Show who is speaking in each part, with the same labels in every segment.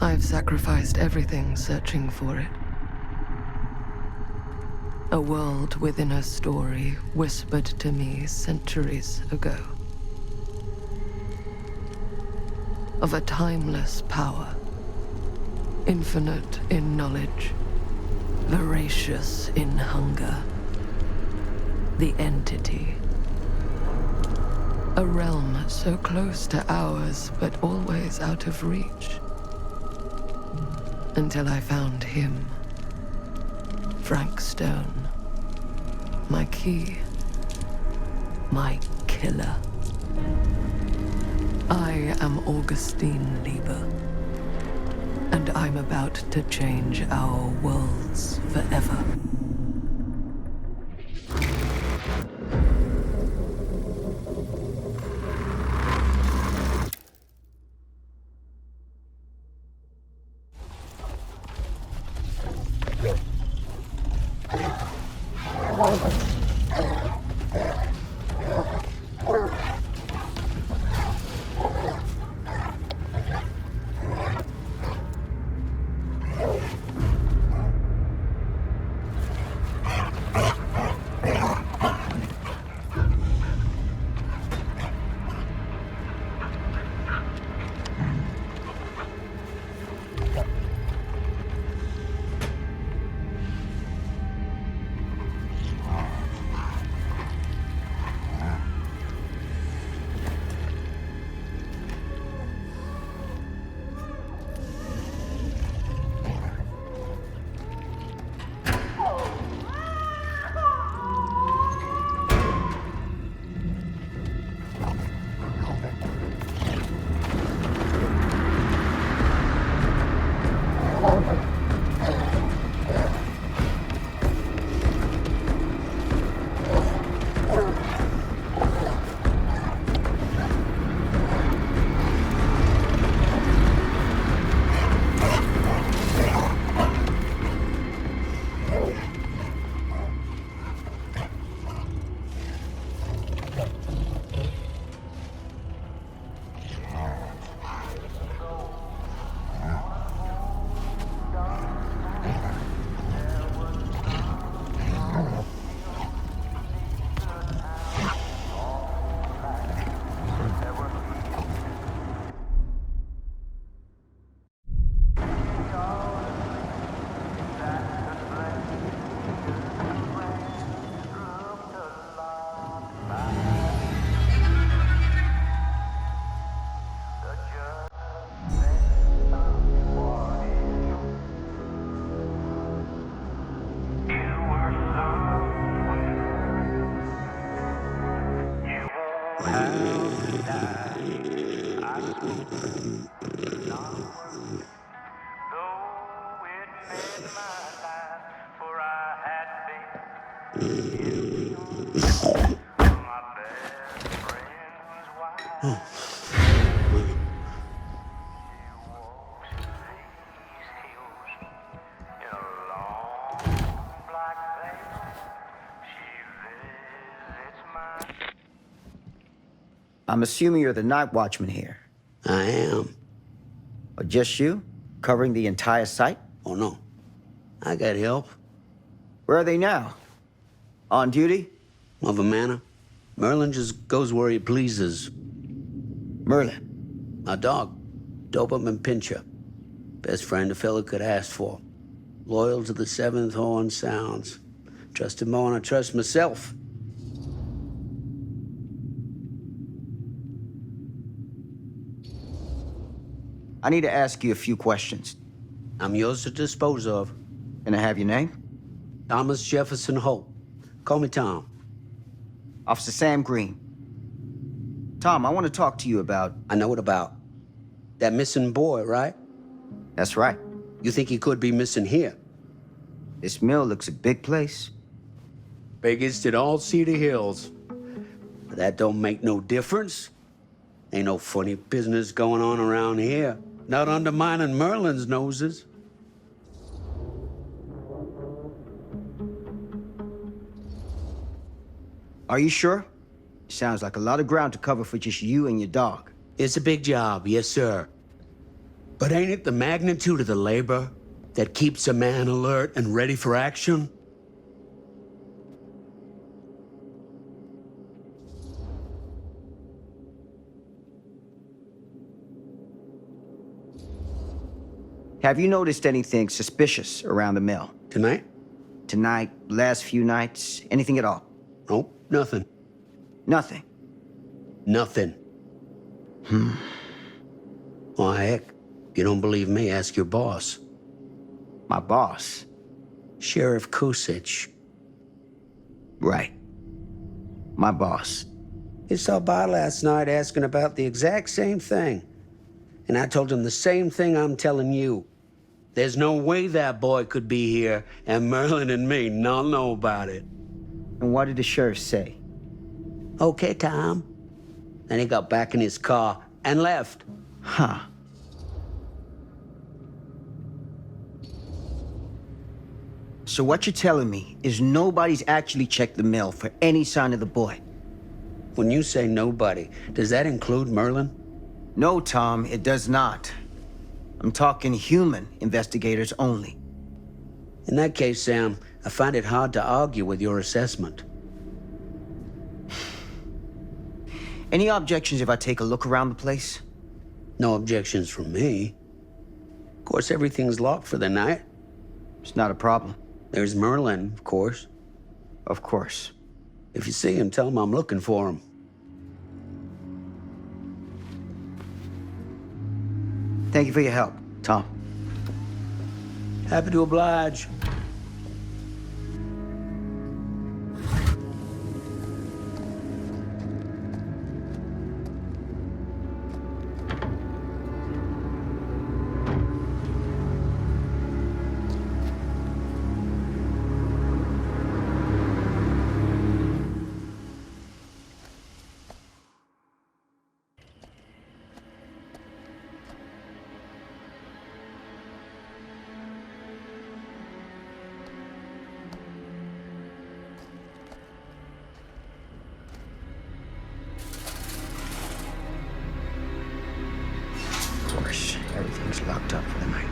Speaker 1: I've sacrificed everything searching for it. A world within a story whispered to me centuries ago. Of a timeless power, infinite in knowledge, voracious in hunger. The entity. A realm so close to ours, but always out of reach. Until I found him. Frank Stone. My key. My killer. I am Augustine Lieber. And I'm about to change our worlds forever.
Speaker 2: I'm assuming you're the night watchman here.
Speaker 3: I am.
Speaker 2: Or just you? Covering the entire site?
Speaker 3: Oh, no. I got help.
Speaker 2: Where are they now? On duty?
Speaker 3: Mother Manor. Merlin just goes where he pleases.
Speaker 2: Merlin?
Speaker 3: My dog. Doberman Pinscher. Best friend a fella could ask for. Loyal to the seventh horn sounds. Trust him more than I trust myself.
Speaker 2: I need to ask you a few questions.
Speaker 3: I'm yours to dispose of.
Speaker 2: Can I have your name?
Speaker 3: Thomas Jefferson Holt. Call me Tom.
Speaker 2: Officer Sam Green. Tom, I want to talk to you about...
Speaker 3: I know what about. That missing boy, right?
Speaker 2: That's right.
Speaker 3: You think he could be missing here?
Speaker 2: This mill looks a big place.
Speaker 3: Biggest in all Cedar Hills. But that don't make no difference. Ain't no funny business going on around here. Not undermining Merlin's noses.
Speaker 2: Are you sure? Sounds like a lot of ground to cover for just you and your dog.
Speaker 3: It's a big job, yes, sir. But ain't it the magnitude of the labor that keeps a man alert and ready for action?
Speaker 2: Have you noticed anything suspicious around the mill?
Speaker 3: Tonight?
Speaker 2: Tonight, last few nights, anything at all?
Speaker 3: Nope, nothing.
Speaker 2: Nothing.
Speaker 3: Nothing. Well, heck, if you don't believe me, ask your boss.
Speaker 2: My boss?
Speaker 3: Sheriff Kusich.
Speaker 2: Right. My boss.
Speaker 3: He stopped by last night asking about the exact same thing. And I told him the same thing I'm telling you. There's no way that boy could be here and Merlin and me not know about it.
Speaker 2: And what did the sheriff say?
Speaker 3: Okay, Tom. Then he got back in his car and left.
Speaker 2: Huh. So what you're telling me is nobody's actually checked the mill for any sign of the boy?
Speaker 3: When you say nobody, does that include Merlin?
Speaker 2: No, Tom, it does not. I'm talking human investigators only.
Speaker 3: In that case, Sam, I find it hard to argue with your assessment.
Speaker 2: Any objections if I take a look around the place?
Speaker 3: No objections from me. Of course, everything's locked for the night.
Speaker 2: It's not a problem.
Speaker 3: There's Merlin, of course.
Speaker 2: Of course.
Speaker 3: If you see him, tell him I'm looking for him.
Speaker 2: Thank you for your help, Tom.
Speaker 3: Happy to oblige.
Speaker 2: Of course, everything's locked up for the night.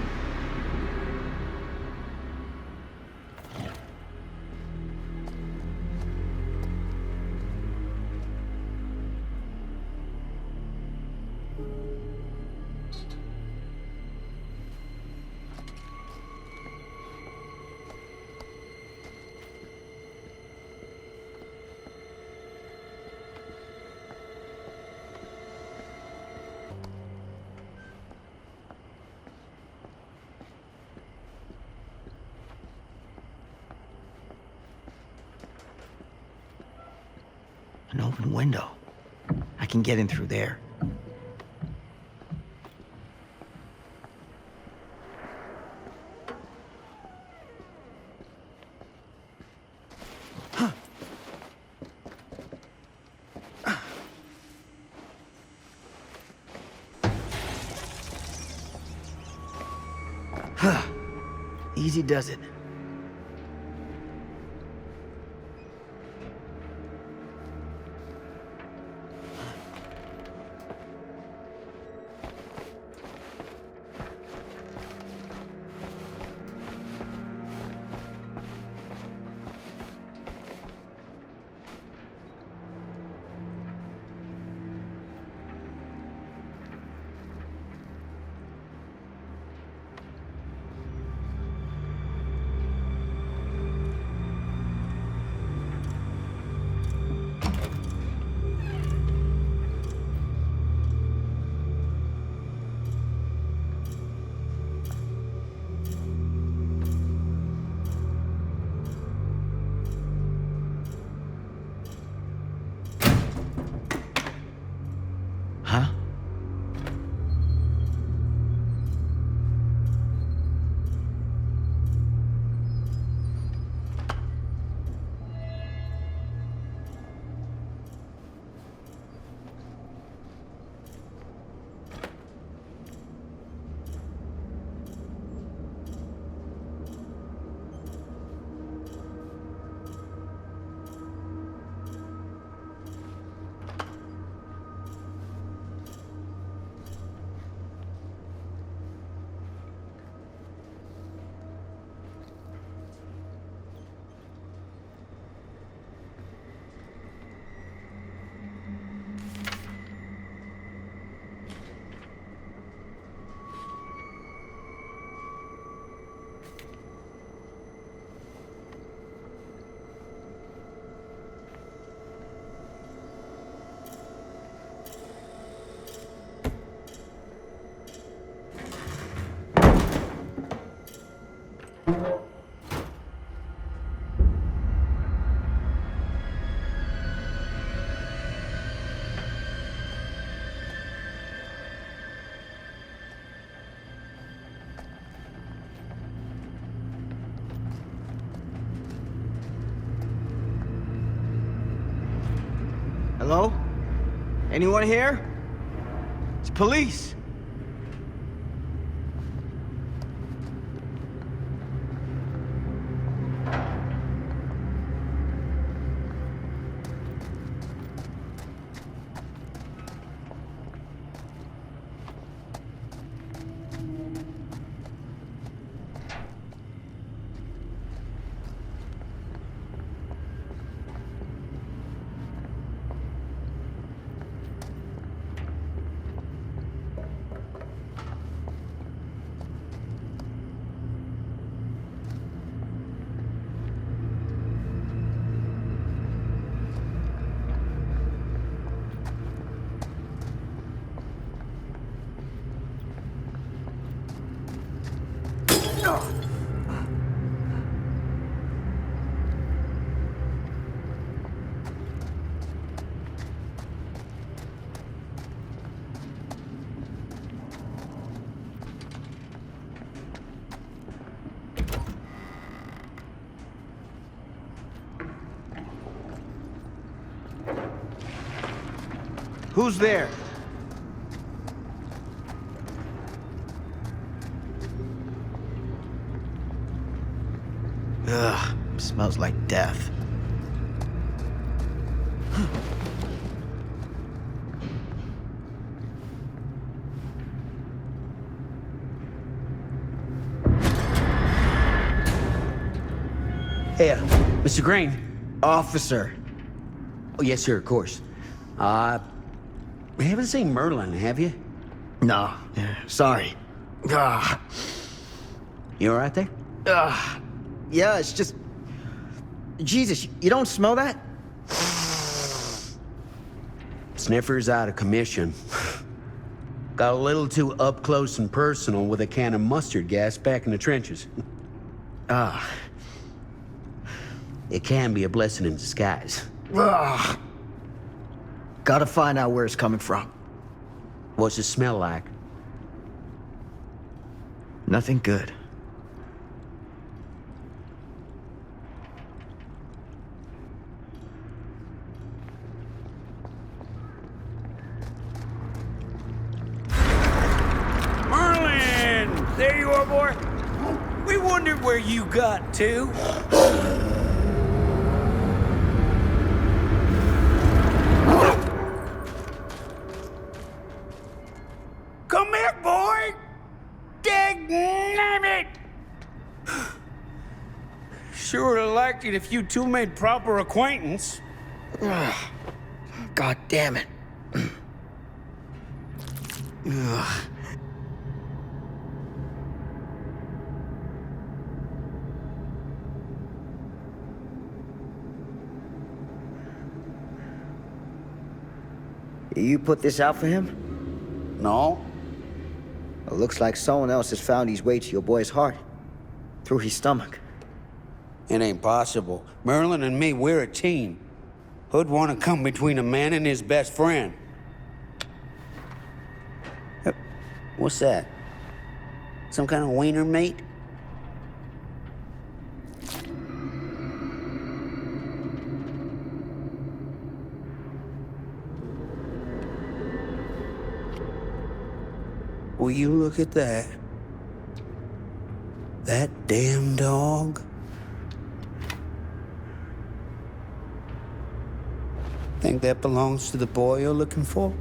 Speaker 2: An open window. I can get in through there. Easy does it. Hello? Anyone here? It's police. Who's there? Ugh, smells like death.
Speaker 3: Hey, Mr. Green.
Speaker 2: Officer.
Speaker 3: Oh, yes, sir, of course. You haven't seen Merlin, have you?
Speaker 2: No, sorry. Ah,
Speaker 3: You all right there?
Speaker 2: yeah, it's just... Jesus, you don't smell that?
Speaker 3: Sniffer's out of commission. Got a little too up close and personal with a can of mustard gas back in the trenches. It can be a blessing in disguise.
Speaker 2: Ugh. Gotta find out where it's coming from.
Speaker 3: What's it smell like?
Speaker 2: Nothing good.
Speaker 3: Merlin! There you are, boy. We wondered where you got to. Come here, boy! Dang-nabbit! Sure would have liked it if you two made proper acquaintance.
Speaker 2: God damn it. Ugh. You put this out for him?
Speaker 3: No?
Speaker 2: It looks like someone else has found his way to your boy's heart. Through his stomach.
Speaker 3: It ain't possible. Merlin and me, we're a team. Who'd want to come between a man and his best friend? What's that? Some kind of wiener meat? Will you look at that? That damn dog? Think that belongs to the boy you're looking for?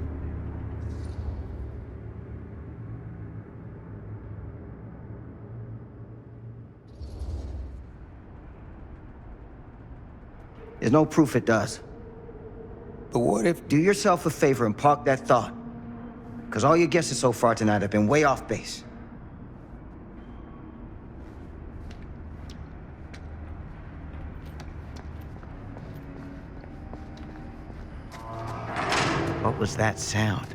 Speaker 2: There's no proof it does.
Speaker 3: But what if...
Speaker 2: Do yourself a favor and park that thought. Because all your guesses so far tonight have been way off base. What was that sound?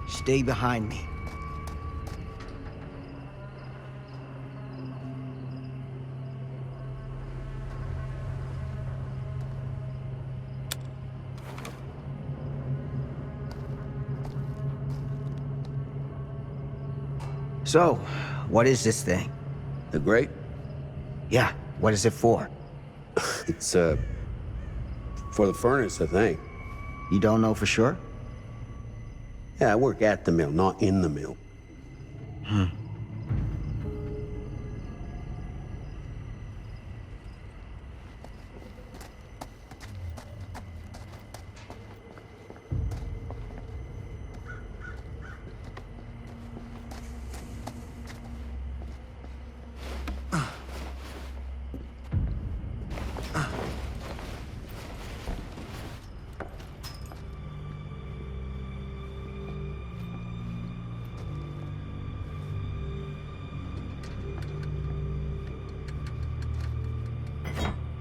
Speaker 2: Stay behind me. So, what is this thing?
Speaker 3: The Great?
Speaker 2: Yeah, what is it for?
Speaker 3: It's, For the furnace, I think.
Speaker 2: You don't know for sure?
Speaker 3: Yeah, I work at the mill, not in the mill.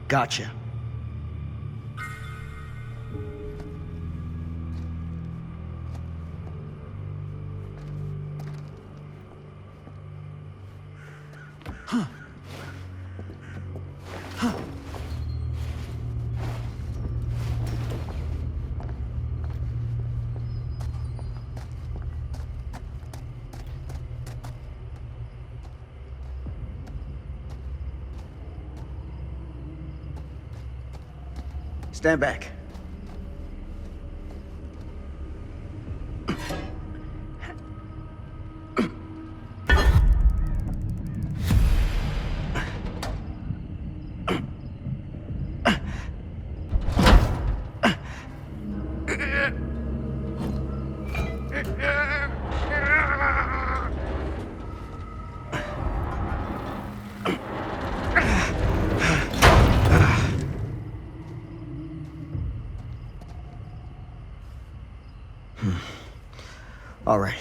Speaker 2: Gotcha. Stand back. All right.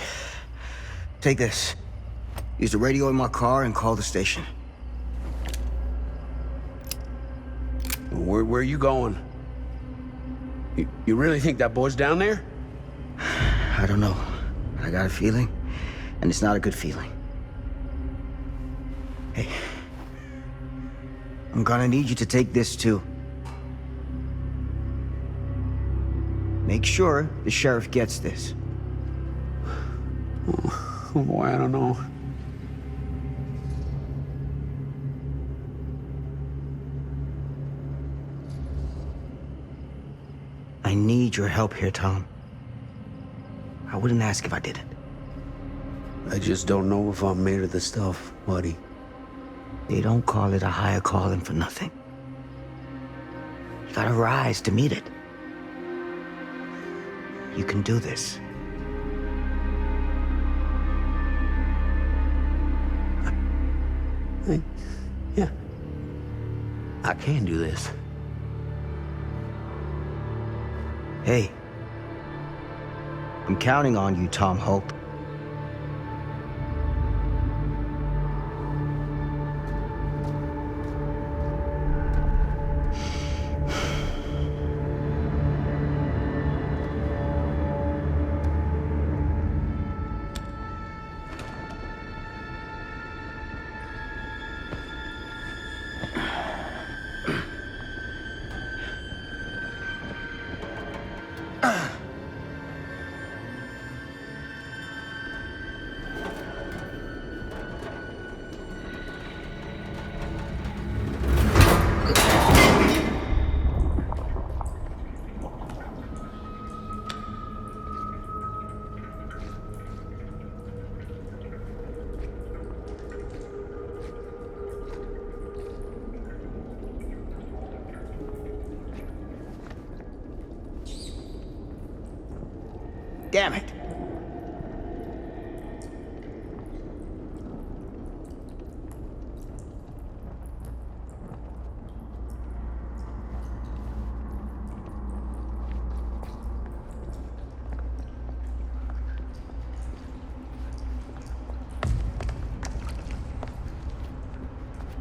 Speaker 2: Take this. Use the radio in my car and call the station.
Speaker 3: Where are you going? You really think that boy's down there?
Speaker 2: I don't know. I got a feeling, and it's not a good feeling. Hey. I'm gonna need you to take this too. Make sure the sheriff gets this.
Speaker 3: Oh boy, I don't know.
Speaker 2: I need your help here, Tom. I wouldn't ask if I didn't.
Speaker 3: I just don't know if I'm made of the stuff, buddy.
Speaker 2: They don't call it a higher calling for nothing. You gotta rise to meet it. You can do this.
Speaker 3: Yeah. I can do this.
Speaker 2: Hey. I'm counting on you, Tom Hope. Damn it.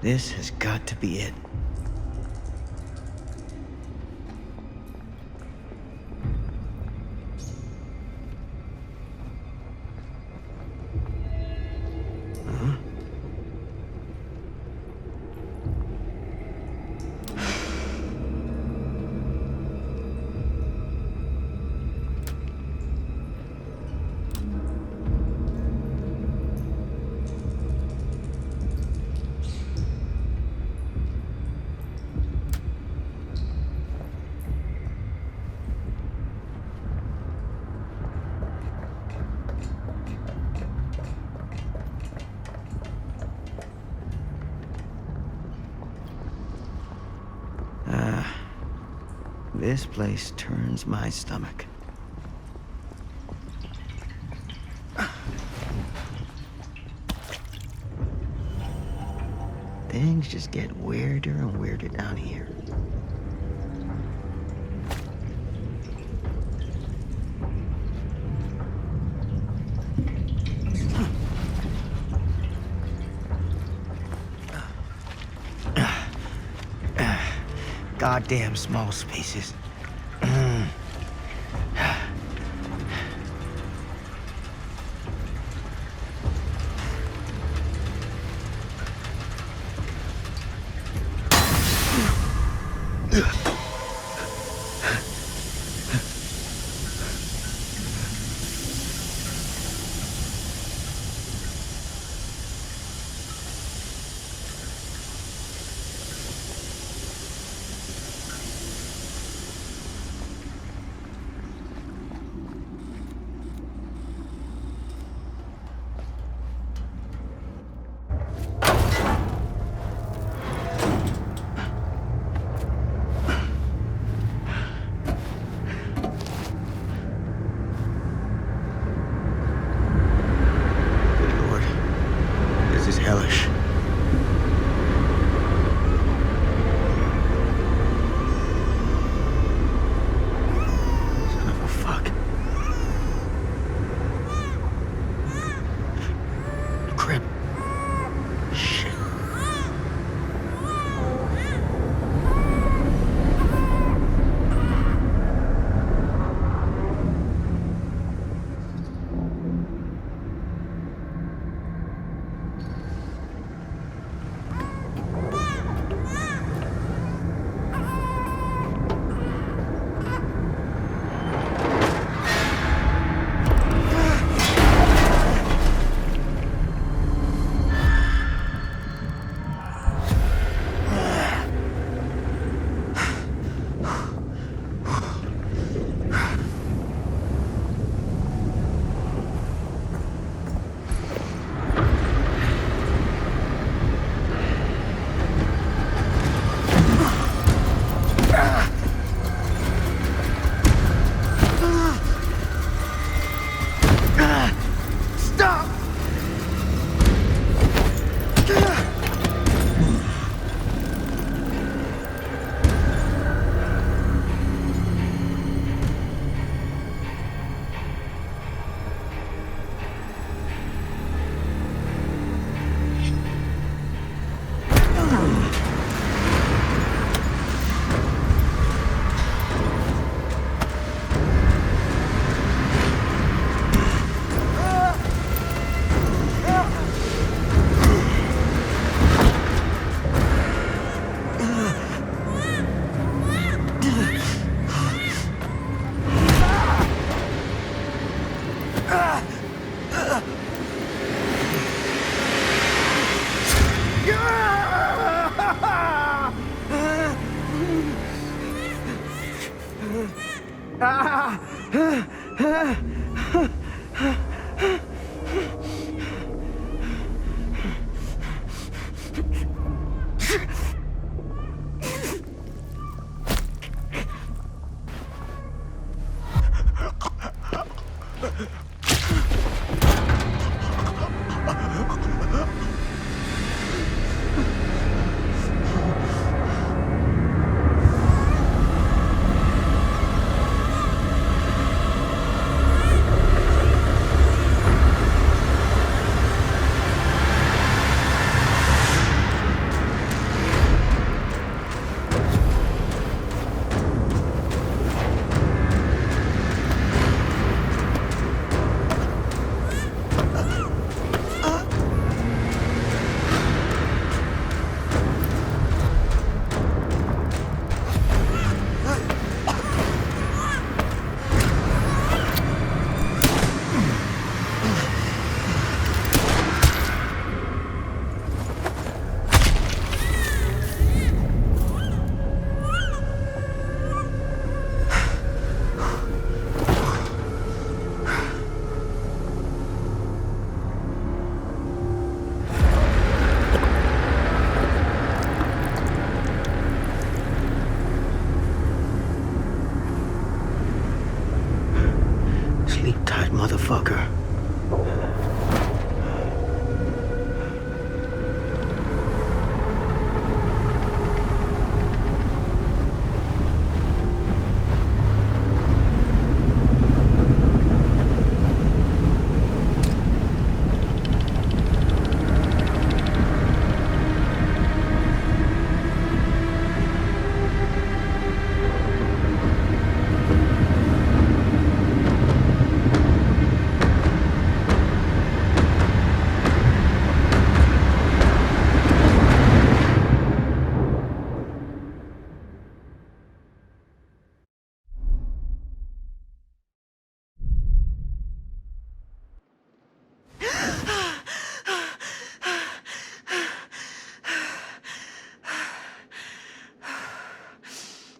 Speaker 2: This has got to be it. This place turns my stomach. Things just get weirder and weirder down here. Goddamn small spaces. Hellish. Son of a fuck. Crap. Shit.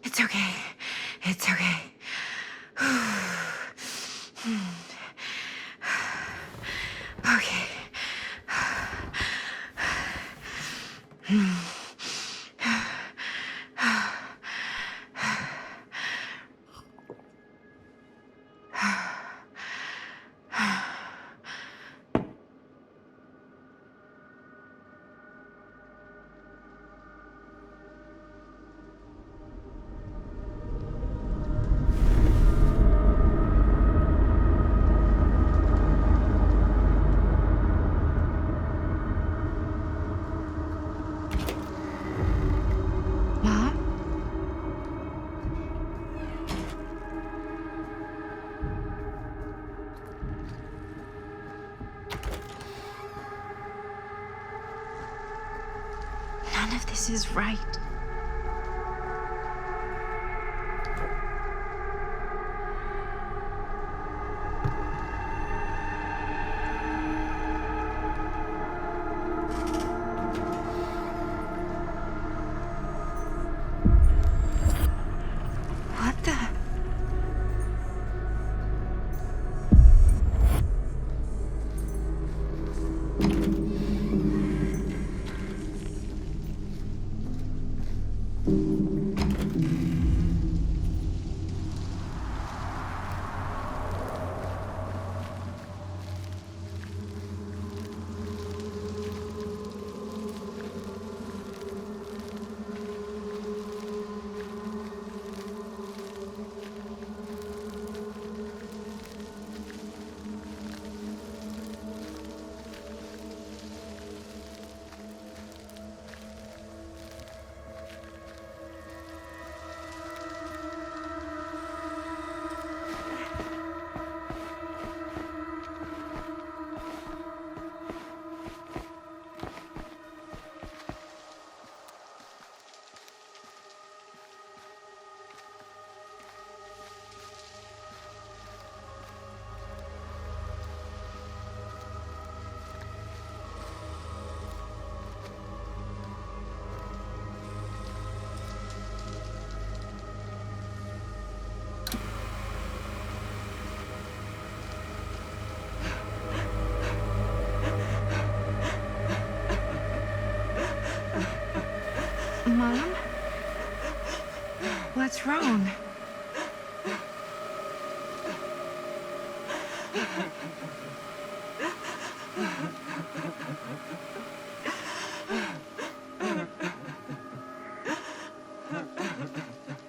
Speaker 4: It's okay. It's okay. Okay. Mom? None of this is right. What the? Mom? What's wrong?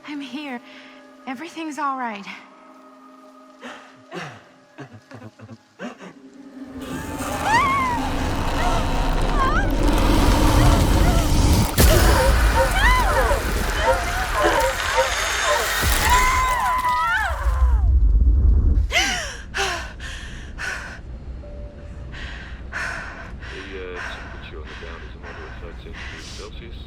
Speaker 4: I'm here. Everything's all right.
Speaker 5: Temperature on the ground is a moderate 13 degrees Celsius.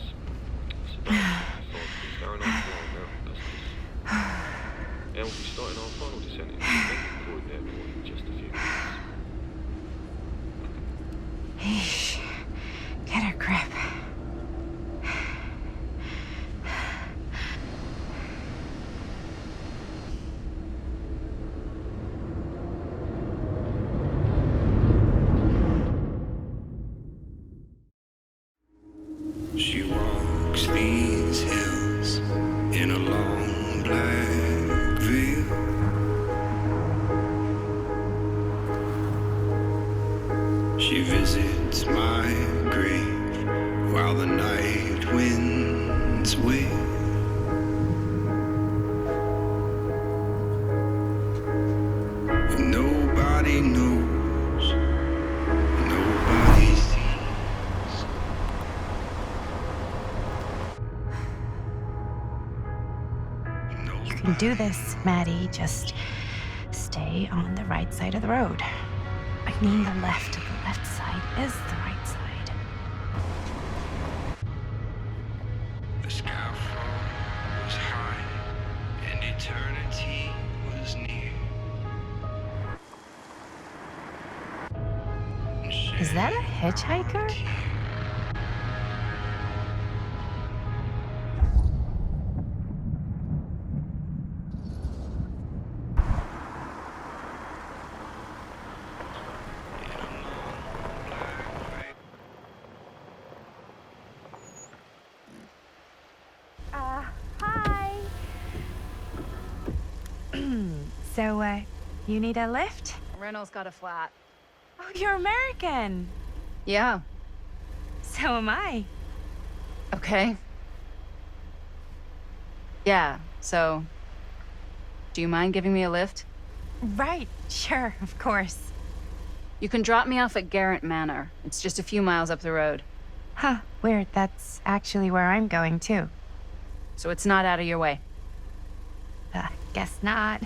Speaker 5: It's about 5 degrees Fahrenheit for our American customers. And we'll be starting our final descent into the Croydon Airport in just a few minutes.
Speaker 4: Eesh. Get a grip.
Speaker 6: She walks these hills in a long black veil. She visits my grave while the night winds wail. Nobody knows, nobody sees.
Speaker 4: You can do this, Maddie. Just stay on the right side of the road. I mean the left. The left side is the right side.
Speaker 6: The skyfall was high and eternity was near.
Speaker 4: Is that a hitchhiker? Hi. So, you need a lift?
Speaker 7: Reynolds got a flat.
Speaker 4: Oh, you're American.
Speaker 7: Yeah.
Speaker 4: So am I.
Speaker 7: Okay. Yeah, so... Do you mind giving me a lift?
Speaker 4: Right, sure, of course.
Speaker 7: You can drop me off at Garrett Manor. It's just a few miles up the road.
Speaker 4: Huh, weird. That's actually where I'm going, too.
Speaker 7: So it's not out of your way.
Speaker 4: Guess not.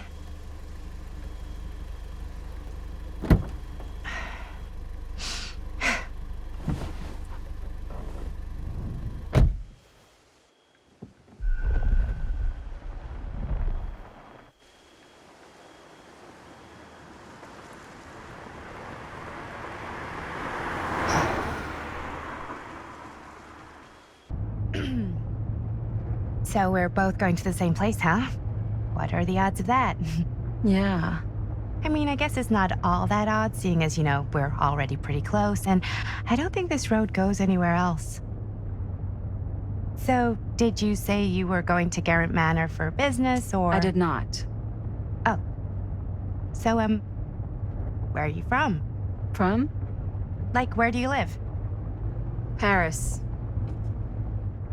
Speaker 4: So we're both going to the same place, huh? What are the odds of that?
Speaker 7: Yeah.
Speaker 4: I mean, I guess it's not all that odd, seeing as, you know, we're already pretty close, and I don't think this road goes anywhere else. So, did you say you were going to Garrett Manor for business, or...?
Speaker 7: I did not.
Speaker 4: Oh. So, where are you from?
Speaker 7: From?
Speaker 4: Like, where do you live?
Speaker 7: Paris.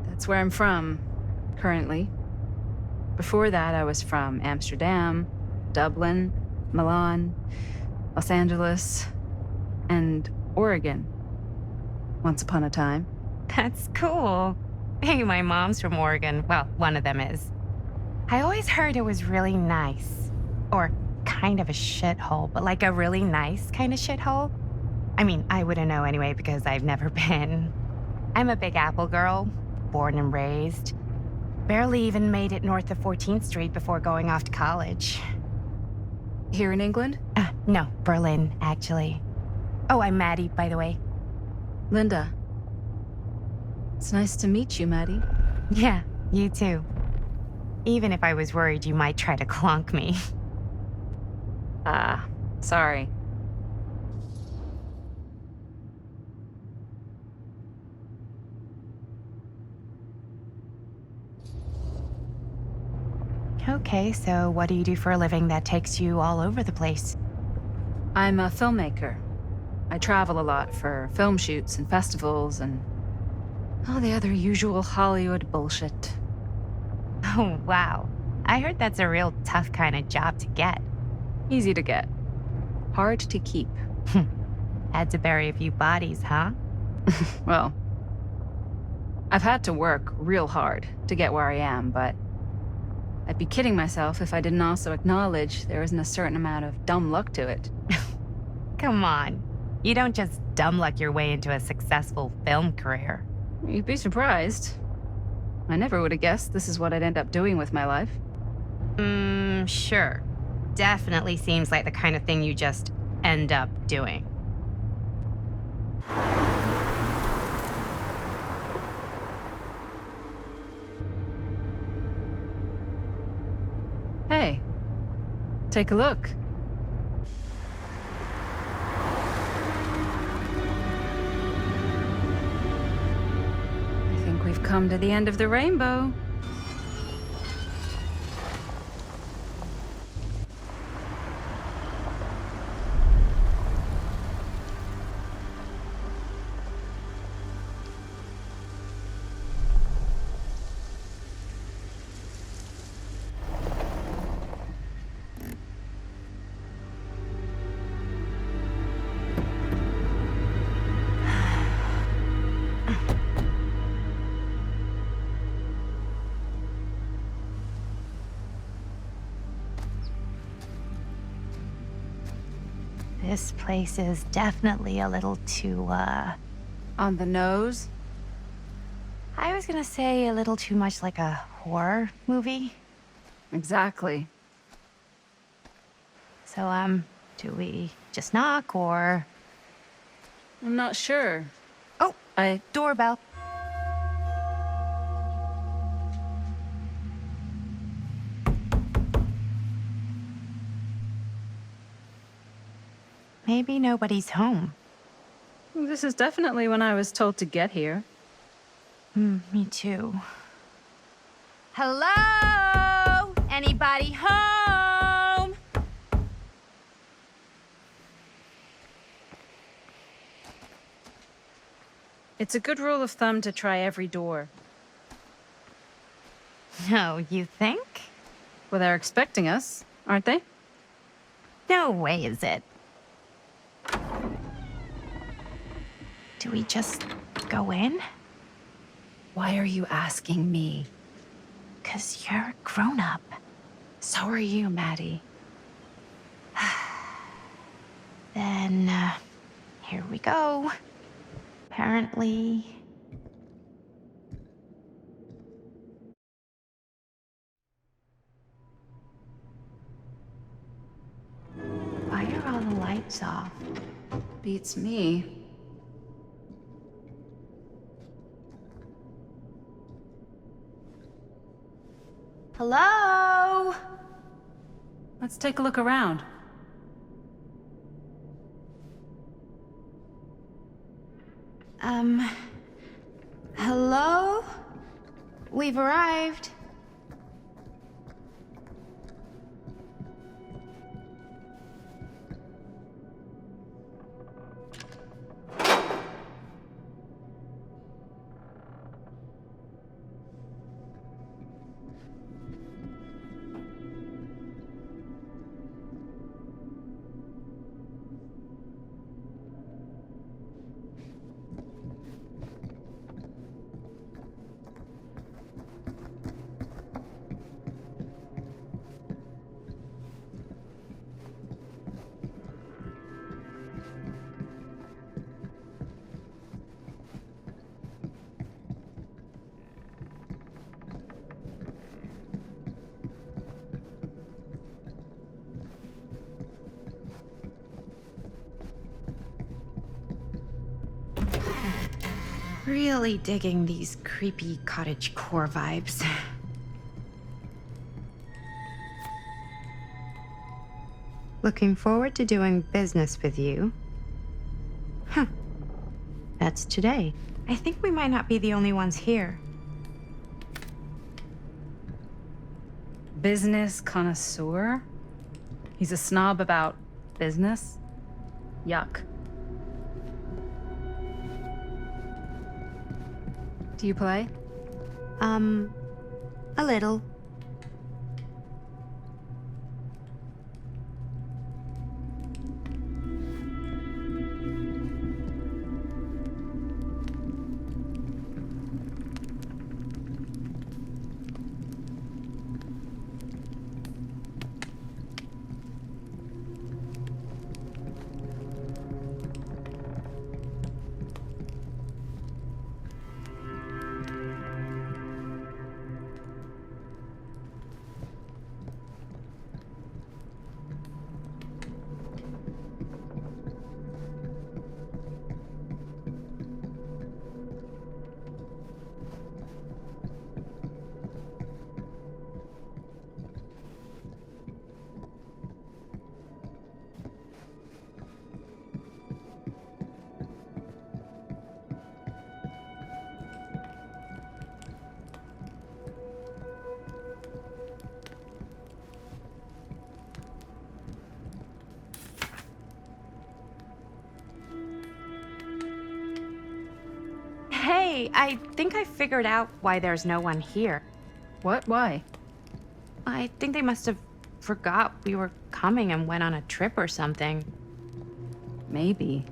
Speaker 7: That's where I'm from, currently. Before that, I was from Amsterdam, Dublin, Milan, Los Angeles, and Oregon. Once upon a time.
Speaker 4: That's cool. Hey, my mom's from Oregon. Well, one of them is. I always heard it was really nice. Or kind of a shithole, but like a really nice kind of shithole. I mean, I wouldn't know anyway because I've never been. I'm a Big Apple girl, born and raised. Barely even made it north of 14th Street before going off to college.
Speaker 7: Here in England?
Speaker 4: No, Berlin, actually. Oh, I'm Maddie, by the way.
Speaker 7: Linda. It's nice to meet you, Maddie.
Speaker 4: Yeah, you too. Even if I was worried you might try to clonk me.
Speaker 7: Sorry.
Speaker 4: Okay, so what do you do for a living that takes you all over the place?
Speaker 7: I'm a filmmaker. I travel a lot for film shoots and festivals and all the other usual Hollywood bullshit.
Speaker 4: Oh, wow. I heard that's a real tough kind of job to get.
Speaker 7: Easy to get. Hard to keep.
Speaker 4: Had to bury a few bodies, huh?
Speaker 7: Well, I've had to work real hard to get where I am, but I'd be kidding myself if I didn't also acknowledge there isn't a certain amount of dumb luck to it.
Speaker 4: Come on. You don't just dumb luck your way into a successful film career.
Speaker 7: You'd be surprised. I never would have guessed this is what I'd end up doing with my life.
Speaker 4: Sure. Definitely seems like the kind of thing you just end up doing.
Speaker 7: Hey, take a look. I think we've come to the end of the rainbow.
Speaker 4: This place is definitely a little too,
Speaker 7: On the nose?
Speaker 4: I was gonna say a little too much like a horror movie.
Speaker 7: Exactly.
Speaker 4: So, do we just knock or...
Speaker 7: I'm not sure.
Speaker 4: Oh,
Speaker 7: I...
Speaker 4: doorbell. Maybe nobody's home.
Speaker 7: This is definitely when I was told to get here.
Speaker 4: Me too. Hello? Anybody home?
Speaker 7: It's a good rule of thumb to try every door.
Speaker 4: No, you think?
Speaker 7: Well, they're expecting us, aren't they?
Speaker 4: No way is it. Do we just go in?
Speaker 7: Why are you asking me?
Speaker 4: 'Cause you're a grown-up.
Speaker 7: So are you, Maddie.
Speaker 4: Then, here we go. Apparently... Why are all the lights off?
Speaker 7: Beats me.
Speaker 4: Hello?
Speaker 7: Let's take a look around.
Speaker 4: Hello? We've arrived. Really digging these creepy cottagecore vibes. Looking forward to doing business with you. Huh. That's today. I think we might not be the only ones here.
Speaker 7: Business connoisseur? He's a snob about business? Yuck. Do you play?
Speaker 4: A little. Hey, I think I figured out why there's no one here.
Speaker 7: What? Why?
Speaker 4: I think they must have forgot we were coming and went on a trip or something.
Speaker 7: Maybe.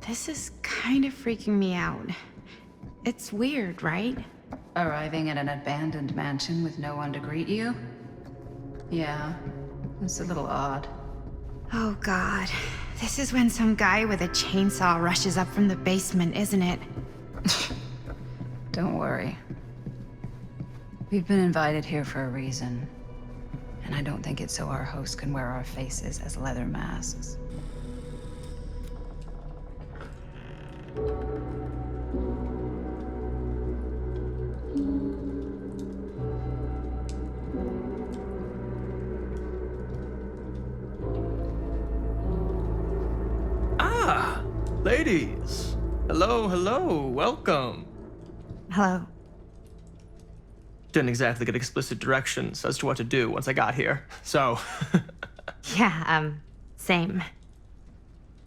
Speaker 4: This is kind of freaking me out. It's weird, right?
Speaker 7: Arriving at an abandoned mansion with no one to greet you? Yeah, it's a little odd.
Speaker 4: Oh god. This is when some guy with a chainsaw rushes up from the basement, isn't it?
Speaker 7: Don't worry. We've been invited here for a reason. And I don't think it's so our host can wear our faces as leather masks.
Speaker 8: Ladies! Hello, hello, welcome.
Speaker 4: Hello.
Speaker 8: Didn't exactly get explicit directions as to what to do once I got here, so...
Speaker 4: Yeah, same.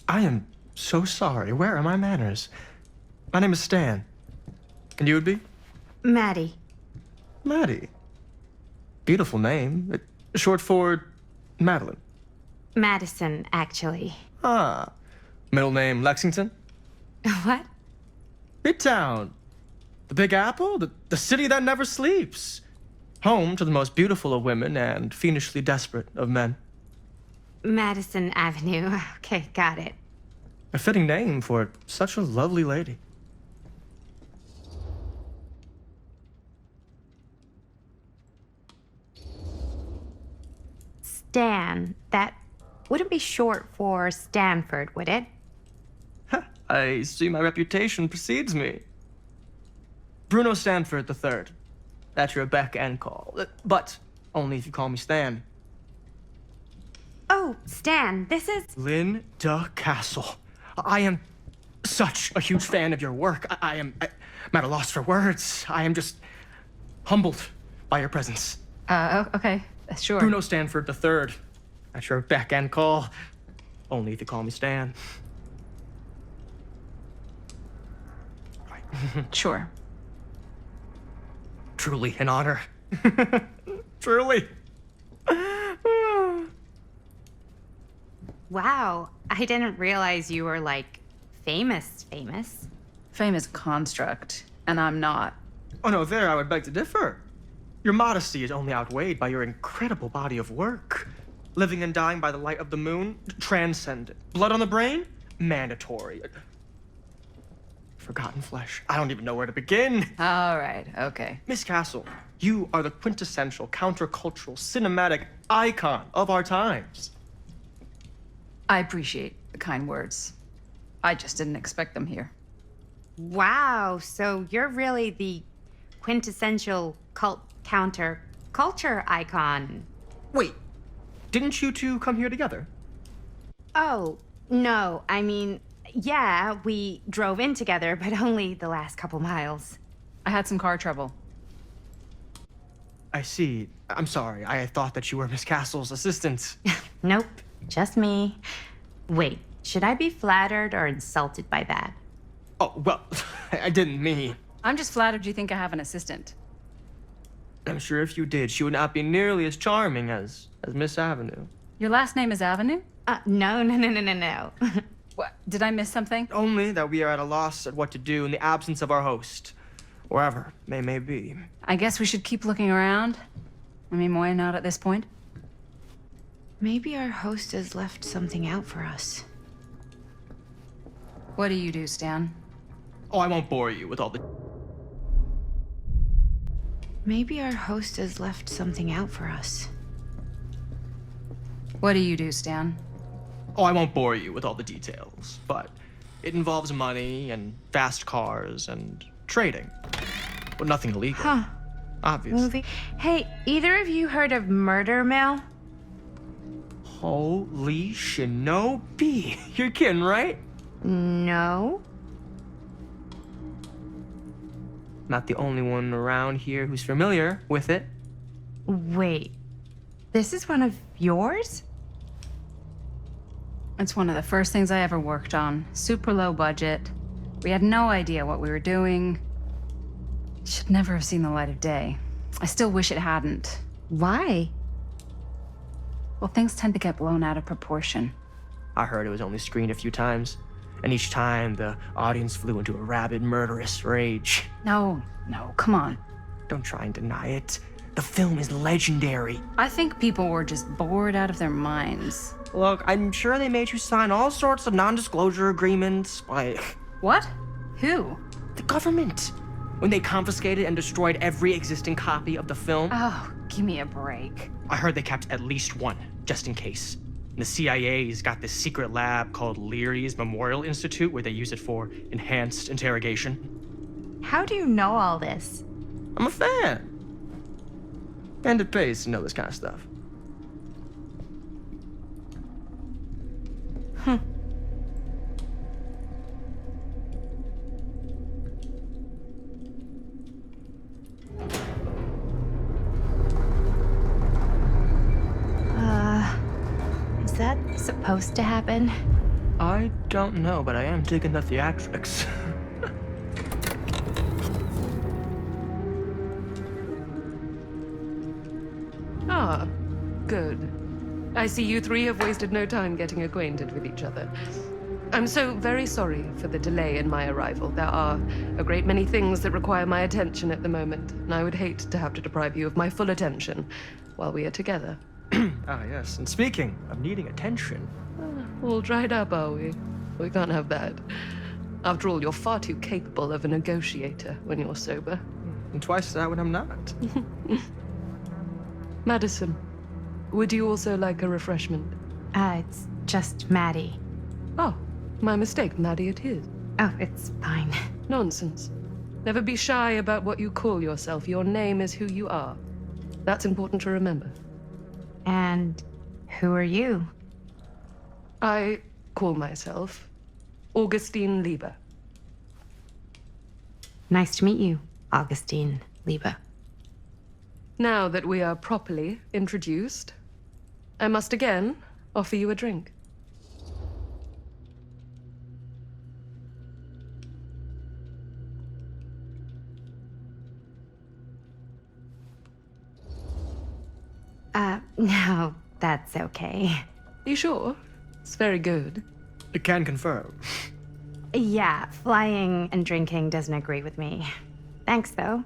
Speaker 8: I am so sorry. Where are my manners? My name is Stan. And you would be?
Speaker 4: Maddie.
Speaker 8: Maddie. Beautiful name. Short for Madeline.
Speaker 4: Madison, actually.
Speaker 8: Ah. Middle name Lexington?
Speaker 4: What?
Speaker 8: Midtown. The Big Apple? The city that never sleeps. Home to the most beautiful of women and fiendishly desperate of men.
Speaker 4: Madison Avenue. Okay, got it.
Speaker 8: A fitting name for such a lovely lady.
Speaker 4: Stan. That wouldn't be short for Stanford, would it?
Speaker 8: I see my reputation precedes me. Bruno Stanford III. At your beck and call. But only if you call me Stan.
Speaker 4: Oh, Stan, this is...
Speaker 8: Linda Castle. I am such a huge fan of your work. I'm at a loss for words. I am just humbled by your presence.
Speaker 7: Okay, sure.
Speaker 8: Bruno Stanford III. At your beck and call. Only if you call me Stan.
Speaker 7: Sure.
Speaker 8: Truly an honor. Truly.
Speaker 4: Wow, I didn't realize you were, like, famous.
Speaker 7: Famous construct, and I'm not.
Speaker 8: Oh no, there I would beg to differ. Your modesty is only outweighed by your incredible body of work. Living and dying by the light of the moon, transcendent. Blood on the brain, mandatory. Forgotten flesh. I don't even know where to begin.
Speaker 7: All right, okay.
Speaker 8: Miss Castle, you are the quintessential countercultural cinematic icon of our times.
Speaker 7: I appreciate the kind words. I just didn't expect them here.
Speaker 4: Wow, so you're really the quintessential counter-culture icon.
Speaker 8: Wait, didn't you two come here together?
Speaker 4: Oh, no, I mean, yeah, we drove in together, but only the last couple miles.
Speaker 7: I had some car trouble.
Speaker 8: I see. I'm sorry. I thought that you were Miss Castle's assistant.
Speaker 4: Nope, just me. Wait, should I be flattered or insulted by that?
Speaker 8: Oh, well, I didn't mean.
Speaker 7: I'm just flattered you think I have an assistant.
Speaker 8: I'm sure if you did, she would not be nearly as charming as Miss Avenue.
Speaker 7: Your last name is Avenue?
Speaker 4: No.
Speaker 7: What? Did I miss something?
Speaker 8: Only that we are at a loss at what to do in the absence of our host, wherever they may be.
Speaker 7: I guess we should keep looking around. I mean, why not at this point?
Speaker 4: Maybe our host has left something out for us.
Speaker 7: What do you do, Stan?
Speaker 8: Oh, I won't bore you with all the...
Speaker 4: Maybe our host has left something out for us.
Speaker 7: What do you do, Stan?
Speaker 8: Oh, I won't bore you with all the details, but it involves money and fast cars and trading. But nothing illegal.
Speaker 4: Huh.
Speaker 8: Obviously.
Speaker 4: Movie. Hey, either of you heard of Murder Mill?
Speaker 8: Holy shinobi. You're kidding, right?
Speaker 4: No.
Speaker 8: Not the only one around here who's familiar with it.
Speaker 4: Wait, this is one of yours?
Speaker 7: It's one of the first things I ever worked on. Super low budget. We had no idea what we were doing. Should never have seen the light of day. I still wish it hadn't.
Speaker 4: Why?
Speaker 7: Well, things tend to get blown out of proportion.
Speaker 8: I heard it was only screened a few times. And each time, the audience flew into a rabid, murderous rage.
Speaker 7: No, come on.
Speaker 8: Don't try and deny it. The film is legendary.
Speaker 7: I think people were just bored out of their minds.
Speaker 8: Look, I'm sure they made you sign all sorts of non-disclosure agreements, like...
Speaker 7: What? Who?
Speaker 8: The government. When they confiscated and destroyed every existing copy of the film.
Speaker 7: Oh, give me a break.
Speaker 8: I heard they kept at least one, just in case. The CIA's got this secret lab called Leary's Memorial Institute where they use it for enhanced interrogation.
Speaker 4: How do you know all this?
Speaker 8: I'm a fan. And it pays to know this kind of stuff.
Speaker 4: Is that supposed to happen?
Speaker 8: I don't know, but I am digging the theatrics.
Speaker 1: Ah, good. I see you three have wasted no time getting acquainted with each other. I'm so very sorry for the delay in my arrival. There are a great many things that require my attention at the moment, and I would hate to have to deprive you of my full attention while we are together.
Speaker 8: Ah, yes. And speaking of needing attention.
Speaker 1: All dried up, are we? We can't have that. After all, you're far too capable of a negotiator when you're sober.
Speaker 8: And twice that when I'm not.
Speaker 1: Madison, would you also like a refreshment?
Speaker 4: It's just Maddie.
Speaker 1: Oh, my mistake. Maddie it is.
Speaker 4: Oh, it's fine.
Speaker 1: Nonsense. Never be shy about what you call yourself. Your name is who you are. That's important to remember.
Speaker 4: And who are you?
Speaker 1: I call myself Augustine Lieber.
Speaker 4: Nice to meet you, Augustine Lieber.
Speaker 1: Now that we are properly introduced, I must again offer you a drink.
Speaker 4: No, that's okay.
Speaker 1: You sure? It's very good.
Speaker 8: I can confirm.
Speaker 4: Yeah, flying and drinking doesn't agree with me. Thanks, though.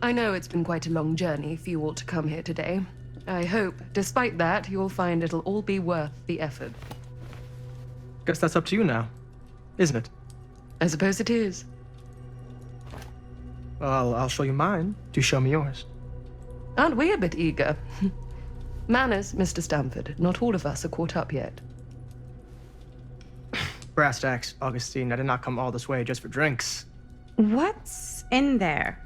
Speaker 1: I know it's been quite a long journey for you all to come here today. I hope, despite that, you'll find it'll all be worth the effort.
Speaker 8: Guess that's up to you now, isn't it?
Speaker 1: I suppose it is.
Speaker 8: Well, I'll show you mine. Do show me yours.
Speaker 1: Aren't we a bit eager? Manners, Mr. Stamford. Not all of us are caught up yet.
Speaker 8: Brass tacks, Augustine. I did not come all this way just for drinks.
Speaker 4: What's in there?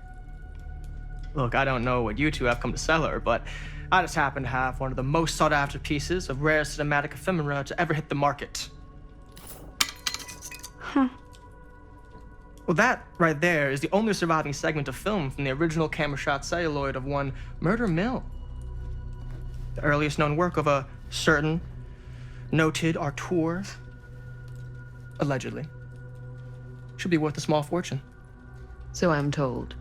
Speaker 8: Look, I don't know what you two have come to cellar, but I just happen to have one of the most sought-after pieces of rare cinematic ephemera to ever hit the market.
Speaker 4: Huh.
Speaker 8: Well, that right there is the only surviving segment of film from the original camera shot celluloid of one Murder Mill. The earliest known work of a certain noted auteur, allegedly. Should be worth a small fortune.
Speaker 1: So I'm told.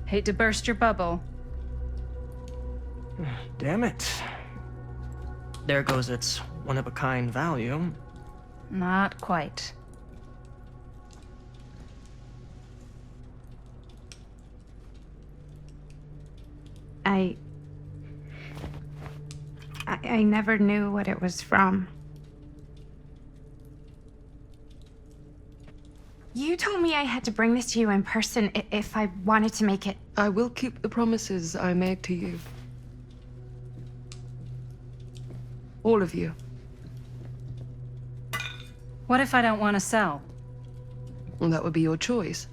Speaker 7: Hate to burst your bubble.
Speaker 8: Damn it. There goes its one-of-a-kind value.
Speaker 7: Not quite.
Speaker 4: I never knew what it was from. You told me I had to bring this to you in person if I wanted to make it.
Speaker 1: I will keep the promises I made to you. All of you.
Speaker 7: What if I don't want to sell?
Speaker 1: Well, that would be your choice.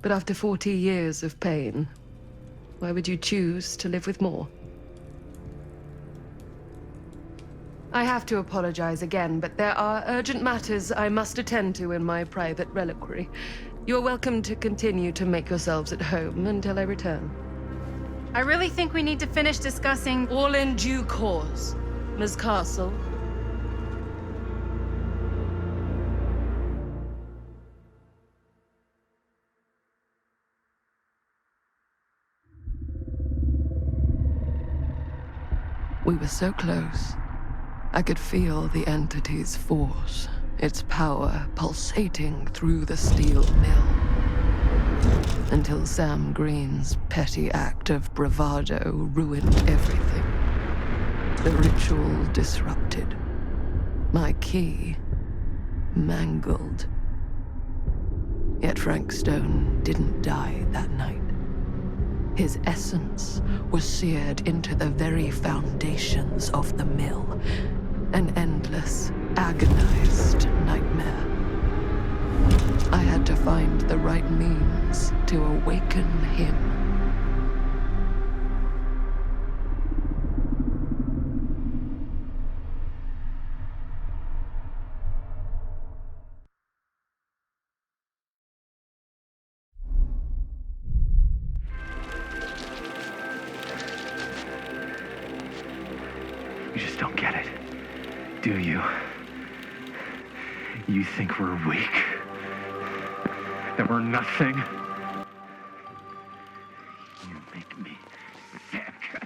Speaker 1: But after 40 years of pain, why would you choose to live with more? I have to apologize again, but there are urgent matters I must attend to in my private reliquary. You're welcome to continue to make yourselves at home until I return.
Speaker 7: I really think we need to finish discussing.
Speaker 1: All in due course, Ms. Castle. We were so close. I could feel the entity's force, its power pulsating through the steel mill. Until Sam Green's petty act of bravado ruined everything. The ritual disrupted. My key mangled. Yet Frank Stone didn't die that night. His essence was seared into the very foundations of the mill. An endless, agonized nightmare. I had to find the right means to awaken him.
Speaker 9: You just don't get it, do you? You think we're weak? That we're nothing? You make me sick.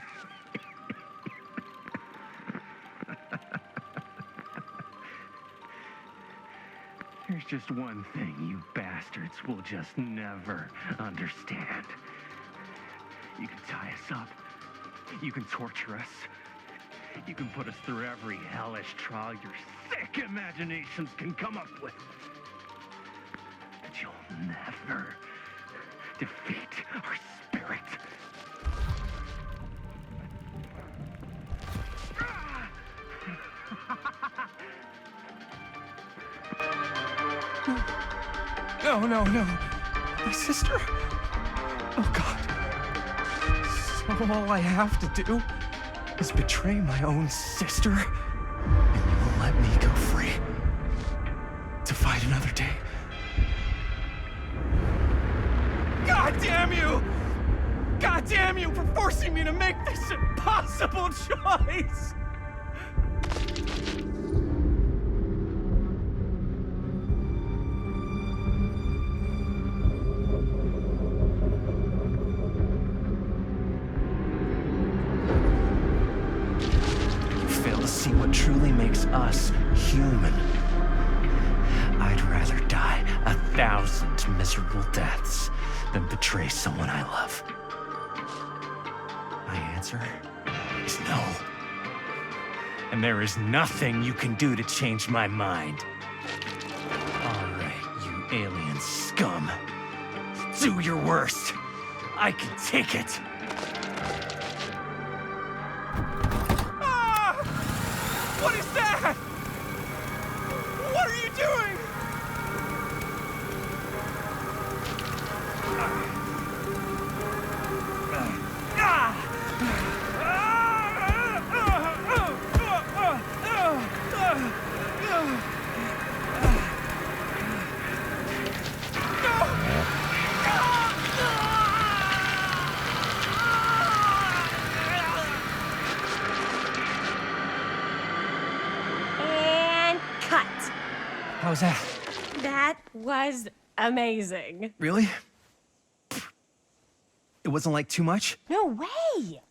Speaker 9: There's just one thing you bastards will just never understand. You can tie us up. You can torture us. You can put us through every hellish trial your sick imaginations can come up with. But you'll never defeat our spirit.
Speaker 8: No. My sister? Oh, God. So all I have to do is betray my own sister, and you will let me go free to fight another day. God damn you! God damn you for forcing me to make this impossible choice! See what truly makes us human. I'd rather die 1,000 miserable deaths than betray someone I love. My answer is no. And there is nothing you can do to change my mind. All right, you alien scum. Do your worst. I can take it. What is that? What are you doing? How was that?
Speaker 10: That was amazing.
Speaker 8: Really? It wasn't like too much?
Speaker 10: No way!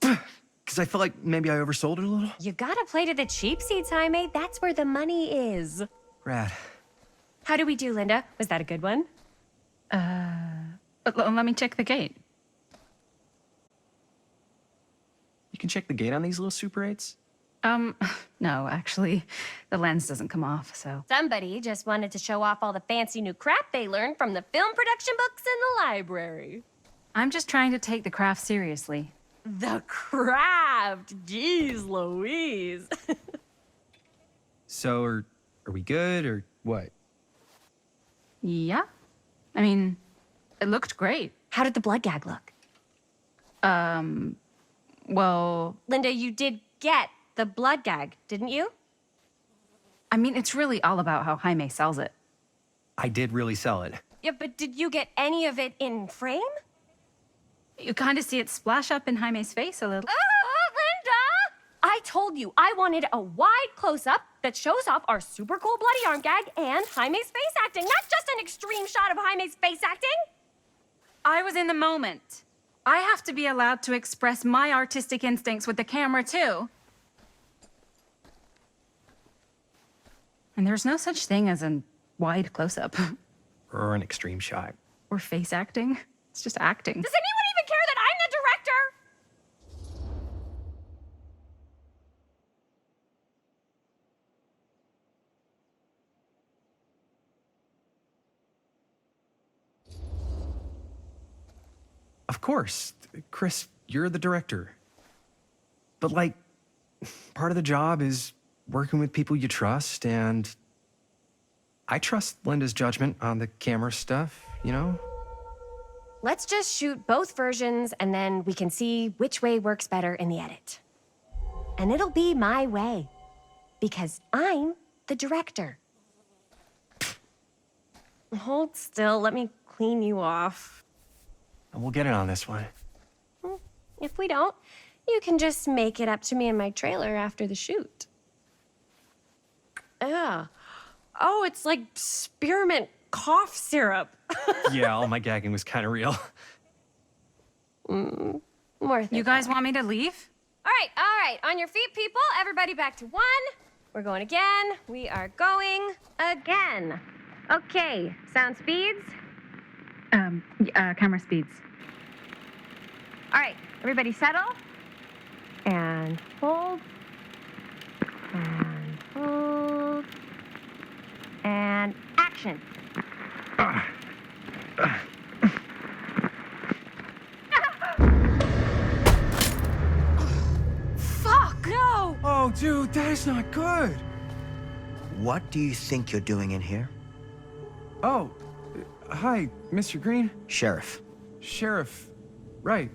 Speaker 8: Because I felt like maybe I oversold it a little?
Speaker 10: You gotta play to the cheap seats, Jaime. That's where the money is.
Speaker 8: Rad.
Speaker 10: How do we do, Linda? Was that a good one?
Speaker 7: Let me check the gate.
Speaker 8: You can check the gate on these little Super 8s?
Speaker 7: No, actually, the lens doesn't come off, so.
Speaker 10: Somebody just wanted to show off all the fancy new crap they learned from the film production books in the library.
Speaker 7: I'm just trying to take the craft seriously.
Speaker 10: The craft! Jeez Louise.
Speaker 8: So, are we good, or what?
Speaker 7: Yeah. I mean, it looked great.
Speaker 10: How did the blood gag look?
Speaker 7: Well,
Speaker 10: Linda, you did get the blood gag, didn't you?
Speaker 7: I mean, it's really all about how Jaime sells it.
Speaker 8: I did really sell it.
Speaker 10: Yeah, but did you get any of it in frame?
Speaker 7: You kind of see it splash up in Jaime's face a little.
Speaker 10: Linda! I told you I wanted a wide close-up that shows off our super cool bloody arm gag and Jaime's face acting, not just an extreme shot of Jaime's face acting.
Speaker 7: I was in the moment. I have to be allowed to express my artistic instincts with the camera, too. And there's no such thing as a wide close-up.
Speaker 11: Or an extreme shot.
Speaker 7: Or face acting. It's just acting.
Speaker 10: Does anyone even care that I'm the director?
Speaker 11: Of course. Chris, you're the director. But, like, part of the job is working with people you trust, and I trust Linda's judgment on the camera stuff, you know?
Speaker 10: Let's just shoot both versions and then we can see which way works better in the edit. And it'll be my way. Because I'm the director. Hold still, let me clean you off.
Speaker 11: And we'll get it on this one.
Speaker 10: If we don't, you can just make it up to me in my trailer after the shoot. Ugh. Oh, it's like spearmint cough syrup.
Speaker 11: Yeah, all my gagging was kind of real.
Speaker 10: More
Speaker 7: You guys want me to leave?
Speaker 10: All right. On your feet, people. Everybody back to one. We're going again. We are going again. Okay, sound speeds.
Speaker 7: Camera speeds.
Speaker 10: All right, everybody settle. And hold. And hold. And action. Fuck, no!
Speaker 11: Oh, dude, that is not good.
Speaker 2: What do you think you're doing in here?
Speaker 11: Oh, hi, Mr. Green.
Speaker 2: Sheriff.
Speaker 11: Sheriff. Right.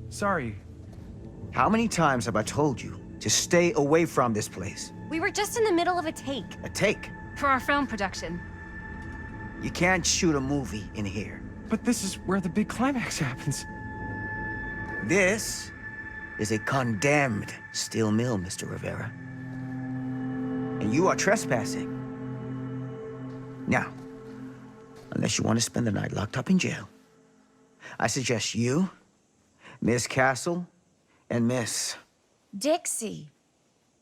Speaker 11: Sorry.
Speaker 2: How many times have I told you to stay away from this place?
Speaker 10: We were just in the middle of a take.
Speaker 2: A take.
Speaker 7: For our film production.
Speaker 2: You can't shoot a movie in here.
Speaker 11: But this is where the big climax happens.
Speaker 2: This is a condemned steel mill, Mr. Rivera. And you are trespassing. Now, unless you want to spend the night locked up in jail, I suggest you, Miss Castle, and Miss...
Speaker 10: Dixie.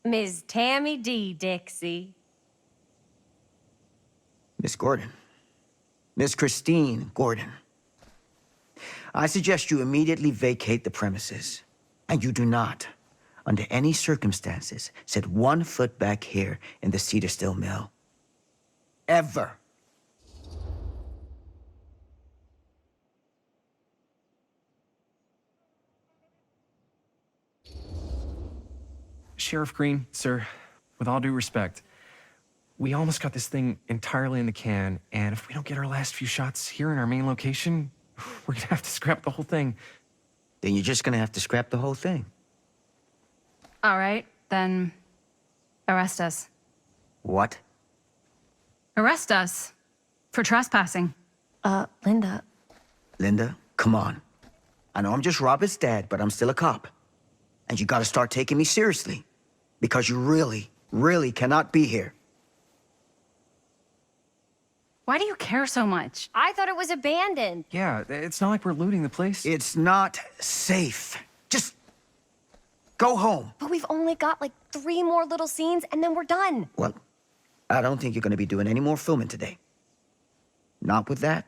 Speaker 10: Ms. Tammy D. Dixie.
Speaker 2: Miss Gordon. Miss Christine Gordon. I suggest you immediately vacate the premises. And you do not, under any circumstances, set 1 foot back here in the Cedar Still Mill. Ever.
Speaker 11: Sheriff Green, sir, with all due respect, we almost got this thing entirely in the can, and if we don't get our last few shots here in our main location, we're gonna have to scrap the whole thing.
Speaker 2: Then you're just gonna have to scrap the whole thing.
Speaker 7: All right, then arrest us.
Speaker 2: What?
Speaker 7: Arrest us for trespassing.
Speaker 10: Linda.
Speaker 2: Linda, come on. I know I'm just Robert's dad, but I'm still a cop. And you gotta start taking me seriously. Because you really, really cannot be here.
Speaker 7: Why do you care so much?
Speaker 10: I thought it was abandoned.
Speaker 11: Yeah, it's not like we're looting the place.
Speaker 2: It's not safe. Just go home.
Speaker 10: But we've only got like 3 more little scenes and then we're done.
Speaker 2: Well, I don't think you're gonna be doing any more filming today. Not with that.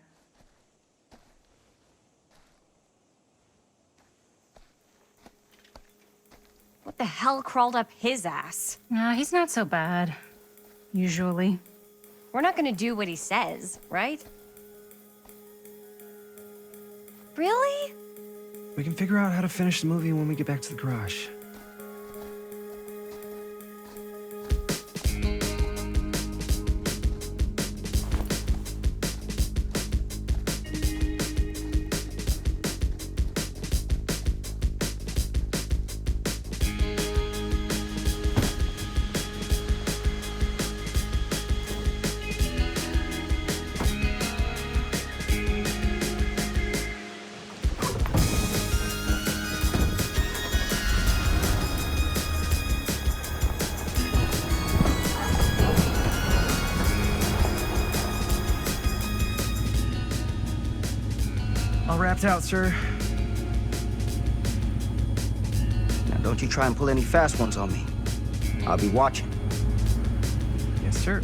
Speaker 10: What the hell crawled up his ass?
Speaker 7: Nah, he's not so bad. Usually.
Speaker 10: We're not gonna do what he says, right? Really?
Speaker 11: We can figure out how to finish the movie when we get back to the garage. All wrapped out, sir.
Speaker 2: Don't you try and pull any fast ones on me. I'll be watching.
Speaker 11: Yes, sir.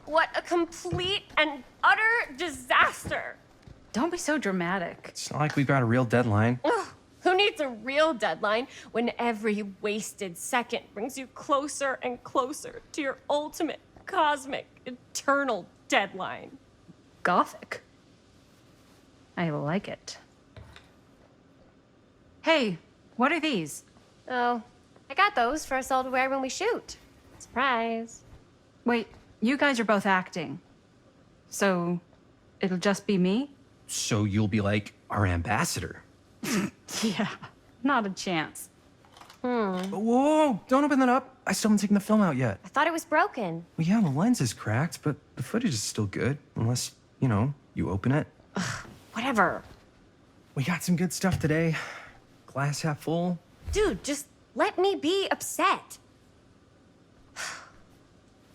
Speaker 10: What a complete and utter disaster!
Speaker 7: Don't be so dramatic.
Speaker 11: It's not like we've got a real deadline.
Speaker 10: Ugh, who needs a real deadline when every wasted second brings you closer and closer to your ultimate, cosmic, eternal deadline?
Speaker 7: Gothic. I like it. Hey, what are these?
Speaker 10: Oh, I got those for us all to wear when we shoot. Surprise.
Speaker 7: Wait, you guys are both acting. So, it'll just be me?
Speaker 11: So you'll be like our ambassador.
Speaker 7: Yeah, not a chance.
Speaker 11: Whoa, don't open that up. I still haven't taken the film out yet.
Speaker 10: I thought it was broken.
Speaker 11: Well, yeah, the lens is cracked, but the footage is still good. Unless, you know, you open it.
Speaker 10: Whatever.
Speaker 11: We got some good stuff today. Glass half full.
Speaker 10: Dude, just let me be upset.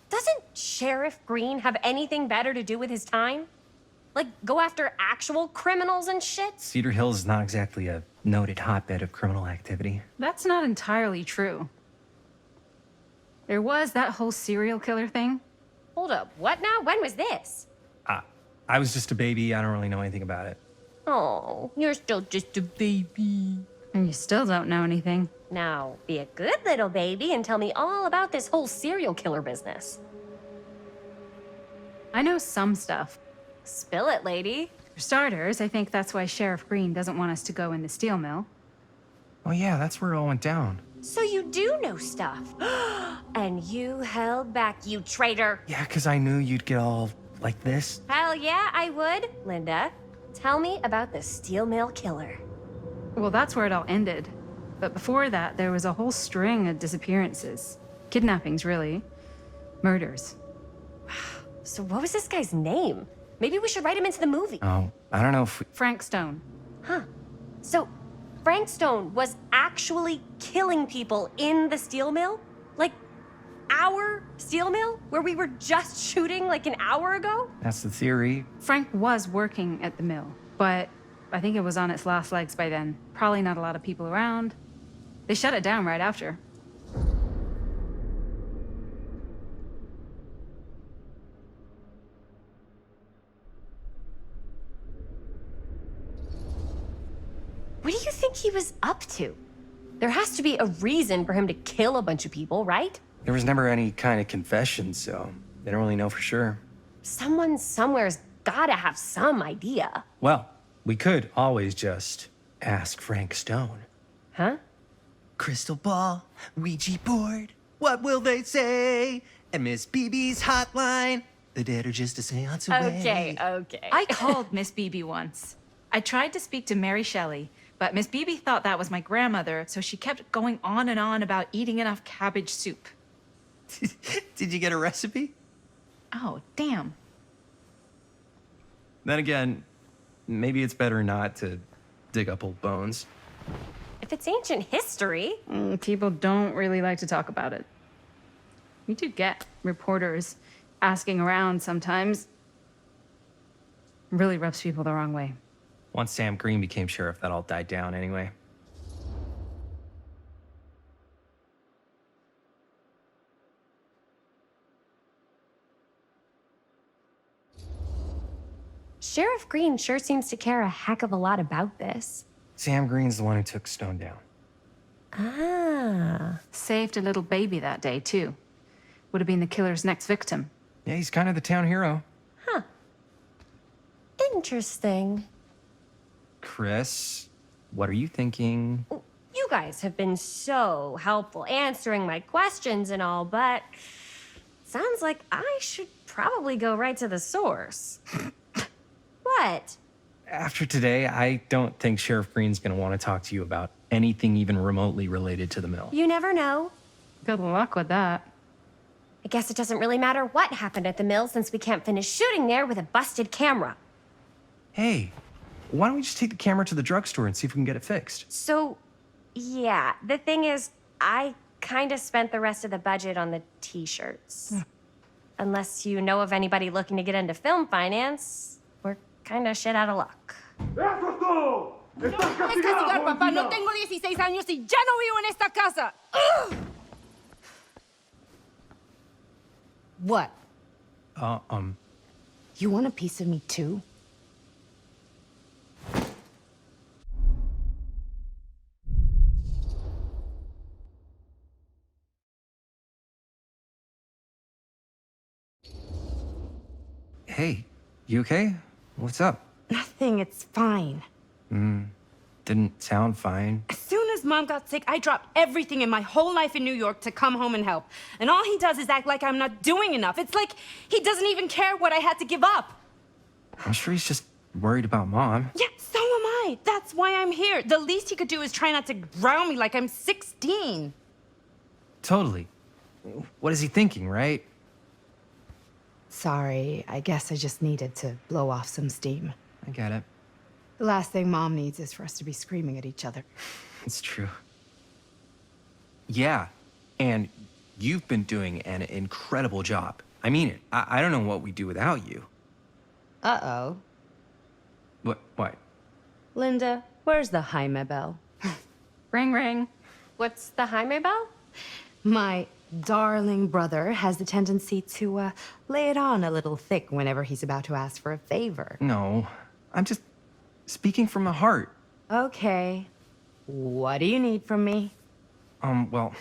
Speaker 10: Doesn't Sheriff Green have anything better to do with his time? Like, go after actual criminals and shit?
Speaker 11: Cedar Hills is not exactly a noted hotbed of criminal activity.
Speaker 7: That's not entirely true. There was that whole serial killer thing.
Speaker 10: Hold up, what now? When was this?
Speaker 11: I was just a baby. I don't really know anything about it.
Speaker 10: Oh, you're still just a baby.
Speaker 7: And you still don't know anything.
Speaker 10: Now, be a good little baby and tell me all about this whole serial killer business.
Speaker 7: I know some stuff.
Speaker 10: Spill it, lady.
Speaker 7: For starters, I think that's why Sheriff Green doesn't want us to go in the steel mill.
Speaker 11: Oh yeah, that's where it all went down.
Speaker 10: So you do know stuff. And you held back, you traitor.
Speaker 11: Yeah, because I knew you'd get all like this.
Speaker 10: Hell yeah, I would. Linda, tell me about the steel mill killer.
Speaker 7: Well, that's where it all ended. But before that, there was a whole string of disappearances. Kidnappings, really. Murders.
Speaker 10: So what was this guy's name? Maybe we should write him into the movie.
Speaker 11: Oh, I don't know if we...
Speaker 7: Frank Stone.
Speaker 10: Huh. So Frank Stone was actually killing people in the steel mill? Like, our steel mill? Where we were just shooting like an hour ago?
Speaker 11: That's the theory.
Speaker 7: Frank was working at the mill, but I think it was on its last legs by then. Probably not a lot of people around. They shut it down right after.
Speaker 10: What do you think he was up to? There has to be a reason for him to kill a bunch of people, right?
Speaker 11: There was never any kind of confession, so they don't really know for sure.
Speaker 10: Someone somewhere's gotta have some idea.
Speaker 11: Well, we could always just ask Frank Stone.
Speaker 10: Huh?
Speaker 12: Crystal ball, Ouija board, what will they say? And Miss BB's hotline, the dead are just a seance away.
Speaker 10: Okay.
Speaker 7: I called Miss Beebe once. I tried to speak to Mary Shelley, but Miss Beebe thought that was my grandmother, so she kept going on and on about eating enough cabbage soup.
Speaker 12: Did you get a recipe?
Speaker 7: Oh, damn.
Speaker 11: Then again, maybe it's better not to dig up old bones.
Speaker 10: If it's ancient history.
Speaker 7: People don't really like to talk about it. We do get reporters asking around sometimes. It really rubs people the wrong way.
Speaker 11: Once Sam Green became sheriff, that all died down anyway.
Speaker 10: Sheriff Green sure seems to care a heck of a lot about this.
Speaker 11: Sam Green's the one who took Stone down.
Speaker 10: Ah.
Speaker 7: Saved a little baby that day, too. Would have been the killer's next victim.
Speaker 11: Yeah, he's kind of the town hero.
Speaker 10: Huh. Interesting.
Speaker 11: Chris, what are you thinking?
Speaker 10: You guys have been so helpful answering my questions and all, but sounds like I should probably go right to the source. What?
Speaker 11: After today, I don't think Sheriff Green's gonna want to talk to you about anything even remotely related to the mill.
Speaker 10: You never know.
Speaker 7: Good luck with that.
Speaker 10: I guess it doesn't really matter what happened at the mill since we can't finish shooting there with a busted camera.
Speaker 11: Hey, why don't we just take the camera to the drugstore and see if we can get it fixed?
Speaker 10: So, yeah, the thing is, I kind of spent the rest of the budget on the t-shirts. Unless you know of anybody looking to get into film finance, we're kind of shit out of luck.
Speaker 13: Papá, no tengo 16 años y ya no vivo en esta casa.
Speaker 4: What?
Speaker 13: You want a piece of me too?
Speaker 11: Hey, you okay? What's up?
Speaker 13: Nothing, it's fine.
Speaker 11: Didn't sound fine.
Speaker 13: As soon as Mom got sick, I dropped everything in my whole life in New York to come home and help. And all he does is act like I'm not doing enough. It's like he doesn't even care what I had to give up.
Speaker 11: I'm sure he's just worried about Mom.
Speaker 13: Yeah, so am I. That's why I'm here. The least he could do is try not to ground me like I'm 16.
Speaker 11: Totally. What is he thinking, right?
Speaker 13: Sorry, I guess I just needed to blow off some steam.
Speaker 11: I get it.
Speaker 13: The last thing Mom needs is for us to be screaming at each other.
Speaker 11: It's true. Yeah, and you've been doing an incredible job. I mean it. I don't know what we'd do without you.
Speaker 13: Uh-oh.
Speaker 11: What?
Speaker 13: Linda, where's the Jaime bell?
Speaker 7: Ring, ring.
Speaker 10: What's the Jaime bell?
Speaker 13: My darling brother has the tendency to lay it on a little thick whenever he's about to ask for a favor.
Speaker 11: No, I'm just speaking from the heart.
Speaker 13: Okay. What do you need from me?
Speaker 11: Well,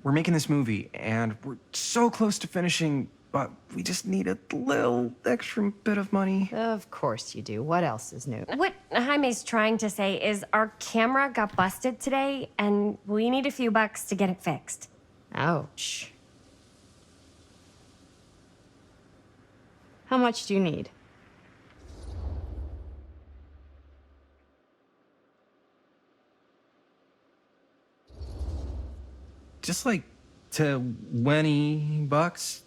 Speaker 11: we're making this movie, and we're so close to finishing, but we just need a little extra bit of money.
Speaker 13: Of course you do. What else is new?
Speaker 10: What Jaime's trying to say is our camera got busted today, and we need a few bucks to get it fixed.
Speaker 13: Ouch. How much do you need?
Speaker 11: Just like $20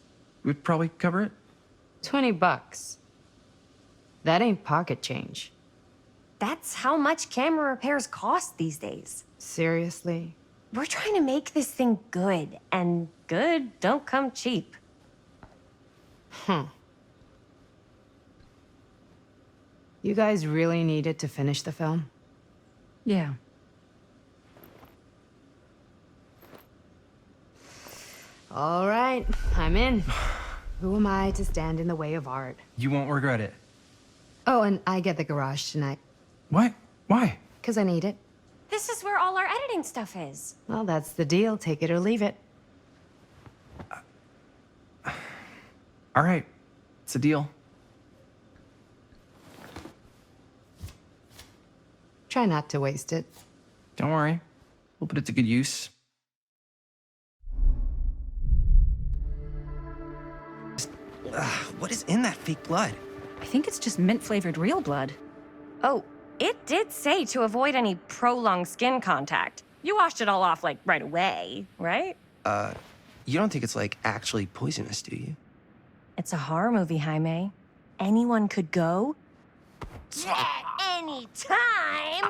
Speaker 11: would probably cover it.
Speaker 13: $20. That ain't pocket change.
Speaker 10: That's how much camera repairs cost these days.
Speaker 13: Seriously?
Speaker 10: We're trying to make this thing good, and good don't come cheap.
Speaker 13: You guys really need it to finish the film?
Speaker 7: Yeah.
Speaker 13: All right, I'm in. Who am I to stand in the way of art?
Speaker 11: You won't regret it.
Speaker 13: Oh, and I get the garage tonight.
Speaker 11: What? Why?
Speaker 13: 'Cause I need it.
Speaker 10: This is where all our editing stuff is.
Speaker 13: Well, that's the deal. Take it or leave it.
Speaker 11: All right, it's a deal.
Speaker 13: Try not to waste it.
Speaker 11: Don't worry, we'll put it to good use. What is in that fake blood?
Speaker 7: I think it's just mint-flavored real blood.
Speaker 10: Oh, it did say to avoid any prolonged skin contact. You washed it all off, like, right away, right?
Speaker 12: You don't think it's, like, actually poisonous, do you?
Speaker 10: It's a horror movie, Jaime. Anyone could go. Yeah, anytime!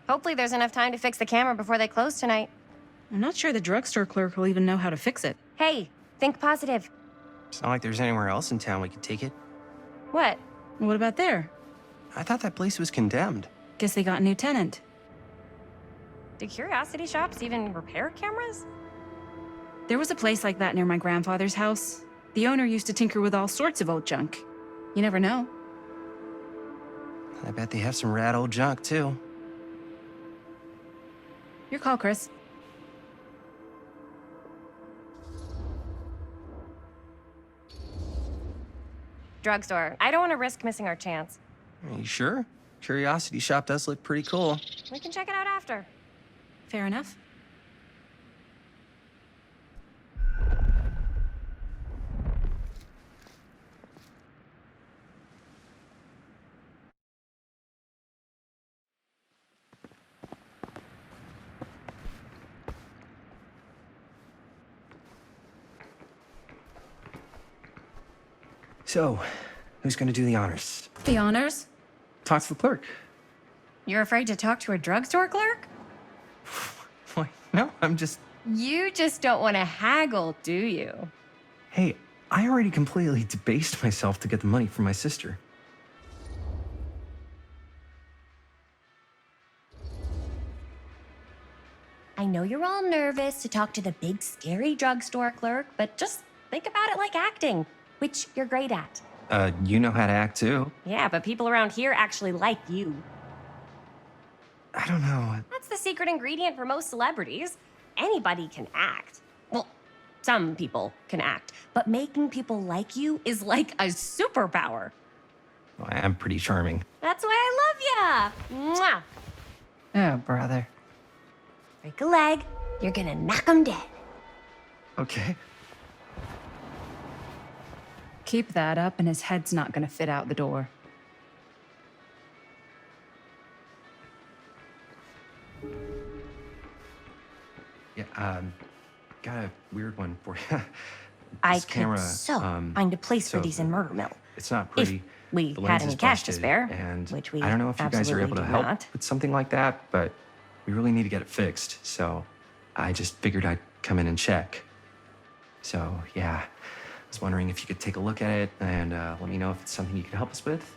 Speaker 10: Hopefully there's enough time to fix the camera before they close tonight.
Speaker 7: I'm not sure the drugstore clerk will even know how to fix it.
Speaker 10: Hey, think positive.
Speaker 12: It's not like there's anywhere else in town we could take it.
Speaker 10: What?
Speaker 7: What about there?
Speaker 12: I thought that place was condemned.
Speaker 7: Guess they got a new tenant.
Speaker 10: Do curiosity shops even repair cameras?
Speaker 7: There was a place like that near my grandfather's house. The owner used to tinker with all sorts of old junk. You never know.
Speaker 11: I bet they have some rad old junk, too.
Speaker 7: Your call, Chris.
Speaker 10: Drugstore. I don't want to risk missing our chance.
Speaker 11: Are you sure? Curiosity Shop does look pretty cool.
Speaker 10: We can check it out after.
Speaker 7: Fair enough.
Speaker 11: So, who's gonna do the honors?
Speaker 7: The honors?
Speaker 11: Talk to the clerk.
Speaker 10: You're afraid to talk to a drugstore clerk?
Speaker 11: Why, no, I'm just...
Speaker 10: You just don't want to haggle, do you?
Speaker 11: Hey, I already completely debased myself to get the money from my sister.
Speaker 10: I know you're all nervous to talk to the big, scary drugstore clerk, but just think about it like acting, which you're great at.
Speaker 11: You know how to act, too.
Speaker 10: Yeah, but people around here actually like you.
Speaker 11: I don't know.
Speaker 10: That's the secret ingredient for most celebrities. Anybody can act. Well, some people can act, but making people like you is like a superpower.
Speaker 11: Well, I'm pretty charming.
Speaker 10: That's why I love ya. Mwah.
Speaker 7: Oh, brother.
Speaker 10: Break a leg, you're gonna knock 'em dead.
Speaker 11: Okay.
Speaker 7: Keep that up and his head's not gonna fit out the door.
Speaker 11: Yeah, got a weird one for you.
Speaker 10: I
Speaker 11: This
Speaker 10: could
Speaker 11: camera,
Speaker 10: so find a place for
Speaker 11: so
Speaker 10: these in Murder Mill.
Speaker 11: It's not pretty.
Speaker 10: If we
Speaker 11: The
Speaker 10: had
Speaker 11: lens
Speaker 10: any
Speaker 11: is
Speaker 10: cash to
Speaker 11: busted,
Speaker 10: spare,
Speaker 11: and
Speaker 10: which we
Speaker 11: I don't know if you guys are able to
Speaker 10: absolutely do
Speaker 11: help
Speaker 10: not.
Speaker 11: with something like that, but we really need to get it fixed. So I just figured I'd come in and check. So yeah, I was wondering if you could take a look at it and let me know if it's something you could help us with.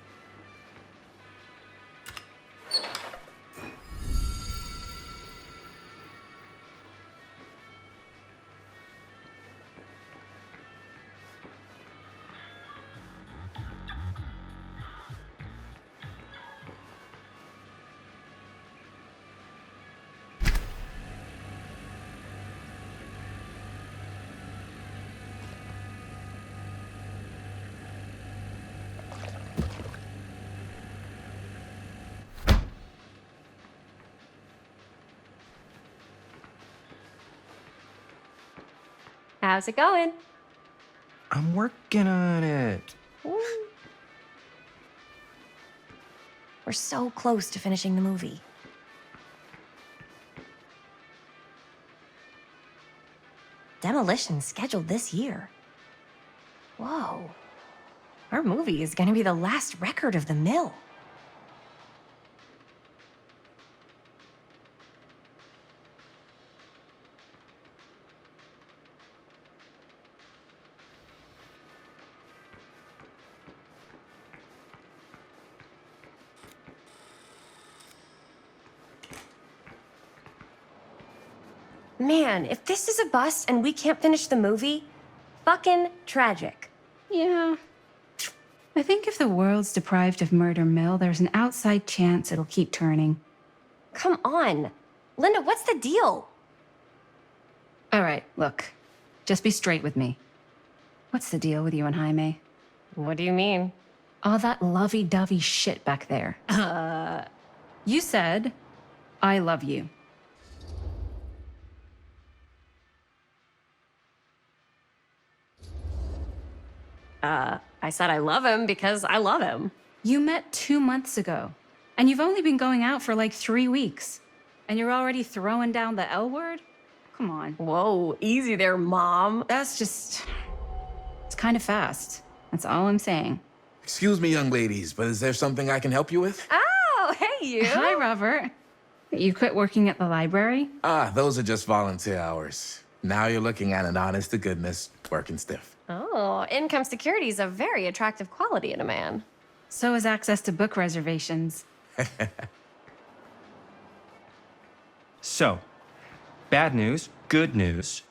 Speaker 10: How's it going?
Speaker 11: I'm working on it.
Speaker 10: We're so close to finishing the movie. Demolition's scheduled this year. Whoa. Our movie is gonna be the last record of the mill. Man, if this is a bust and we can't finish the movie, fucking tragic.
Speaker 7: Yeah. I think if the world's deprived of Murder Mill, there's an outside chance it'll keep turning.
Speaker 10: Come on. Linda, what's the deal?
Speaker 7: All right, look. Just be straight with me. What's the deal with you and Jaime?
Speaker 10: What do you mean?
Speaker 7: All that lovey-dovey shit back there. You said, I love you.
Speaker 10: I said I love him because I love him.
Speaker 7: You met 2 months ago, and you've only been going out for like 3 weeks. And you're already throwing down the L word? Come on.
Speaker 10: Whoa, easy there, Mom.
Speaker 7: That's just... It's kind of fast. That's all I'm saying.
Speaker 14: Excuse me, young ladies, but is there something I can help you with?
Speaker 10: Oh, hey, you.
Speaker 7: Hi, Robert. You quit working at the library?
Speaker 14: Ah, those are just volunteer hours. Now you're looking at an honest-to-goodness working stiff.
Speaker 10: Oh, income security is a very attractive quality in a man.
Speaker 7: So is access to book reservations.
Speaker 11: So, bad news, good news,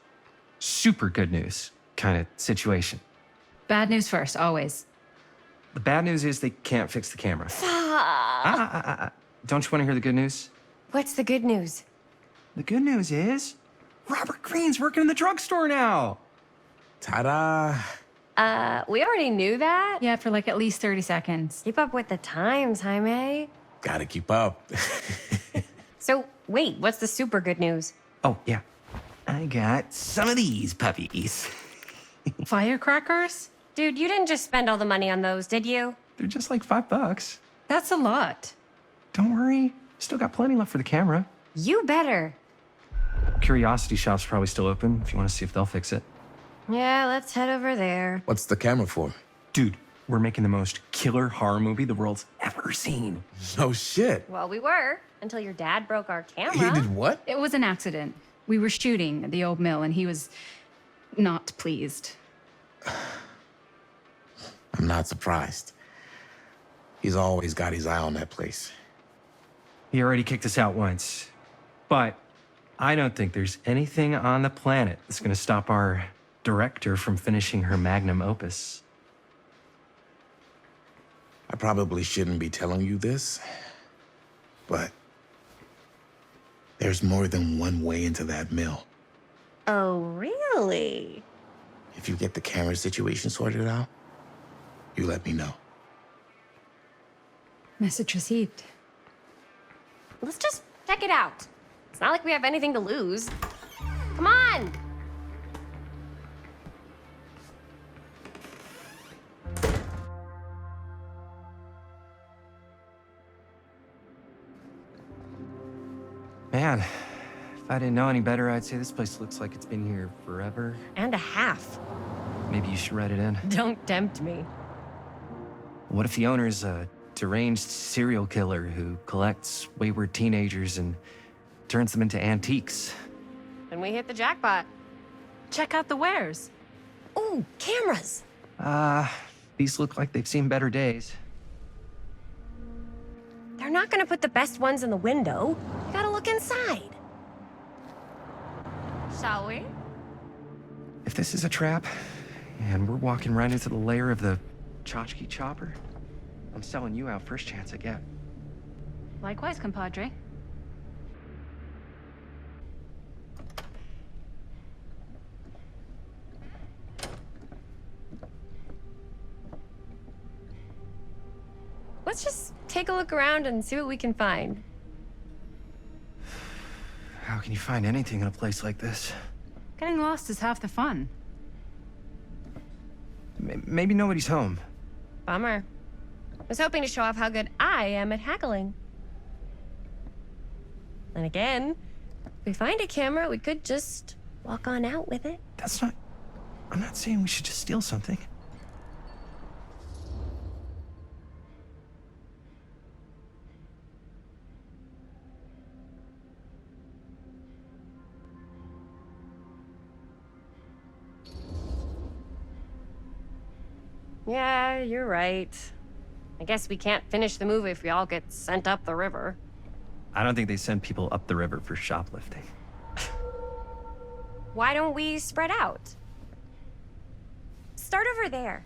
Speaker 11: super good news kind of situation.
Speaker 7: Bad news first, always.
Speaker 11: The bad news is they can't fix the camera. Don't you want to hear the good news?
Speaker 10: What's the good news?
Speaker 11: The good news is Robert Greene's working in the drugstore now.
Speaker 14: Ta-da!
Speaker 10: We already knew that.
Speaker 7: Yeah, for like at least 30 seconds.
Speaker 10: Keep up with the times, Jaime.
Speaker 14: Gotta keep up.
Speaker 10: So, wait, what's the super good news?
Speaker 11: Oh, yeah. I got some of these puppies.
Speaker 7: Firecrackers?
Speaker 10: Dude, you didn't just spend all the money on those, did you?
Speaker 11: They're just like $5.
Speaker 7: That's a lot.
Speaker 11: Don't worry. Still got plenty left for the camera.
Speaker 10: You better.
Speaker 11: Curiosity Shop's probably still open if you want to see if they'll fix it.
Speaker 10: Yeah, let's head over there.
Speaker 14: What's the camera for?
Speaker 11: Dude, we're making the most killer horror movie the world's ever seen.
Speaker 14: No shit.
Speaker 10: Well, we were, until your dad broke our camera.
Speaker 14: He did what?
Speaker 7: It was an accident. We were shooting at the old mill and he was not pleased.
Speaker 14: I'm not surprised. He's always got his eye on that place.
Speaker 11: He already kicked us out once. But I don't think there's anything on the planet that's going to stop our director from finishing her magnum opus.
Speaker 14: I probably shouldn't be telling you this, but there's more than one way into that mill.
Speaker 10: Oh, really?
Speaker 14: If you get the camera situation sorted out, you let me know.
Speaker 7: Message received.
Speaker 10: Let's just check it out. It's not like we have anything to lose. Come on!
Speaker 11: Man, if I didn't know any better, I'd say this place looks like it's been here forever.
Speaker 10: And a half.
Speaker 11: Maybe you should write it in.
Speaker 10: Don't tempt me.
Speaker 11: What if the owner's a deranged serial killer who collects wayward teenagers and turns them into antiques?
Speaker 10: Then we hit the jackpot.
Speaker 7: Check out the wares.
Speaker 10: Ooh, cameras!
Speaker 11: These look like they've seen better days.
Speaker 10: They're not gonna put the best ones in the window. You gotta look inside. Shall we?
Speaker 11: If this is a trap, and we're walking right into the lair of the tchotchke chopper, I'm selling you out first chance I get.
Speaker 7: Likewise, compadre.
Speaker 10: Let's just take a look around and see what we can find.
Speaker 11: How can you find anything in a place like this?
Speaker 7: Getting lost is half the fun.
Speaker 11: Maybe nobody's home.
Speaker 10: Bummer. I was hoping to show off how good I am at haggling. And again, if we find a camera, we could just walk on out with it.
Speaker 11: That's not... I'm not saying we should just steal something.
Speaker 10: Yeah, you're right. I guess we can't finish the movie if we all get sent up the river.
Speaker 11: I don't think they send people up the river for shoplifting.
Speaker 10: Why don't we spread out? Start over there.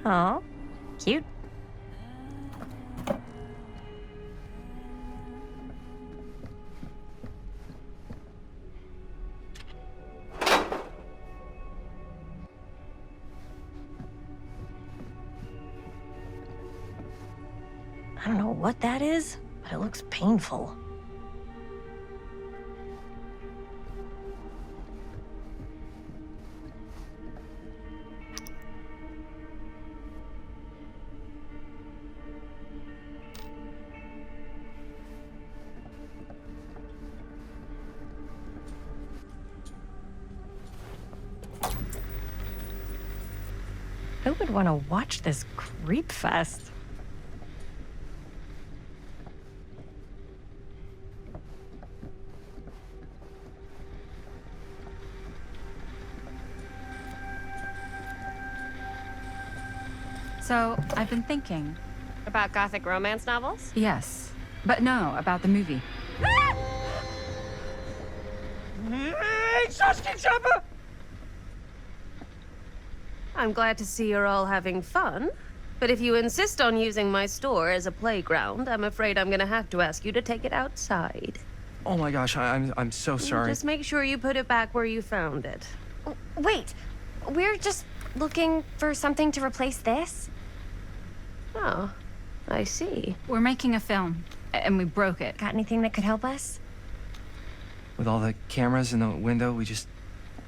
Speaker 10: Oh, cute. I don't know what that is, but it looks painful. Who would want to watch this creep fest?
Speaker 7: So, I've been thinking.
Speaker 10: About gothic romance novels?
Speaker 7: Yes. But no, about the movie.
Speaker 1: I'm glad to see you're all having fun. But if you insist on using my store as a playground, I'm afraid I'm gonna have to ask you to take it outside.
Speaker 11: Oh my gosh, I'm so sorry.
Speaker 1: Just make sure you put it back where you found it.
Speaker 10: Wait, we're just looking for something to replace this?
Speaker 1: Oh, I see.
Speaker 7: We're making a film, and we broke it.
Speaker 10: Got anything that could help us?
Speaker 11: With all the cameras in the window, we just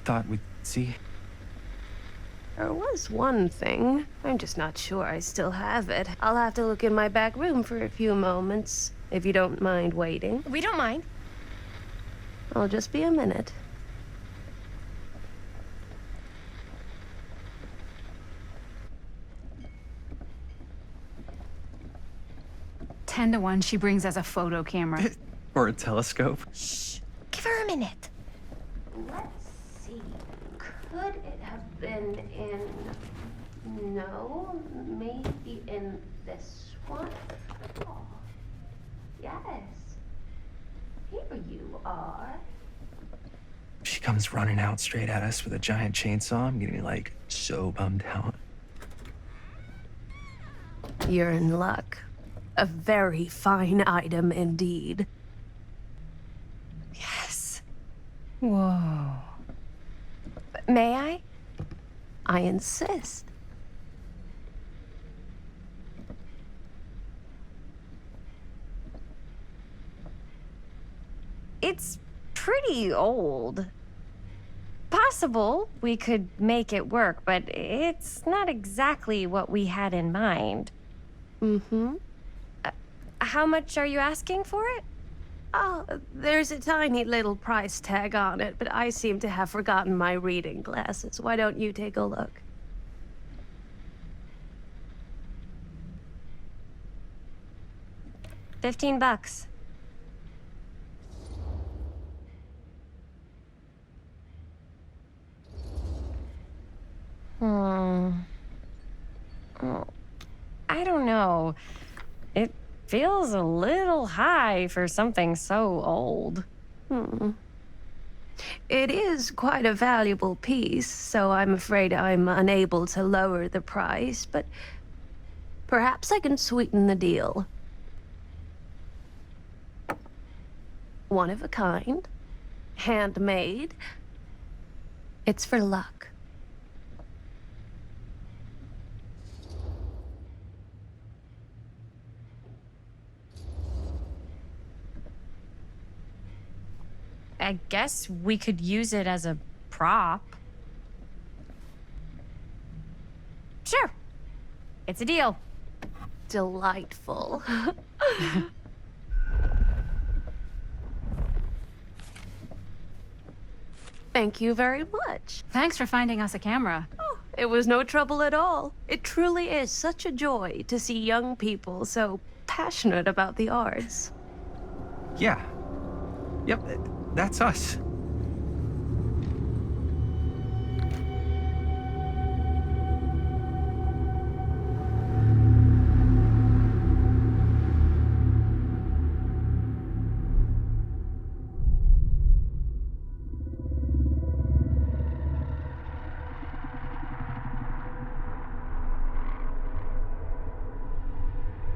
Speaker 11: thought we'd see.
Speaker 1: There was one thing. I'm just not sure I still have it. I'll have to look in my back room for a few moments, if you don't mind waiting.
Speaker 10: We don't mind.
Speaker 1: I'll just be a minute.
Speaker 7: Ten to 1, she brings us a photo camera.
Speaker 11: Or a telescope.
Speaker 10: Shh, give her a minute.
Speaker 1: Let's see. Could it have been in... No, maybe in this one? Oh, yes. Here you are.
Speaker 11: She comes running out straight at us with a giant chainsaw. I'm gonna be like so bummed out.
Speaker 1: You're in luck. A very fine item indeed.
Speaker 10: Yes.
Speaker 7: Whoa.
Speaker 10: May I?
Speaker 1: I insist.
Speaker 10: It's pretty old. Possible we could make it work, but it's not exactly what we had in mind.
Speaker 1: Mm-hmm.
Speaker 10: How much are you asking for it?
Speaker 1: Oh, there's a tiny little price tag on it, but I seem to have forgotten my reading glasses. Why don't you take a look?
Speaker 10: $15. I don't know. It feels a little high for something so old.
Speaker 1: It is quite a valuable piece, so I'm afraid I'm unable to lower the price, but perhaps I can sweeten the deal. One of a kind, handmade. It's for luck.
Speaker 10: I guess we could use it as a prop. Sure. It's a deal.
Speaker 1: Delightful. Thank you very much.
Speaker 7: Thanks for finding us a camera.
Speaker 1: Oh, it was no trouble at all. It truly is such a joy to see young people so passionate about the arts.
Speaker 11: Yeah. Yep, that's us.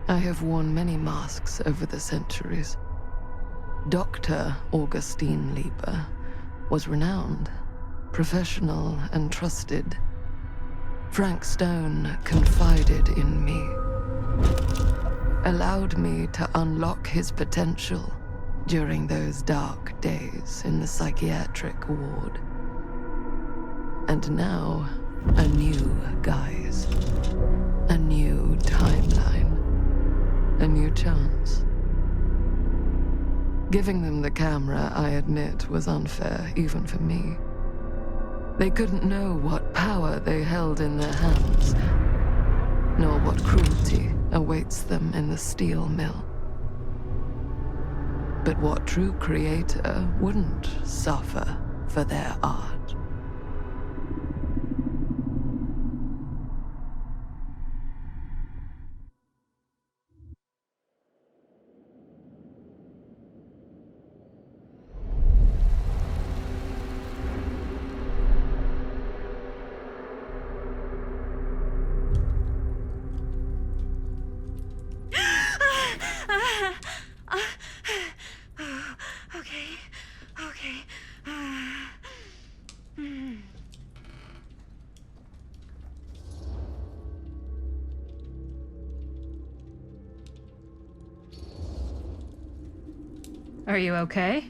Speaker 1: I have worn many masks over the centuries. Dr. Augustine Lieber was renowned, professional, and trusted. Frank Stone confided in me, allowed me to unlock his potential during those dark days in the psychiatric ward. And now, a new guise, a new timeline, a new chance. Giving them the camera, I admit, was unfair, even for me. They couldn't know what power they held in their hands, nor what cruelty awaits them in the steel mill. But what true creator wouldn't suffer for their art?
Speaker 7: Are you okay?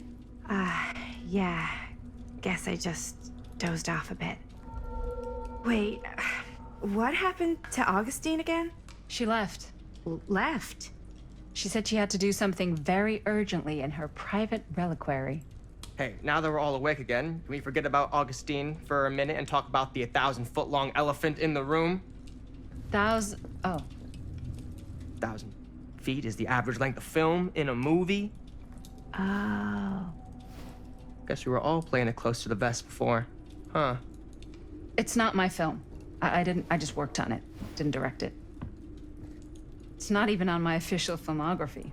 Speaker 4: Yeah. Guess I just dozed off a bit. Wait, what happened to Augustine again?
Speaker 7: She left.
Speaker 4: Left?
Speaker 7: She said she had to do something very urgently in her private reliquary.
Speaker 8: Hey, now that we're all awake again, can we forget about Augustine for a minute and talk about the 1,000-foot-long elephant in the room?
Speaker 7: Oh.
Speaker 8: 1,000 feet is the average length of film in a movie.
Speaker 4: Oh.
Speaker 8: Guess we were all playing it close to the vest before, huh?
Speaker 7: It's not my film. I just worked on it. Didn't direct it. It's not even on my official filmography.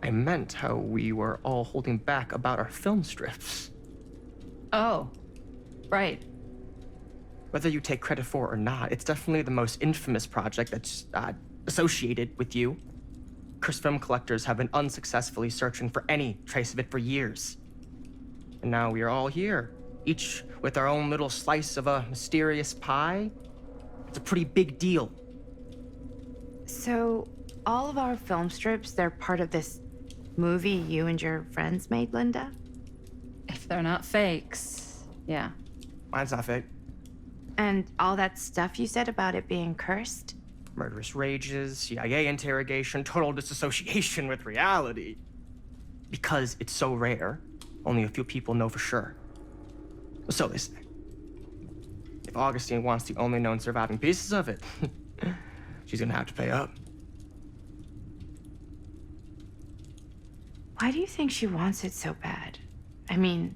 Speaker 8: I meant how we were all holding back about our film strips.
Speaker 7: Oh, right.
Speaker 8: Whether you take credit for it or not, it's definitely the most infamous project that's associated with you. Cursed film collectors have been unsuccessfully searching for any trace of it for years. And now we are all here, each with our own little slice of a mysterious pie. It's a pretty big deal.
Speaker 4: So, all of our film strips, they're part of this movie you and your friends made, Linda?
Speaker 7: If they're not fakes, yeah.
Speaker 8: Mine's not fake.
Speaker 4: And all that stuff you said about it being cursed?
Speaker 8: Murderous rages, CIA interrogation, total disassociation with reality. Because it's so rare, only a few people know for sure. So they say. If Augustine wants the only known surviving pieces of it, she's gonna have to pay up.
Speaker 4: Why do you think she wants it so bad? I mean,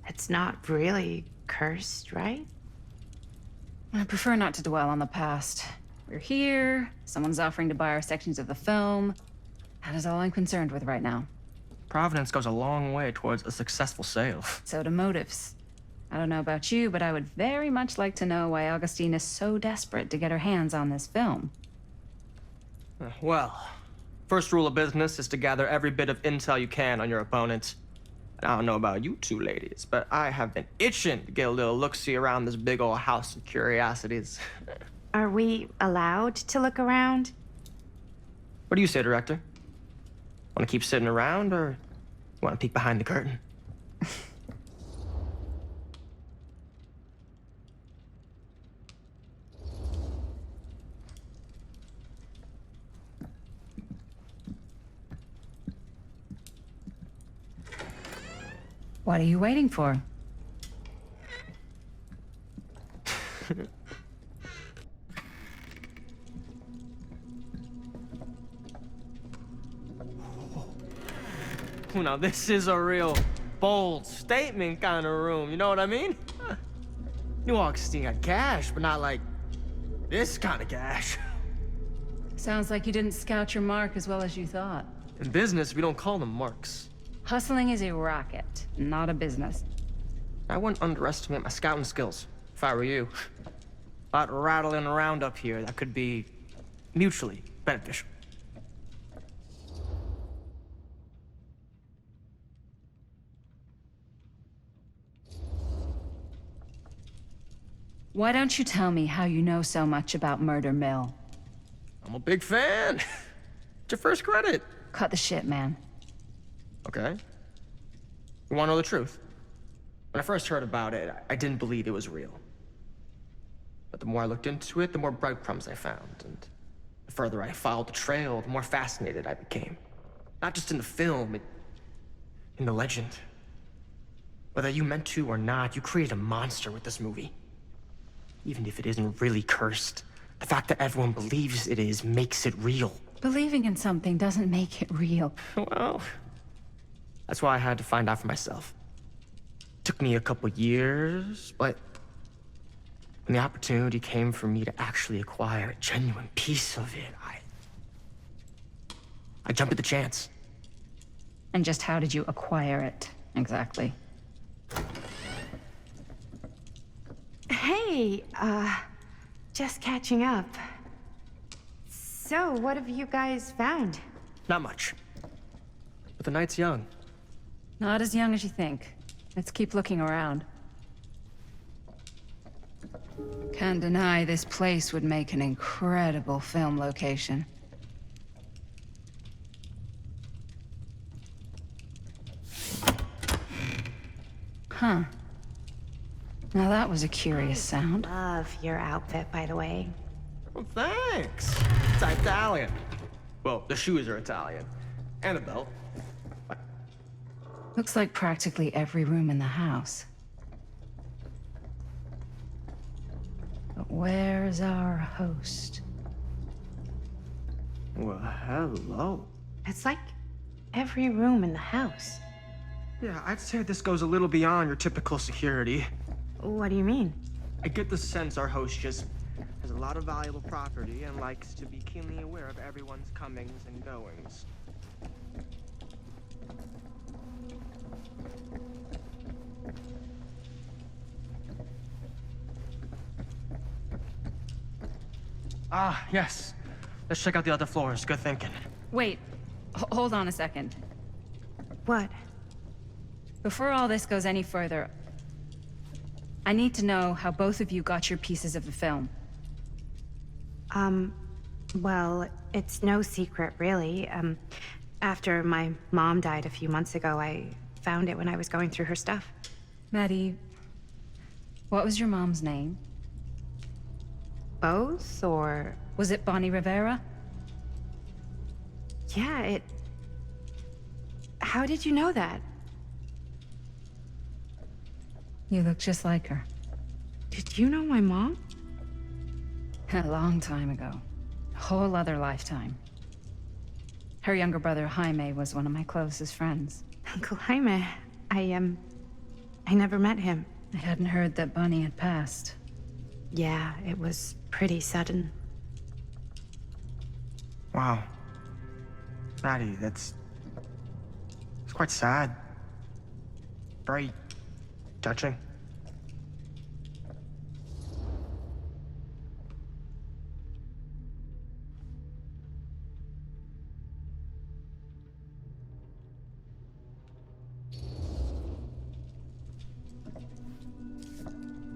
Speaker 4: it's not really cursed, right?
Speaker 7: I prefer not to dwell on the past. We're here, someone's offering to buy our sections of the film. That is all I'm concerned with right now.
Speaker 8: Providence goes a long way towards a successful sale.
Speaker 7: So do motives. I don't know about you, but I would very much like to know why Augustine is so desperate to get her hands on this film.
Speaker 8: Well, first rule of business is to gather every bit of intel you can on your opponent. I don't know about you two ladies, but I have been itching to get a little look-see around this big old house of curiosities.
Speaker 4: Are we allowed to look around?
Speaker 8: What do you say, Director? Want to keep sitting around, or want to peek behind the curtain?
Speaker 7: What are you waiting for?
Speaker 8: Now this is a real bold statement kind of room, you know what I mean? New Augustine got cash, but not like this kind of cash.
Speaker 7: Sounds like you didn't scout your mark as well as you thought.
Speaker 8: In business, we don't call them marks.
Speaker 7: Hustling is a racket, not a business.
Speaker 8: I wouldn't underestimate my scouting skills, if I were you. A lot rattling around up here that could be mutually beneficial.
Speaker 7: Why don't you tell me how you know so much about Murder Mill?
Speaker 8: I'm a big fan. It's your first credit.
Speaker 7: Cut the shit, man.
Speaker 8: Okay. You want to know the truth? When I first heard about it, I didn't believe it was real. But the more I looked into it, the more breadcrumbs I found. And the further I followed the trail, the more fascinated I became. Not just in the film, in the legend. Whether you meant to or not, you created a monster with this movie. Even if it isn't really cursed, the fact that everyone believes it is makes it real.
Speaker 7: Believing in something doesn't make it real.
Speaker 8: Well, that's why I had to find out for myself. Took me a couple years, but when the opportunity came for me to actually acquire a genuine piece of it, I jumped at the chance.
Speaker 7: And just how did you acquire it, exactly?
Speaker 4: Hey, just catching up. So, what have you guys found?
Speaker 8: Not much. But the night's young.
Speaker 7: Not as young as you think. Let's keep looking around. Can't deny this place would make an incredible film location. Huh. Now that was a curious sound.
Speaker 4: Love your outfit, by the way.
Speaker 8: Well, thanks. It's Italian. Well, the shoes are Italian. And a belt.
Speaker 7: Looks like practically every room in the house. But where's our host?
Speaker 8: Well, hello.
Speaker 4: It's like every room in the house.
Speaker 8: Yeah, I'd say this goes a little beyond your typical security.
Speaker 4: What do you mean?
Speaker 8: I get the sense our host just has a lot of valuable property and likes to be keenly aware of everyone's comings and goings. Ah, yes. Let's check out the other floors. Good thinking.
Speaker 7: Wait, hold on a second.
Speaker 4: What?
Speaker 7: Before all this goes any further, I need to know how both of you got your pieces of the film.
Speaker 4: Well, it's no secret, really. After my mom died a few months ago, I found it when I was going through her stuff.
Speaker 7: Maddie, what was your mom's name?
Speaker 4: Both, or...
Speaker 7: Was it Bonnie Rivera?
Speaker 4: Yeah, How did you know that?
Speaker 7: You look just like her.
Speaker 4: Did you know my mom?
Speaker 7: A long time ago. A whole other lifetime. Her younger brother, Jaime, was one of my closest friends.
Speaker 4: Uncle Jaime, I never met him.
Speaker 7: I hadn't heard that Bonnie had passed.
Speaker 4: Yeah, it was pretty sudden.
Speaker 8: Wow. Maddie, it's quite sad. Very touching.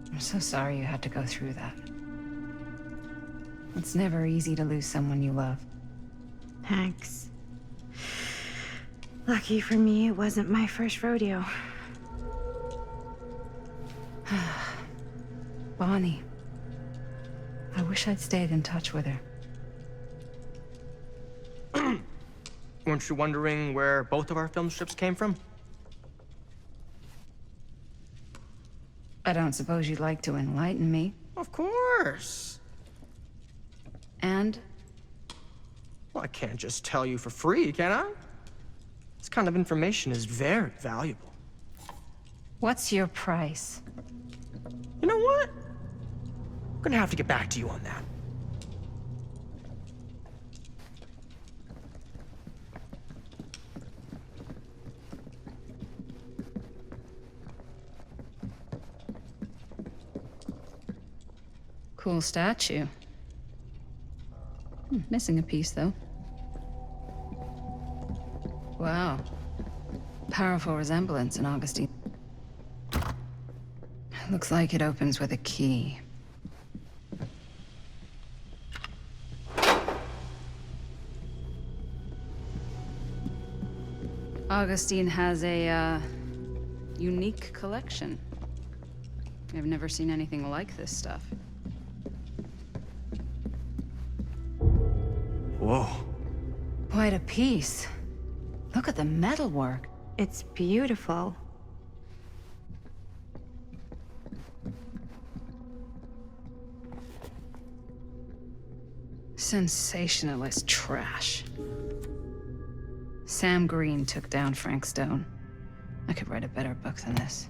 Speaker 7: I'm so sorry you had to go through that. It's never easy to lose someone you love.
Speaker 4: Thanks. Lucky for me, it wasn't my first rodeo.
Speaker 7: Bonnie. I wish I'd stayed in touch with her.
Speaker 8: Weren't you wondering where both of our film strips came from?
Speaker 7: I don't suppose you'd like to enlighten me.
Speaker 8: Of course.
Speaker 7: And?
Speaker 8: Well, I can't just tell you for free, can I? This kind of information is very valuable.
Speaker 7: What's your price?
Speaker 8: You know what? I'm gonna have to get back to you on that.
Speaker 7: Cool statue. Missing a piece, though. Wow. Powerful resemblance in Augustine. Looks like it opens with a key. Augustine has a, unique collection. I've never seen anything like this stuff.
Speaker 8: Whoa.
Speaker 7: Quite a piece. Look at the metalwork.
Speaker 4: It's beautiful.
Speaker 7: Sensationalist trash. Sam Green took down Frank Stone. I could write a better book than this.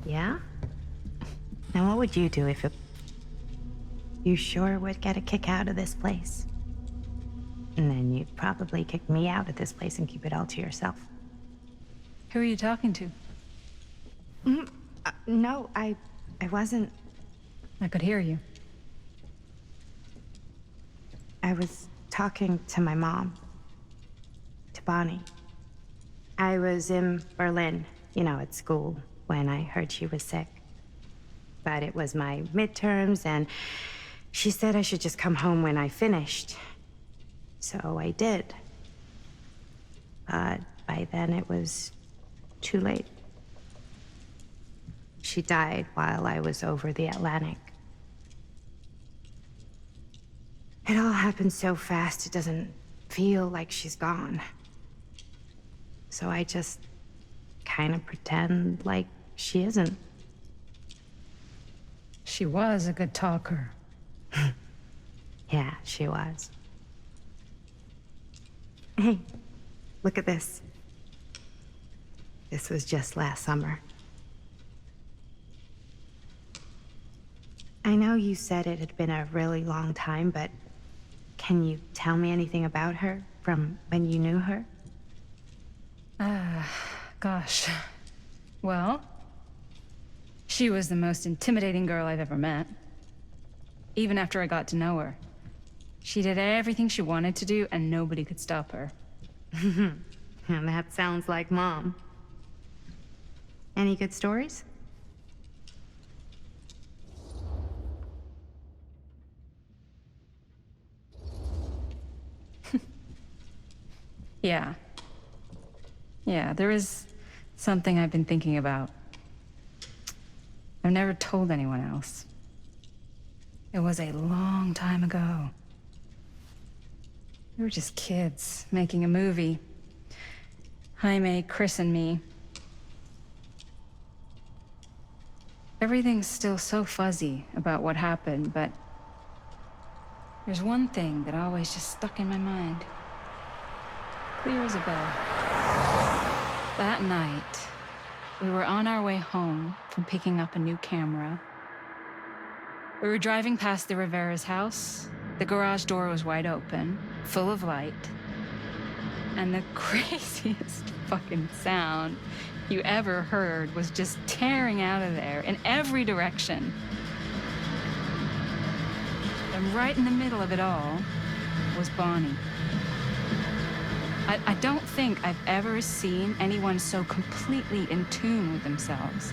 Speaker 4: Yeah? Now what would you do if it... You sure would get a kick out of this place? And then you'd probably kick me out of this place and keep it all to yourself.
Speaker 7: Who are you talking to?
Speaker 4: No, I wasn't...
Speaker 7: I could hear you.
Speaker 4: I was talking to my mom. To Bonnie. I was in Berlin, at school, when I heard she was sick. But it was my midterms, and She said I should just come home when I finished. So I did. But by then it was too late. She died while I was over the Atlantic. It all happened so fast, it doesn't feel like she's gone. So I just kind of pretend like she isn't.
Speaker 7: She was a good talker.
Speaker 4: Yeah, she was. Hey, look at this. This was just last summer. I know you said it had been a really long time, but can you tell me anything about her from when you knew her?
Speaker 7: Gosh. Well, she was the most intimidating girl I've ever met. Even after I got to know her. She did everything she wanted to do, and nobody could stop her.
Speaker 4: And that sounds like Mom. Any good stories?
Speaker 7: Yeah. Yeah, there is something I've been thinking about. I've never told anyone else. It was a long time ago. We were just kids, making a movie. Jaime, Chris, and me. Everything's still so fuzzy about what happened, but there's one thing that always just stuck in my mind. Clear as a bell. That night, we were on our way home from picking up a new camera. We were driving past the Rivera's house. The garage door was wide open, full of light. And the craziest fucking sound you ever heard was just tearing out of there in every direction. And right in the middle of it all was Bonnie. I don't think I've ever seen anyone so completely in tune with themselves.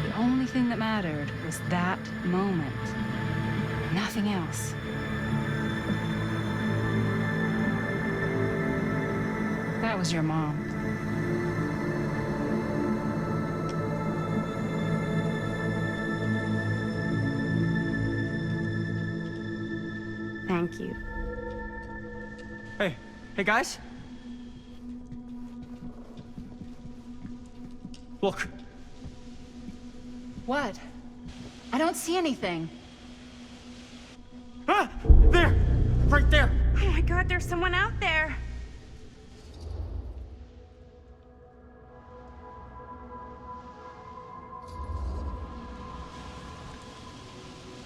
Speaker 7: The only thing that mattered was that moment. Nothing else. That was your mom.
Speaker 4: Thank you.
Speaker 8: Hey guys? Look.
Speaker 7: What? I don't see anything.
Speaker 8: Ah! There! Right there!
Speaker 4: Oh my God, there's someone out there!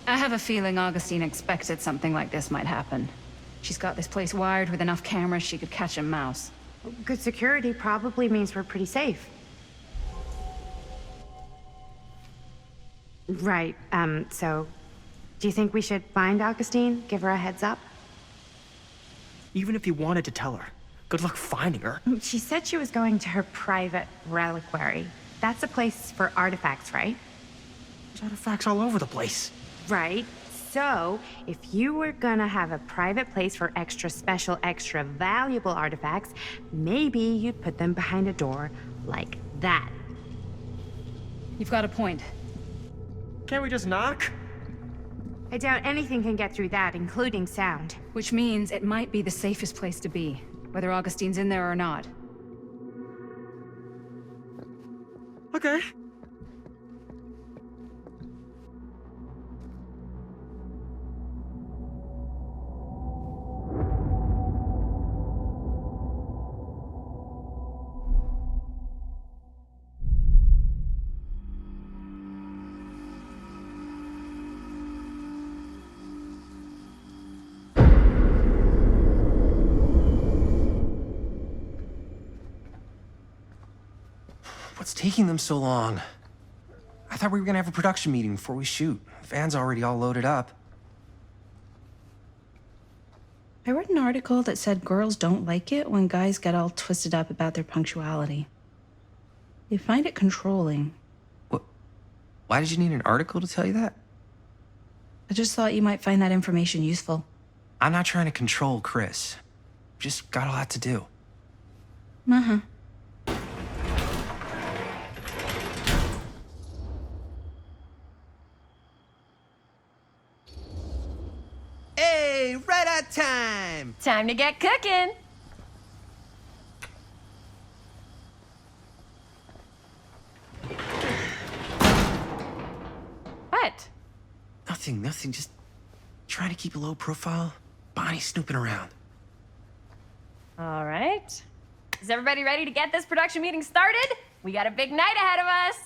Speaker 7: I have a feeling Augustine expected something like this might happen. She's got this place wired with enough cameras she could catch a mouse.
Speaker 4: Good security probably means we're pretty safe. Right, so... do you think we should find Augustine? Give her a heads up?
Speaker 8: Even if you wanted to tell her, good luck finding her.
Speaker 4: She said she was going to her private reliquary. That's a place for artifacts, right?
Speaker 8: There's artifacts all over the place.
Speaker 4: Right. So, if you were gonna have a private place for extra special, extra valuable artifacts, maybe you'd put them behind a door like that.
Speaker 7: You've got a point.
Speaker 8: Can't we just knock?
Speaker 4: I doubt anything can get through that, including sound.
Speaker 7: Which means it might be the safest place to be, whether Augustine's in there or not.
Speaker 8: Okay.
Speaker 11: What's taking them so long? I thought we were gonna have a production meeting before we shoot. The van's already all loaded up.
Speaker 7: I read an article that said girls don't like it when guys get all twisted up about their punctuality. They find it controlling.
Speaker 11: What? Why did you need an article to tell you that?
Speaker 7: I just thought you might find that information useful.
Speaker 11: I'm not trying to control Chris. Just got a lot to do.
Speaker 7: Uh-huh.
Speaker 12: Hey, right on time!
Speaker 10: Time to get cooking. What?
Speaker 11: Nothing. Just trying to keep a low profile. Bonnie snooping around.
Speaker 10: All right. Is everybody ready to get this production meeting started? We got a big night ahead of us.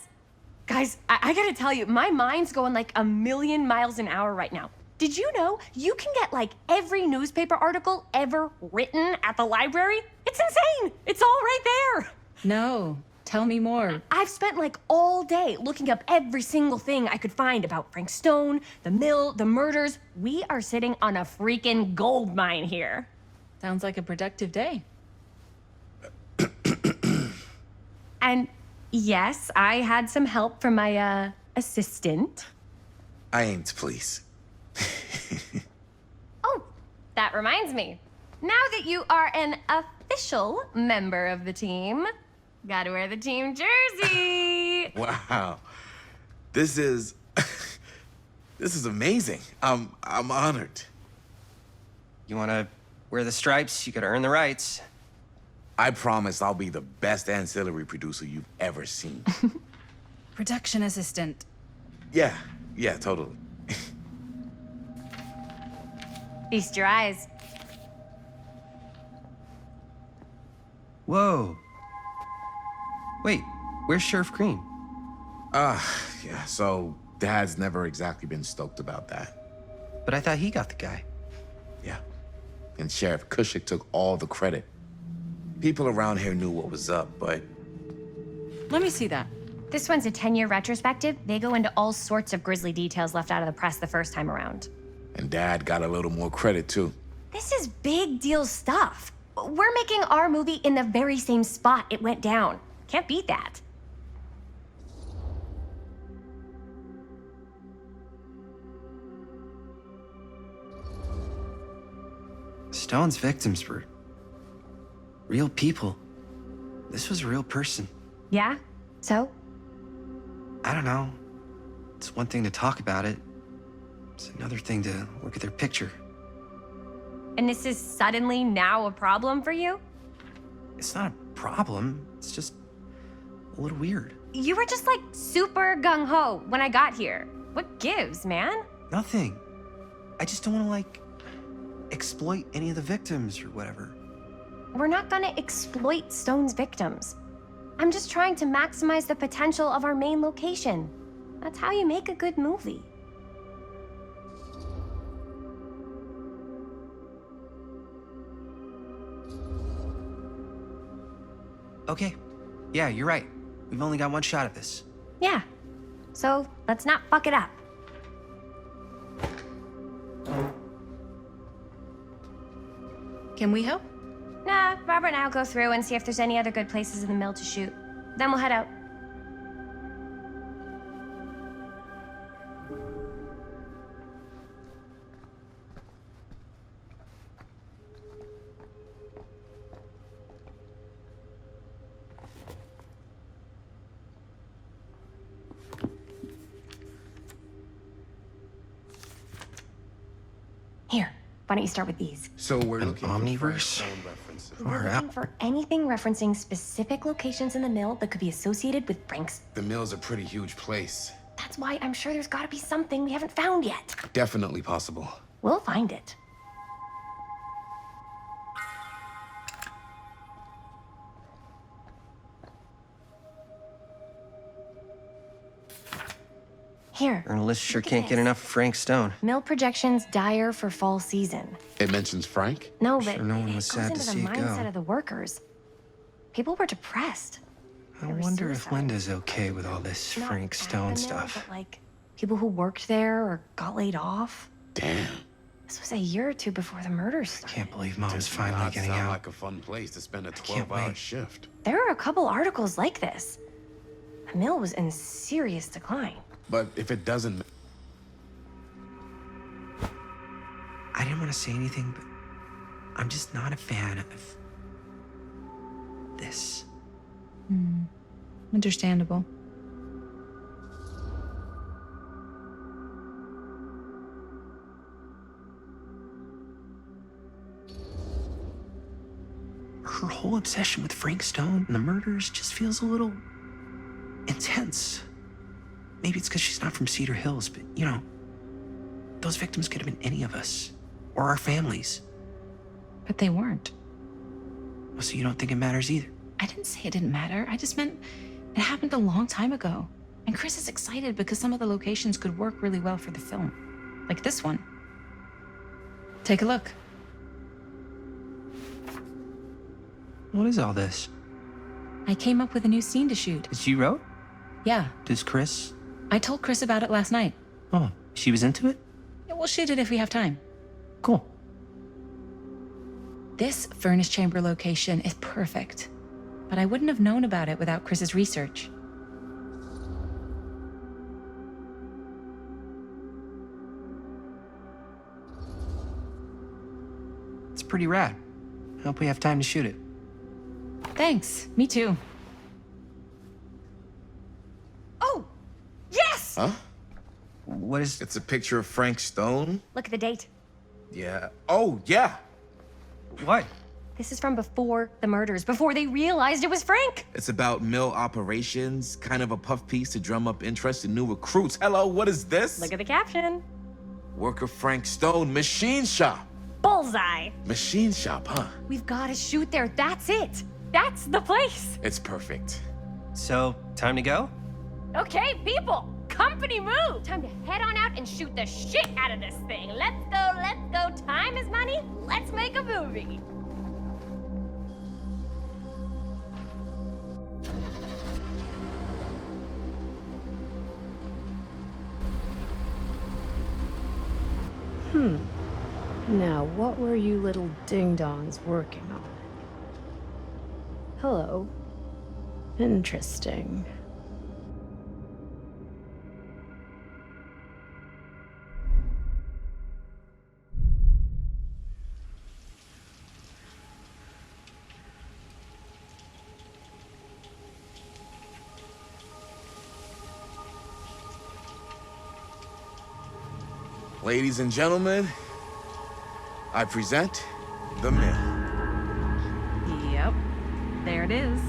Speaker 10: Guys, I gotta tell you, my mind's going like a million miles an hour right now. Did you know you can get like every newspaper article ever written at the library? It's insane. It's all right there.
Speaker 7: No, tell me more.
Speaker 10: I've spent like all day looking up every single thing I could find about Frank Stone, the mill, the murders. We are sitting on a freaking gold mine here.
Speaker 7: Sounds like a productive day.
Speaker 10: And yes, I had some help from my assistant.
Speaker 14: I aim to please.
Speaker 10: Oh, that reminds me. Now that you are an official member of the team, gotta wear the team jersey.
Speaker 14: Wow. This is this is amazing. I'm honored.
Speaker 11: You wanna wear the stripes? You gotta earn the rights.
Speaker 14: I promise I'll be the best ancillary producer you've ever seen.
Speaker 7: Production assistant.
Speaker 14: Yeah, totally.
Speaker 10: Feast your eyes.
Speaker 11: Whoa. Wait, where's Sheriff Green?
Speaker 14: Yeah, so Dad's never exactly been stoked about that.
Speaker 11: But I thought he got the guy.
Speaker 14: Yeah. And Sheriff Cushik took all the credit. People around here knew what was up, but...
Speaker 7: Let me see that.
Speaker 10: This one's a 10-year retrospective. They go into all sorts of grisly details left out of the press the first time around.
Speaker 14: And Dad got a little more credit, too.
Speaker 10: This is big deal stuff. We're making our movie in the very same spot it went down. Can't beat that.
Speaker 11: Stone's victims were real people. This was a real person.
Speaker 10: Yeah? So?
Speaker 11: I don't know. It's one thing to talk about it. It's another thing to look at their picture.
Speaker 10: And this is suddenly now a problem for you?
Speaker 11: It's not a problem. It's just a little weird.
Speaker 10: You were just like super gung-ho when I got here. What gives, man?
Speaker 11: Nothing. I just don't want to, like, exploit any of the victims or whatever.
Speaker 10: We're not gonna exploit Stone's victims. I'm just trying to maximize the potential of our main location. That's how you make a good movie.
Speaker 11: Okay. Yeah, you're right. We've only got one shot at this.
Speaker 10: Yeah. So let's not fuck it up.
Speaker 7: Can we help?
Speaker 10: Nah, Robert and I'll go through and see if there's any other good places in the mill to shoot. Then we'll head out. Here, why don't you start with these?
Speaker 14: So we're
Speaker 11: An
Speaker 14: looking
Speaker 11: omniverse?
Speaker 14: for phone references.
Speaker 10: We're looking for anything referencing specific locations in the mill that could be associated with Frank's.
Speaker 14: The mill's a pretty huge place.
Speaker 10: That's why I'm sure there's gotta be something we haven't found yet.
Speaker 14: Definitely possible.
Speaker 10: We'll find it. Here.
Speaker 11: Journalists sure
Speaker 10: look at
Speaker 11: can't get
Speaker 10: this.
Speaker 11: enough of Frank Stone.
Speaker 10: Mill projections dire for fall season.
Speaker 14: It mentions Frank?
Speaker 10: No, but
Speaker 11: Sure no one
Speaker 10: it
Speaker 11: was
Speaker 10: goes
Speaker 11: sad to
Speaker 10: into the
Speaker 11: see it
Speaker 10: mindset
Speaker 11: go.
Speaker 10: of the workers. People were depressed.
Speaker 11: I
Speaker 10: There were
Speaker 11: wonder if
Speaker 10: suicides.
Speaker 11: Linda's okay with all this
Speaker 10: Not
Speaker 11: Frank
Speaker 10: at
Speaker 11: Stone
Speaker 10: the mill,
Speaker 11: stuff.
Speaker 10: But like people who worked there or got laid off.
Speaker 14: Damn.
Speaker 10: This was a year or two before the murders started.
Speaker 11: Can't believe Mom's
Speaker 14: Does
Speaker 11: finally
Speaker 14: not
Speaker 11: getting
Speaker 14: sound
Speaker 11: out.
Speaker 14: like a fun place to spend a
Speaker 11: can't
Speaker 14: 12-hour
Speaker 11: wait.
Speaker 14: shift.
Speaker 10: There are a couple articles like this. The mill was in serious decline.
Speaker 14: But if it doesn't...
Speaker 11: want to say anything, but I'm just not a fan of this.
Speaker 7: Understandable.
Speaker 11: Her whole obsession with Frank Stone and the murders just feels a little intense. Maybe it's because she's not from Cedar Hills, but you know, those victims could have been any of us or our families.
Speaker 7: But they weren't.
Speaker 11: So you don't think it matters either?
Speaker 7: I didn't say it didn't matter. I just meant it happened a long time ago. And Chris is excited because some of the locations could work really well for the film. Like this one. Take a look.
Speaker 11: What is all this?
Speaker 7: I came up with a new scene to shoot.
Speaker 11: That you wrote?
Speaker 7: Yeah.
Speaker 11: Does Chris?
Speaker 7: I told Chris about it last night.
Speaker 11: Oh, she was into it?
Speaker 7: Yeah, we'll shoot it if we have time.
Speaker 11: Cool.
Speaker 7: This furnace chamber location is perfect. But I wouldn't have known about it without Chris's research.
Speaker 11: It's pretty rad. I hope we have time to shoot it.
Speaker 7: Thanks. Me too.
Speaker 10: Oh! Yes!
Speaker 14: Huh?
Speaker 11: What is...
Speaker 14: It's a picture of Frank Stone?
Speaker 10: Look at the date.
Speaker 14: Yeah. Oh, yeah.
Speaker 11: What?
Speaker 10: This is from before the murders, before they realized it was Frank.
Speaker 14: It's about mill operations, kind of a puff piece to drum up interest in new recruits. Hello, what is this?
Speaker 10: Look at the caption.
Speaker 14: Work of Frank Stone, machine shop.
Speaker 10: Bullseye.
Speaker 14: Machine shop, huh?
Speaker 10: We've got to shoot there. That's it. That's the place.
Speaker 14: It's perfect.
Speaker 12: So, time to go?
Speaker 10: Okay, people. Company move. Time to head on out and shoot the shit out of this thing. Let's go, let's go. Time is money. Let's make a movie.
Speaker 15: Now, what were you little ding-dongs working on? Hello. Interesting.
Speaker 14: Ladies and gentlemen, I present the mill.
Speaker 7: Yep. There it is.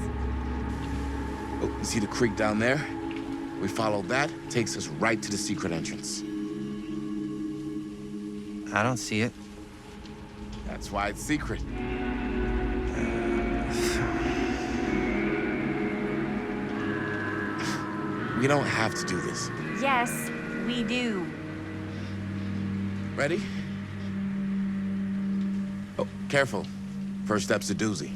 Speaker 14: Oh, you see the creek down there? We follow that, takes us right to the secret entrance.
Speaker 11: I don't see it.
Speaker 14: That's why it's secret. We don't have to do this.
Speaker 10: Yes, we do.
Speaker 14: Ready? Oh, careful. First step's a doozy.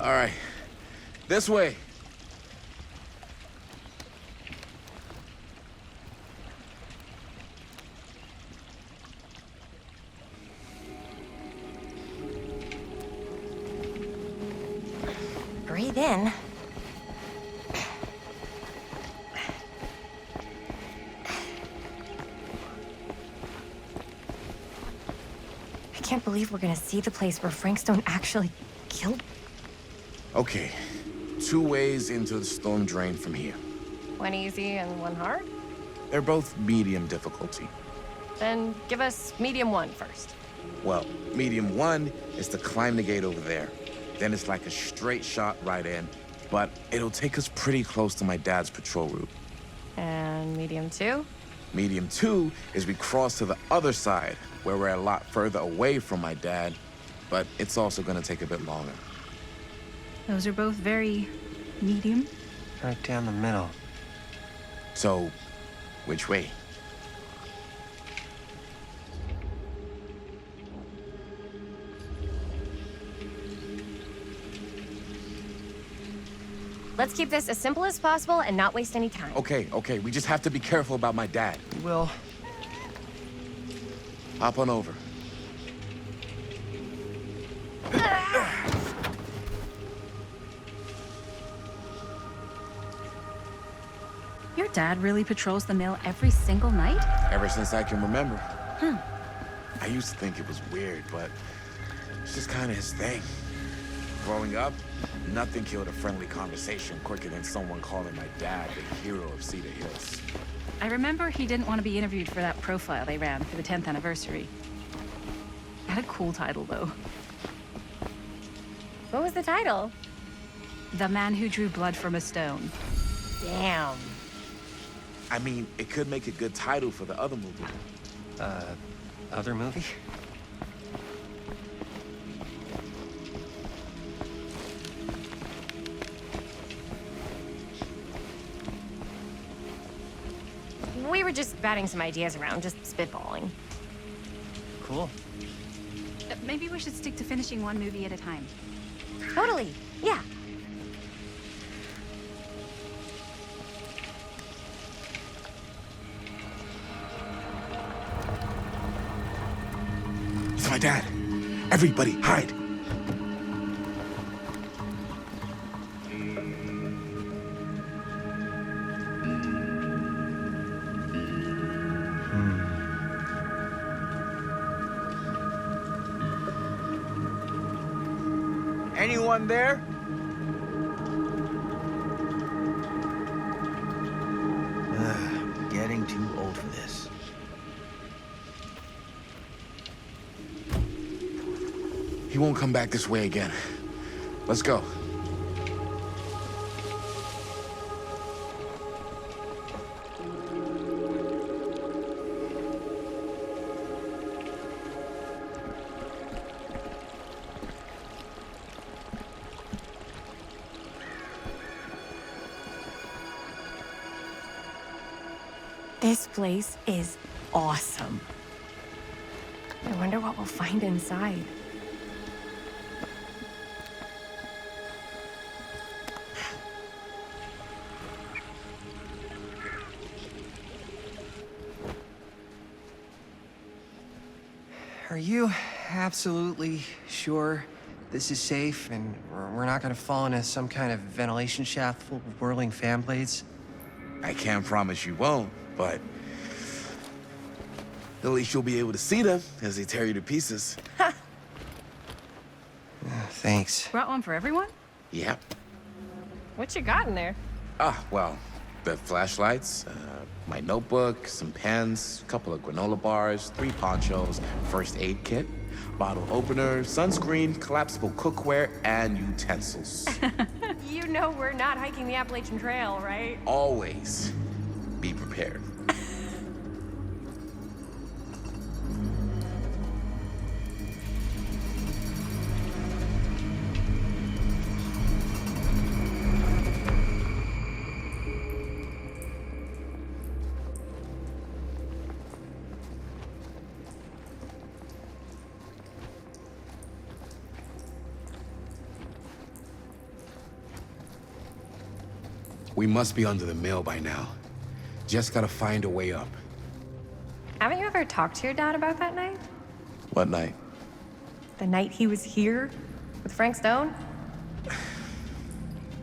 Speaker 14: All right. This way.
Speaker 10: Breathe in. I can't believe we're gonna see the place where Frank Stone actually killed.
Speaker 14: Okay. 2 ways into the storm drain from here.
Speaker 10: One easy and one hard?
Speaker 14: They're both medium difficulty.
Speaker 10: Then give us medium one first.
Speaker 14: Well, medium 1 is to climb the gate over there. Then it's like a straight shot right in, but it'll take us pretty close to my dad's patrol route.
Speaker 10: And medium two?
Speaker 14: Medium 2 is we cross to the other side, where we're a lot further away from my dad, but it's also gonna take a bit longer.
Speaker 7: Those are both very medium.
Speaker 11: Right down the middle.
Speaker 14: So, which way?
Speaker 10: Let's keep this as simple as possible and not waste any time.
Speaker 14: Okay, we just have to be careful about my dad.
Speaker 11: Will.
Speaker 14: Hop on over.
Speaker 7: Dad really patrols the mill every single night?
Speaker 14: Ever since I can remember. I used to think it was weird, but it's just kind of his thing. Growing up, nothing killed a friendly conversation quicker than someone calling my dad the hero of Cedar Hills.
Speaker 7: I remember he didn't want to be interviewed for that profile they ran for the 10th anniversary. Had a cool title, though.
Speaker 10: What was the title?
Speaker 7: The Man Who Drew Blood from a Stone.
Speaker 10: Damn.
Speaker 14: I mean, it could make a good title for the other movie.
Speaker 11: Other movie?
Speaker 10: We were just batting some ideas around, just spitballing.
Speaker 11: Cool.
Speaker 7: Maybe we should stick to finishing one movie at a time.
Speaker 10: Totally. Yeah.
Speaker 14: It's my dad. Everybody, hide.
Speaker 2: Anyone there? Getting too old for this.
Speaker 14: He won't come back this way again. Let's go.
Speaker 10: This place is awesome. I wonder what we'll find inside.
Speaker 11: Are you absolutely sure this is safe and we're not gonna fall into some kind of ventilation shaft full of whirling fan blades?
Speaker 14: I can't promise you won't, but at least you'll be able to see them as they tear you to pieces.
Speaker 11: Thanks.
Speaker 7: Brought one for everyone?
Speaker 14: Yep.
Speaker 10: What you got in there?
Speaker 14: Well, the flashlights, my notebook, some pens, a couple of granola bars, 3 ponchos, first aid kit, bottle opener, sunscreen, collapsible cookware, and utensils.
Speaker 10: You know we're not hiking the Appalachian Trail, right?
Speaker 14: Always be prepared. We must be under the mill by now. Just gotta find a way up.
Speaker 10: Haven't you ever talked to your dad about that night?
Speaker 14: What night?
Speaker 10: The night he was here with Frank Stone?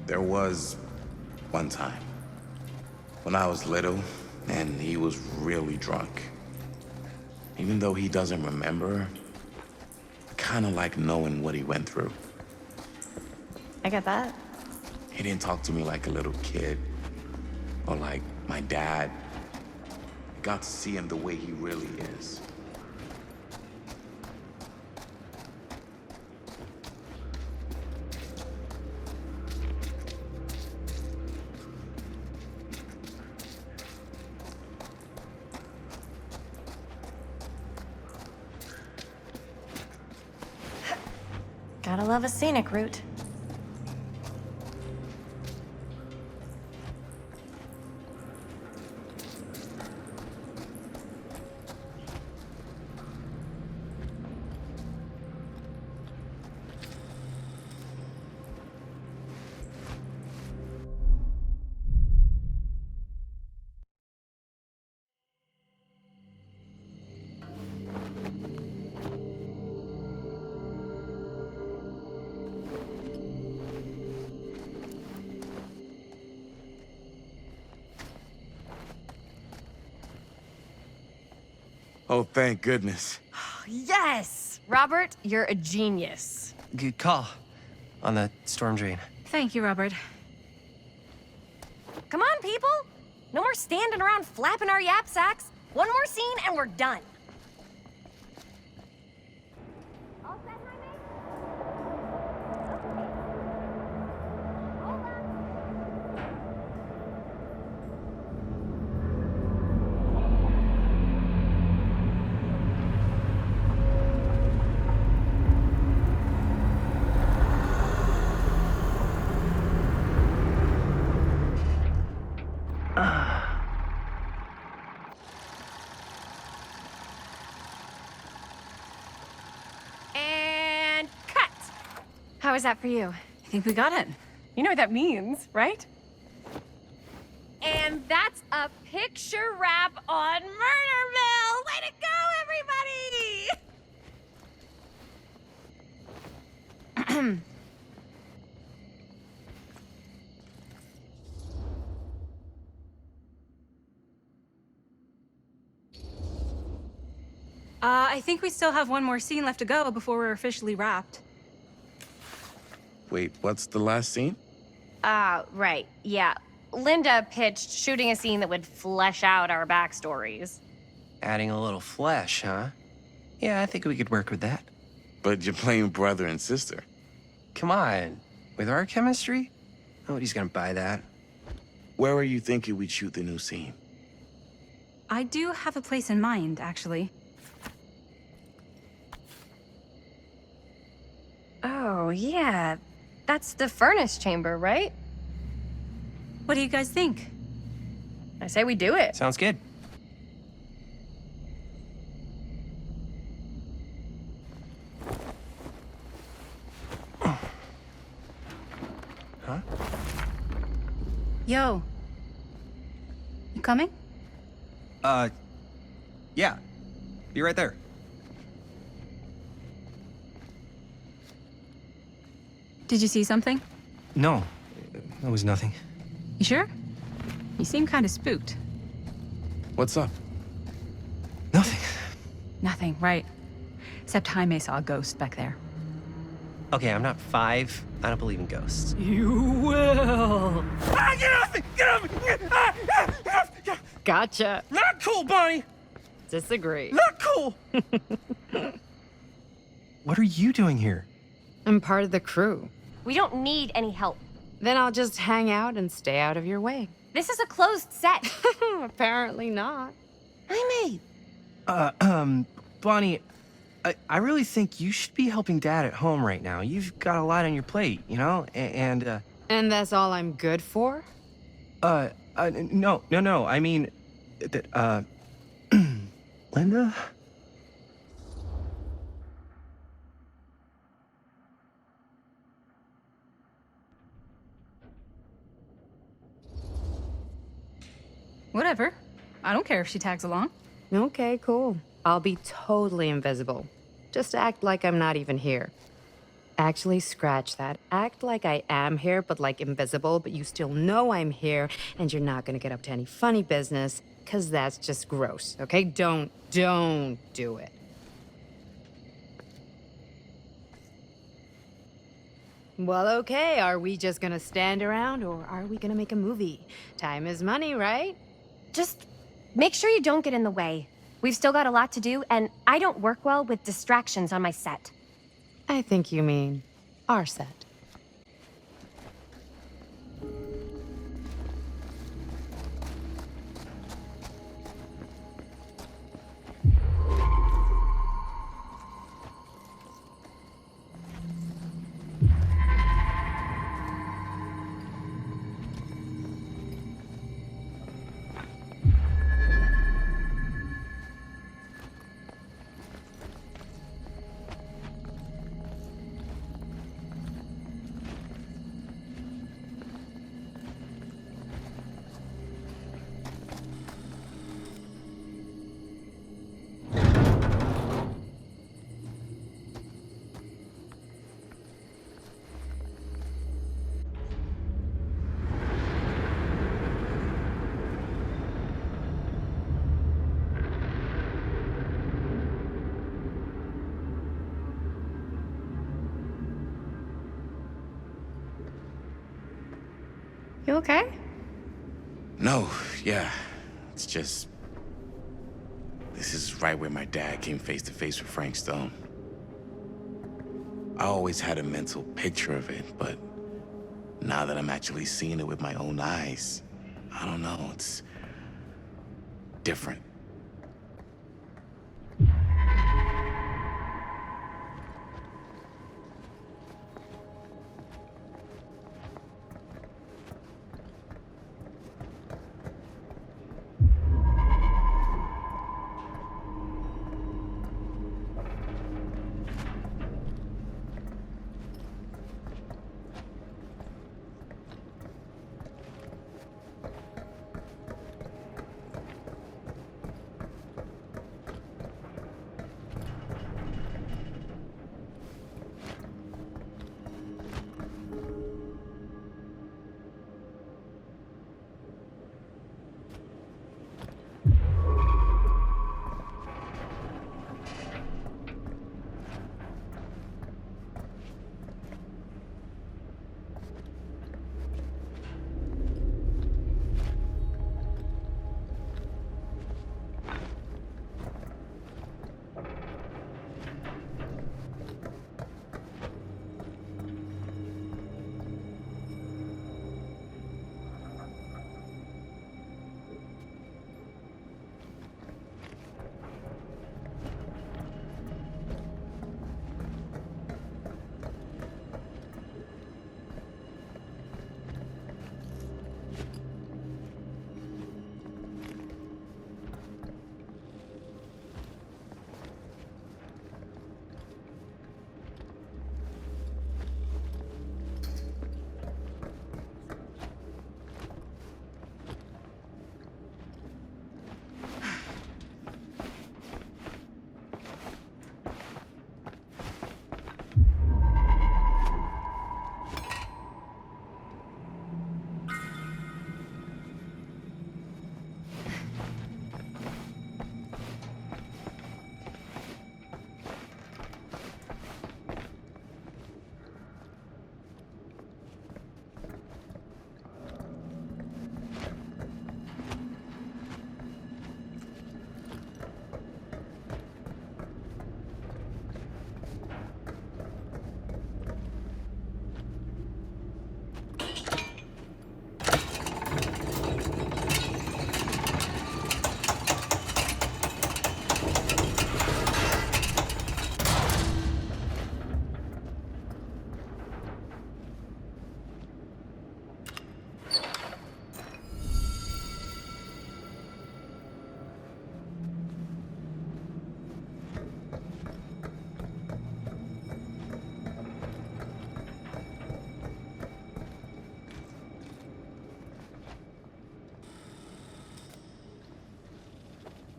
Speaker 14: There was one time when I was little and he was really drunk. Even though he doesn't remember, I kinda like knowing what he went through.
Speaker 10: I get that.
Speaker 14: He didn't talk to me like a little kid or like my dad. I got to see him the way he really is.
Speaker 10: Gotta love a scenic route.
Speaker 14: Oh, thank goodness.
Speaker 10: Yes! Robert, you're a genius.
Speaker 12: Good call on the storm drain.
Speaker 7: Thank you, Robert.
Speaker 10: Come on, people! No more standing around flapping our yap sacks. One more scene and we're done. All set, Jaime? Okay. Hold on. And cut! How was that for you?
Speaker 7: I think we got it.
Speaker 10: You know what that means, right? And that's a picture wrap on Murder Mill! Way to go, everybody!
Speaker 7: I think we still have one more scene left to go before we're officially wrapped.
Speaker 14: Wait, what's the last scene?
Speaker 10: Right, yeah. Linda pitched shooting a scene that would flesh out our backstories.
Speaker 12: Adding a little flesh, huh? Yeah, I think we could work with that.
Speaker 14: But you're playing brother and sister.
Speaker 12: Come on. With our chemistry? Nobody's gonna buy that.
Speaker 14: Where are you thinking we'd shoot the new scene?
Speaker 7: I do have a place in mind, actually.
Speaker 10: Oh, yeah. That's the furnace chamber, right?
Speaker 7: What do you guys think?
Speaker 10: I say we do it.
Speaker 12: Sounds good. Huh?
Speaker 7: Yo. You coming?
Speaker 11: Yeah. Be right there.
Speaker 7: Did you see something?
Speaker 11: No, that was nothing.
Speaker 7: You sure? You seem kind of spooked.
Speaker 14: What's up?
Speaker 11: Nothing.
Speaker 7: Nothing, right. Except Jaime saw a ghost back there.
Speaker 12: Okay, I'm not 5. I don't believe in ghosts.
Speaker 7: You will.
Speaker 12: Ah, get off me! Get off me!
Speaker 7: Gotcha.
Speaker 12: Not cool, Bonnie!
Speaker 7: Disagree.
Speaker 12: Not cool!
Speaker 11: What are you doing here?
Speaker 4: I'm part of the crew.
Speaker 10: We don't need any help.
Speaker 4: Then I'll just hang out and stay out of your way.
Speaker 10: This is a closed set.
Speaker 4: Apparently not.
Speaker 10: Jaime!
Speaker 11: Bonnie, I really think you should be helping Dad at home right now. You've got a lot on your plate, you know? And
Speaker 4: that's all I'm good for?
Speaker 11: no. I mean, that, Linda?
Speaker 7: Whatever. I don't care if she tags along.
Speaker 4: Okay, cool. I'll be totally invisible. Just act like I'm not even here. Actually, scratch that. Act like I am here, but like invisible, but you still know I'm here, and you're not gonna get up to any funny business, because that's just gross, okay? Don't do it. Well, okay, are we just gonna stand around, or are we gonna make a movie? Time is money, right?
Speaker 10: Just make sure you don't get in the way. We've still got a lot to do, and I don't work well with distractions on my set.
Speaker 4: I think you mean our set.
Speaker 15: You okay?
Speaker 14: No, yeah. It's just... This is right where my dad came face to face with Frank Stone. I always had a mental picture of it, but now that I'm actually seeing it with my own eyes, I don't know, it's different.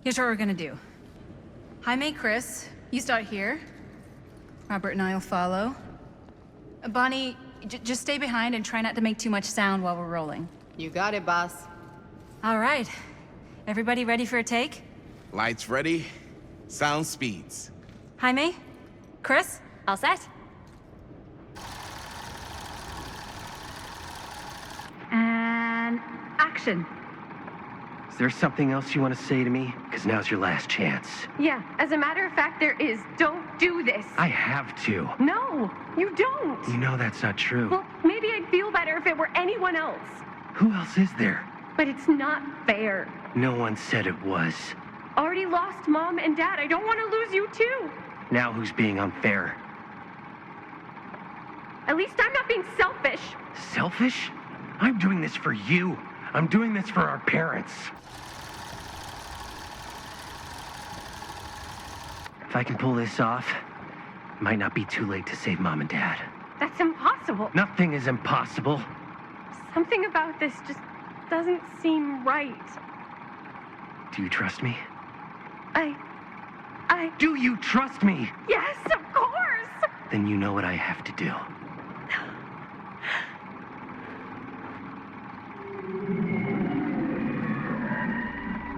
Speaker 7: Here's what we're gonna do. Jaime, Chris, you start here. Robert and I will follow. Bonnie, just stay behind and try not to make too much sound while we're rolling.
Speaker 13: You got it, boss.
Speaker 7: All right. Everybody ready for a take?
Speaker 14: Lights ready, sound speeds.
Speaker 7: Jaime? Chris?
Speaker 10: All set?
Speaker 7: And action.
Speaker 12: Is there something else you want to say to me? Because now's your last chance.
Speaker 1: Yeah, as a matter of fact, there is. Don't do this.
Speaker 12: I have to.
Speaker 1: No, you don't.
Speaker 12: You know that's not true.
Speaker 1: Well, maybe I'd feel better if it were anyone else.
Speaker 12: Who else is there?
Speaker 1: But it's not fair.
Speaker 12: No one said it was.
Speaker 1: Already lost Mom and Dad. I don't want to lose you too.
Speaker 12: Now who's being unfair?
Speaker 1: At least I'm not being selfish.
Speaker 12: Selfish? I'm doing this for you. I'm doing this for our parents. If I can pull this off, it might not be too late to save Mom and Dad.
Speaker 1: That's impossible.
Speaker 12: Nothing is impossible.
Speaker 1: Something about this just doesn't seem right.
Speaker 12: Do you trust me?
Speaker 1: I...
Speaker 12: Do you trust me?
Speaker 1: Yes, of course!
Speaker 12: Then you know what I have to do.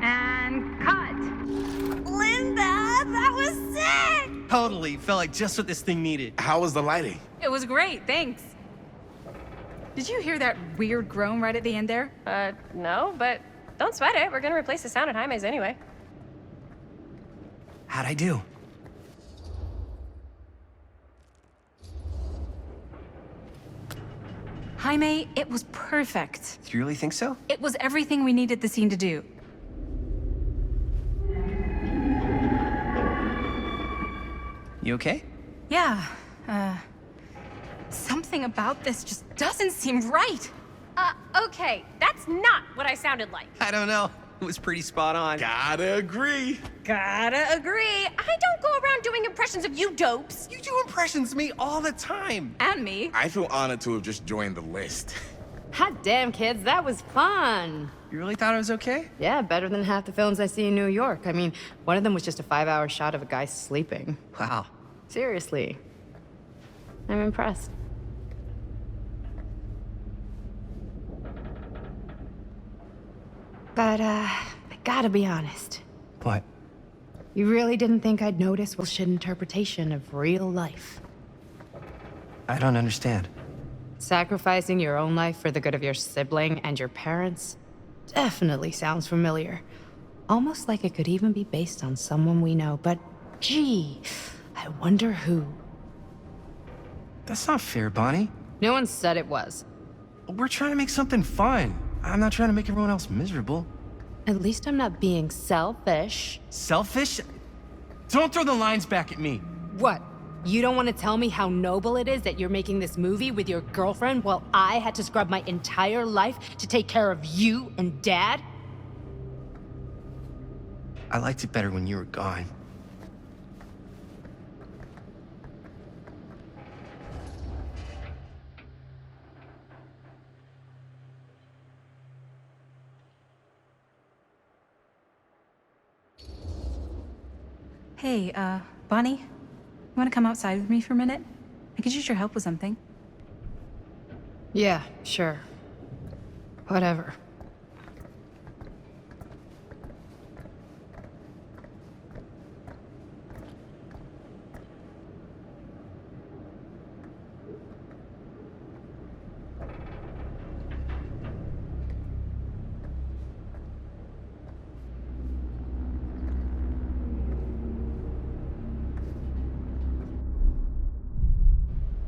Speaker 7: And cut.
Speaker 13: Linda, that was sick!
Speaker 12: Totally. Felt like just what this thing needed.
Speaker 14: How was the lighting?
Speaker 7: It was great, thanks. Did you hear that weird groan right at the end there?
Speaker 10: No, but don't sweat it. We're gonna replace the sound at Jaime's anyway.
Speaker 11: How'd I do?
Speaker 7: Jaime, it was perfect.
Speaker 11: Do you really think so?
Speaker 7: It was everything we needed the scene to do.
Speaker 11: You okay?
Speaker 7: Yeah, something about this just doesn't seem right.
Speaker 10: Okay, that's not what I sounded like.
Speaker 11: I don't know. It was pretty spot on.
Speaker 14: Gotta agree.
Speaker 10: Gotta agree. I don't go around doing impressions of you dopes.
Speaker 11: You do impressions of me all the time.
Speaker 7: And me.
Speaker 14: I feel honored to have just joined the list.
Speaker 13: Hot damn, kids, that was fun.
Speaker 11: You really thought it was okay?
Speaker 13: Yeah, better than half the films I see in New York. I mean, one of them was just a 5-hour shot of a guy sleeping.
Speaker 11: Wow.
Speaker 13: Seriously. I'm impressed. But, I gotta be honest.
Speaker 11: What?
Speaker 13: You really didn't think I'd notice bullshit interpretation of real life?
Speaker 11: I don't understand.
Speaker 13: Sacrificing your own life for the good of your sibling and your parents definitely sounds familiar. Almost like it could even be based on someone we know, but gee, I wonder who.
Speaker 11: That's not fair, Bonnie.
Speaker 13: No one said it was.
Speaker 11: We're trying to make something fun. I'm not trying to make everyone else miserable.
Speaker 13: At least I'm not being selfish.
Speaker 11: Selfish? Don't throw the lines back at me.
Speaker 13: What? You don't want to tell me how noble it is that you're making this movie with your girlfriend while I had to scrub my entire life to take care of you and Dad?
Speaker 11: I liked it better when you were gone.
Speaker 7: Hey, Bonnie, you want to come outside with me for a minute? I could use your help with something.
Speaker 13: Yeah, sure. Whatever.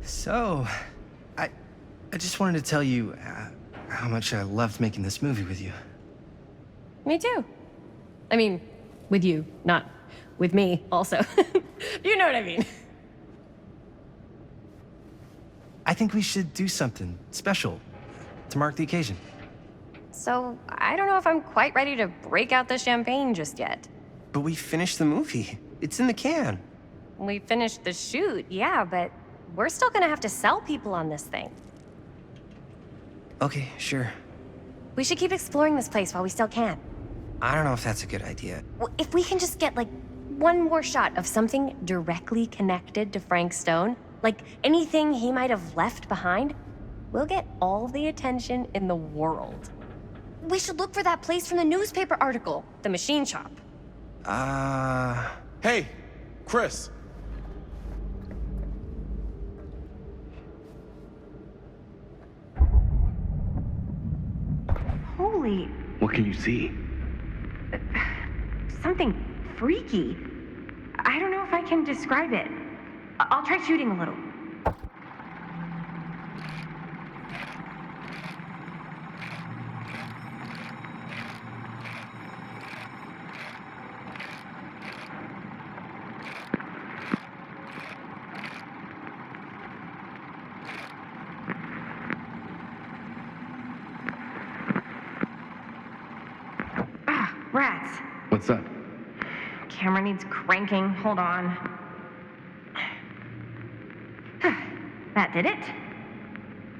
Speaker 11: So, I just wanted to tell you how much I loved making this movie with you.
Speaker 10: Me too. I mean, with you, not with me, also. You know what I mean.
Speaker 11: I think we should do something special to mark the occasion.
Speaker 10: So, I don't know if I'm quite ready to break out the champagne just yet.
Speaker 11: But we finished the movie. It's in the can.
Speaker 10: We finished the shoot, yeah, but we're still gonna have to sell people on this thing.
Speaker 11: Okay, sure.
Speaker 10: We should keep exploring this place while we still can.
Speaker 11: I don't know if that's a good idea.
Speaker 10: Well, if we can just get, like, one more shot of something directly connected to Frank Stone, like anything he might have left behind, we'll get all the attention in the world. We should look for that place from the newspaper article, the machine shop.
Speaker 14: Hey, Chris.
Speaker 10: Holy...
Speaker 9: What can you see?
Speaker 10: something freaky. I don't know if I can describe it. I'll try shooting a little. Rats.
Speaker 9: What's up?
Speaker 10: Camera needs cranking. Hold on. That did it?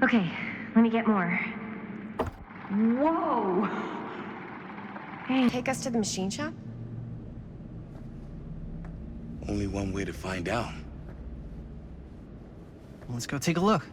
Speaker 10: Okay, let me get more. Whoa! Hey, take us to the machine shop?
Speaker 14: Only one way to find out.
Speaker 11: Let's go take a look.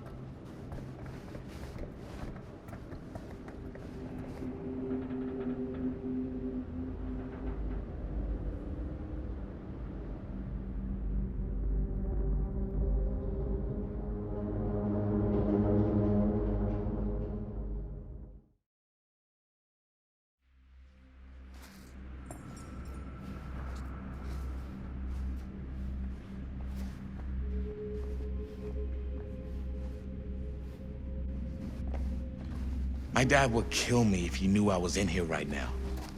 Speaker 14: My dad would kill me if he knew I was in here right now.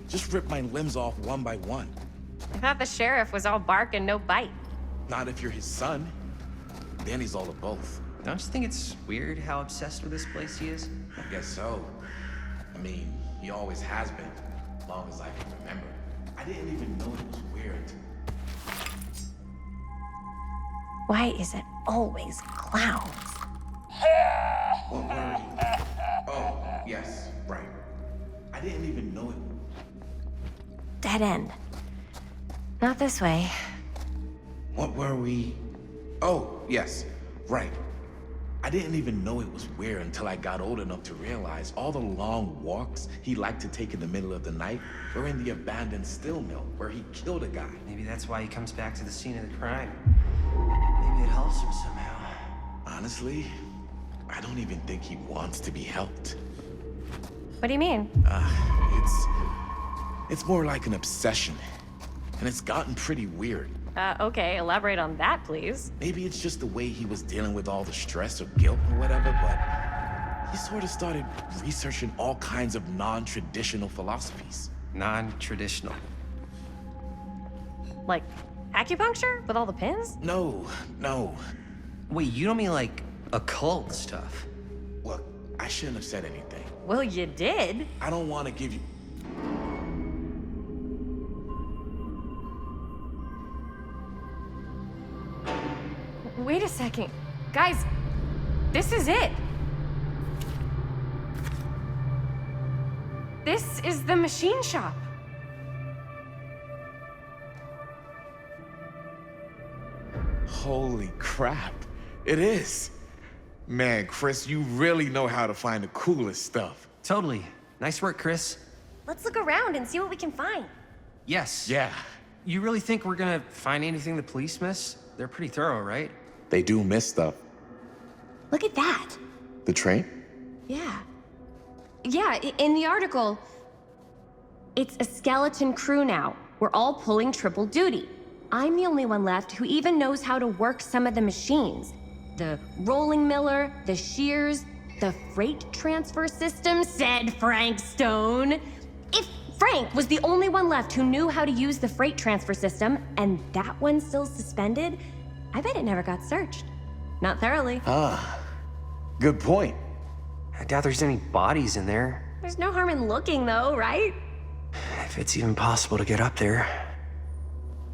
Speaker 14: Just rip my limbs off one by one.
Speaker 10: I thought the sheriff was all bark and no bite.
Speaker 14: Not if you're his son. Then he's all of both.
Speaker 12: Don't you think it's weird how obsessed with this place he is?
Speaker 14: I guess so. I mean, he always has been, as long as I can remember. I didn't even know it was weird.
Speaker 10: Why is it always clowns?
Speaker 14: What were you? Oh, yes, right. I didn't even know it.
Speaker 10: Dead end. Not this way.
Speaker 14: What were we? Oh, yes, right. I didn't even know it was weird until I got old enough to realize all the long walks he liked to take in the middle of the night were in the abandoned steel mill where he killed a guy.
Speaker 12: Maybe that's why he comes back to the scene of the crime. Maybe it helps him somehow.
Speaker 14: Honestly, I don't even think he wants to be helped.
Speaker 10: What do you mean?
Speaker 14: It's more like an obsession. And it's gotten pretty weird.
Speaker 10: Okay, elaborate on that, please.
Speaker 14: Maybe it's just the way he was dealing with all the stress or guilt or whatever, but he sort of started researching all kinds of non-traditional philosophies.
Speaker 12: Non-traditional?
Speaker 10: Like acupuncture with all the pins?
Speaker 14: No.
Speaker 12: Wait, you don't mean like occult stuff?
Speaker 14: Look, I shouldn't have said anything.
Speaker 10: Well, you did.
Speaker 14: I don't want to give you...
Speaker 10: Wait a second. Guys, this is it. This is the machine shop.
Speaker 14: Holy crap. It is. Man, Chris, you really know how to find the coolest stuff.
Speaker 12: Totally. Nice work, Chris.
Speaker 10: Let's look around and see what we can find.
Speaker 12: Yes.
Speaker 14: Yeah.
Speaker 12: You really think we're gonna find anything the police miss? They're pretty thorough, right?
Speaker 14: They do miss stuff.
Speaker 10: Look at that.
Speaker 14: The train?
Speaker 10: Yeah. Yeah, in the article, it's a skeleton crew now. We're all pulling triple duty. I'm the only one left who even knows how to work some of the machines. The rolling miller, the shears, the freight transfer system, said Frank Stone. If Frank was the only one left who knew how to use the freight transfer system, and that one's still suspended, I bet it never got searched. Not thoroughly.
Speaker 14: Ah, good point.
Speaker 12: I doubt there's any bodies in there.
Speaker 10: There's no harm in looking, though, right?
Speaker 12: If it's even possible to get up there.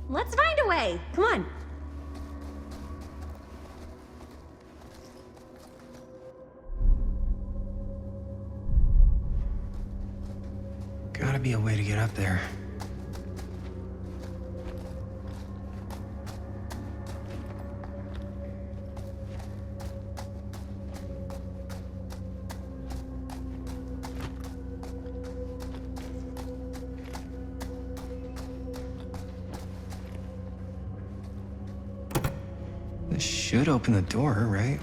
Speaker 10: Let's find a way. Come on.
Speaker 12: Gotta be a way to get up there. This should open the door, right?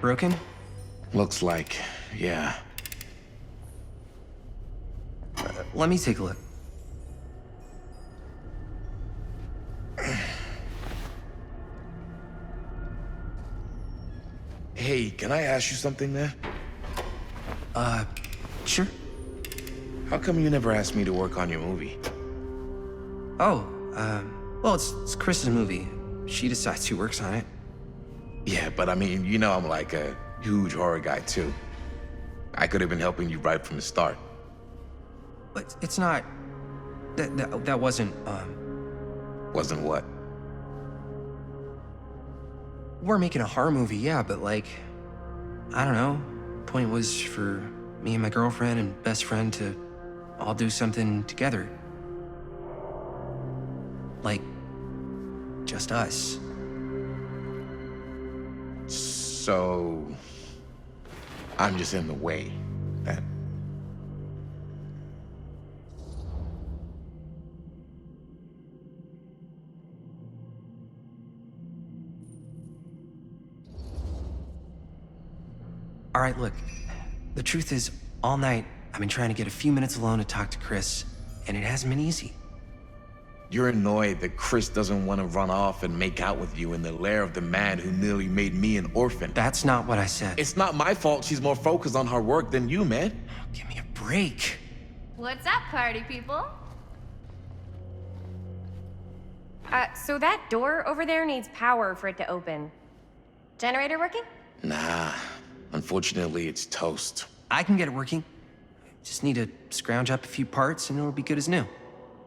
Speaker 12: Broken?
Speaker 14: Looks like, yeah.
Speaker 12: Let me take a look.
Speaker 14: Hey, can I ask you something, man?
Speaker 12: Sure.
Speaker 14: How come you never asked me to work on your movie?
Speaker 12: Oh, well, it's Chris's movie. She decides who works on it.
Speaker 14: Yeah, but I mean, you know I'm like a huge horror guy, too. I could have been helping you right from the start.
Speaker 12: But it's not... That wasn't,
Speaker 14: Wasn't what?
Speaker 12: We're making a horror movie, yeah, but like... I don't know. Point was for me and my girlfriend and best friend to all do something together. Like... just us.
Speaker 14: So... I'm just in the way, then.
Speaker 12: All right, look. The truth is, all night, I've been trying to get a few minutes alone to talk to Chris, and it hasn't been easy.
Speaker 14: You're annoyed that Chris doesn't want to run off and make out with you in the lair of the man who nearly made me an orphan.
Speaker 12: That's not what I said.
Speaker 14: It's not my fault she's more focused on her work than you, man.
Speaker 12: Give me a break.
Speaker 16: What's up, party people?
Speaker 10: So that door over there needs power for it to open. Generator working?
Speaker 14: Nah, unfortunately it's toast.
Speaker 12: I can get it working. Just need to scrounge up a few parts and it'll be good as new.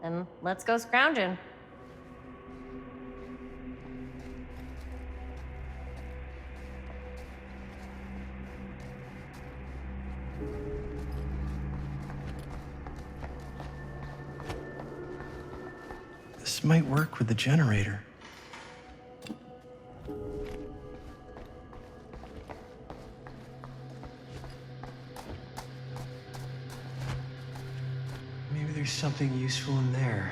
Speaker 10: Then let's go scrounging.
Speaker 11: This might work with the generator. Maybe there's something useful in there.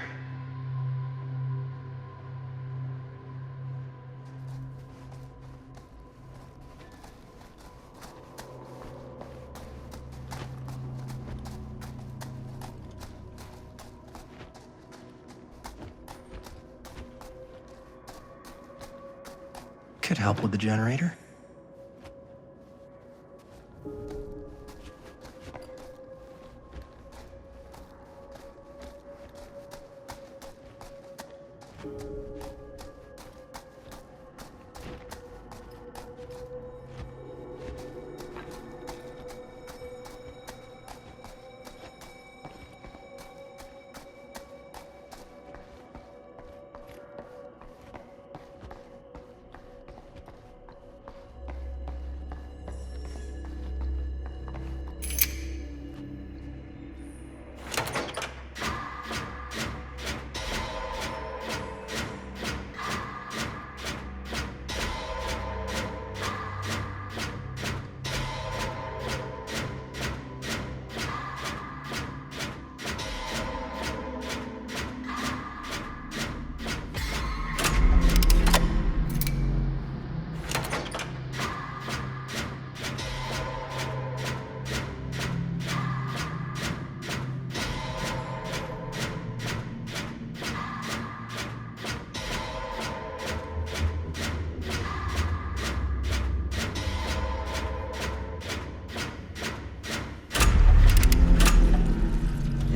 Speaker 11: Could help with the generator.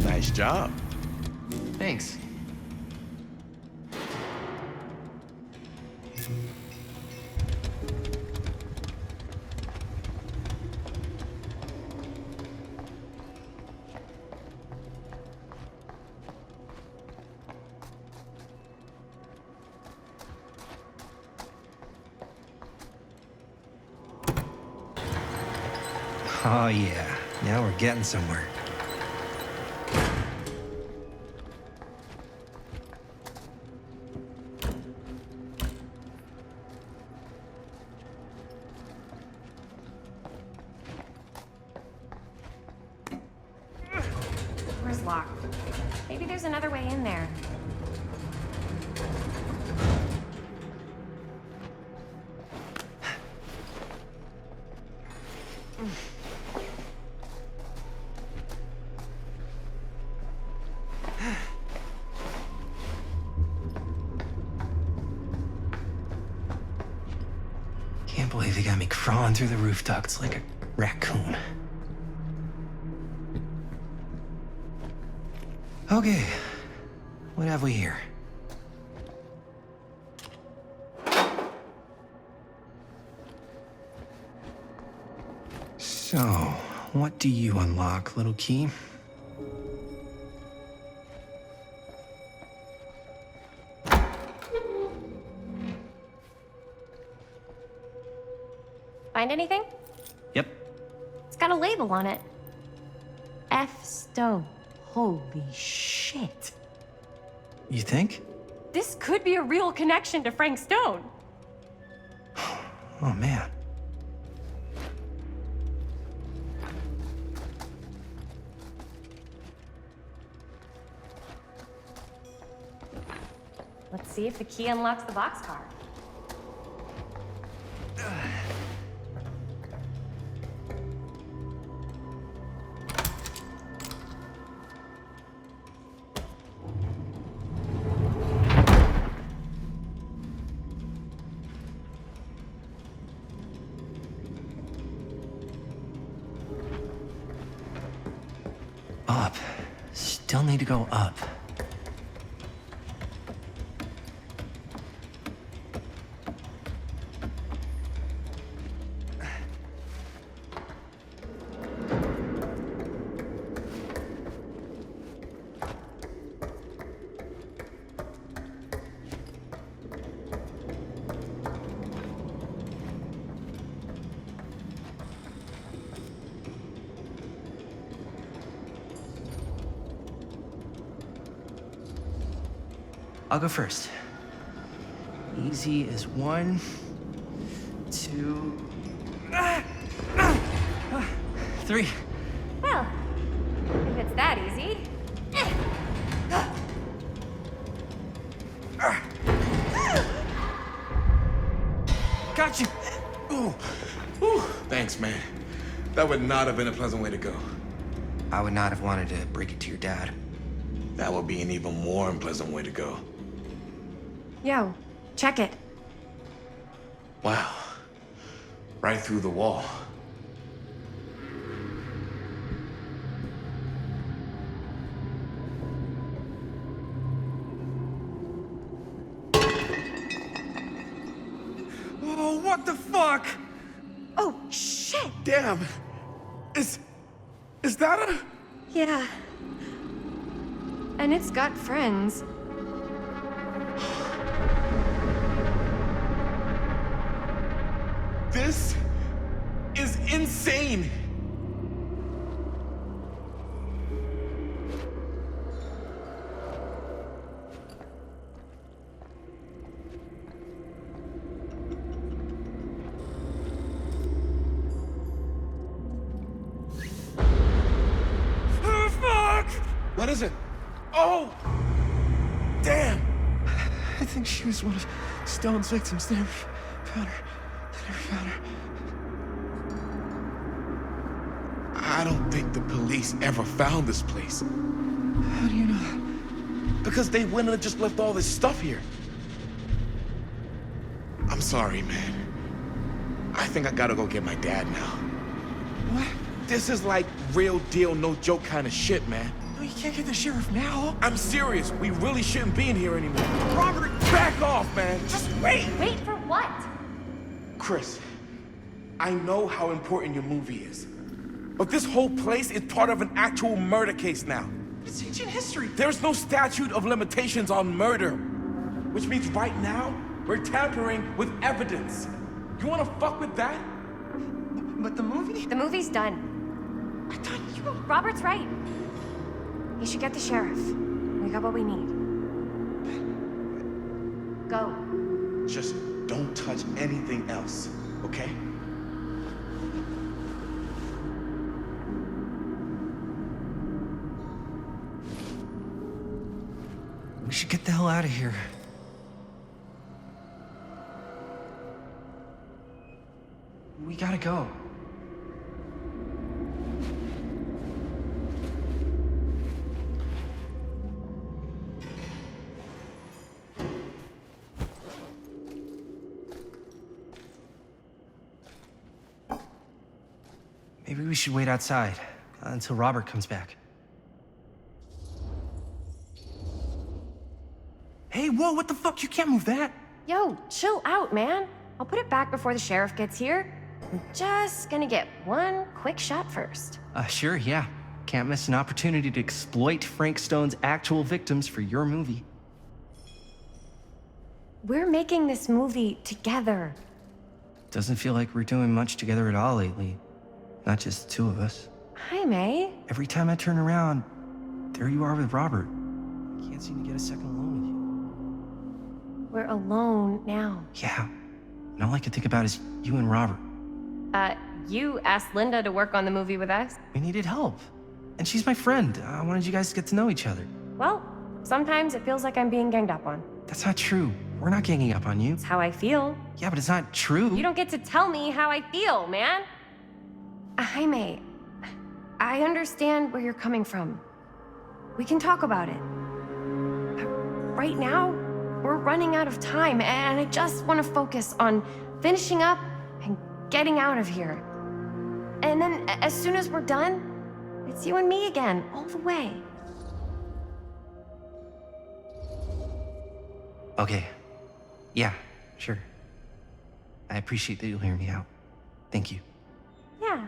Speaker 14: Nice job.
Speaker 12: Thanks.
Speaker 11: Oh yeah, now we're getting somewhere.
Speaker 10: Door's locked. Maybe there's another way in there.
Speaker 11: Can't believe they got me crawling through the roof ducts like a raccoon. Okay, what have we here? So, what do you unlock, little key?
Speaker 10: Find anything?
Speaker 11: Yep.
Speaker 10: It's got a label on it. F. Stone. Holy shit.
Speaker 11: You think?
Speaker 10: This could be a real connection to Frank Stone.
Speaker 11: Oh man.
Speaker 10: Let's see if the key unlocks the boxcar.
Speaker 12: Up. Still need to go up. I'll go first. Easy as 1, 2, 3.
Speaker 10: Well, if it's that easy.
Speaker 14: Got you! Ooh. Ooh. Thanks, man. That would not have been a pleasant way to go.
Speaker 12: I would not have wanted to break it to your dad.
Speaker 14: That would be an even more unpleasant way to go.
Speaker 10: Yo, check it.
Speaker 14: Wow. Right through the wall.
Speaker 11: Oh, what the fuck?
Speaker 10: Oh, shit!
Speaker 14: Damn! Is that a...
Speaker 10: Yeah. And it's got friends.
Speaker 14: This is insane!
Speaker 11: Oh, fuck!
Speaker 14: What is it? Oh! Damn!
Speaker 11: I think she was one of Stone's victims. They never found her.
Speaker 14: I don't think the police ever found this place.
Speaker 11: How do you know?
Speaker 14: Because they went and just left all this stuff here. I'm sorry, man. I think I gotta go get my dad now.
Speaker 11: What?
Speaker 14: This is like real deal, no joke kind of shit, man.
Speaker 11: No, you can't get the sheriff now.
Speaker 14: I'm serious. We really shouldn't be in here anymore. Robert, back off, man. Just wait.
Speaker 10: Wait for what?
Speaker 14: Chris, I know how important your movie is. But this whole place is part of an actual murder case now.
Speaker 11: It's ancient history.
Speaker 14: There's no statute of limitations on murder. Which means right now, we're tampering with evidence. You wanna fuck with that?
Speaker 11: But the movie?
Speaker 10: The movie's done.
Speaker 11: I thought you...
Speaker 10: Robert's right. You should get the sheriff. We got what we need. Go.
Speaker 14: Just don't touch anything else, okay?
Speaker 12: We should get the hell out of here. We gotta go. Maybe we should wait outside until Robert comes back. Hey, whoa, what the fuck? You can't move that.
Speaker 10: Yo, chill out, man. I'll put it back before the sheriff gets here. I'm just gonna get one quick shot first.
Speaker 12: Sure, yeah. Can't miss an opportunity to exploit Frank Stone's actual victims for your movie.
Speaker 10: We're making this movie together.
Speaker 12: Doesn't feel like we're doing much together at all lately. Not just the two of us.
Speaker 10: Hi, May.
Speaker 12: Every time I turn around, there you are with Robert. Can't seem to get a second alone with you.
Speaker 10: We're alone now.
Speaker 12: Yeah. And all I can think about is you and Robert.
Speaker 10: You asked Linda to work on the movie with us?
Speaker 12: We needed help. And she's my friend. I wanted you guys to get to know each other.
Speaker 10: Well, sometimes it feels like I'm being ganged up on.
Speaker 12: That's not true. We're not ganging up on you.
Speaker 10: It's how I feel.
Speaker 12: Yeah, but it's not true.
Speaker 10: You don't get to tell me how I feel, man. Jaime, I understand where you're coming from. We can talk about it. But right now, we're running out of time, and I just want to focus on finishing up and getting out of here. And then, as soon as we're done, It's you and me again, all the way.
Speaker 12: Okay. Yeah, sure. I appreciate that you'll hear me out. Thank you.
Speaker 10: Yeah.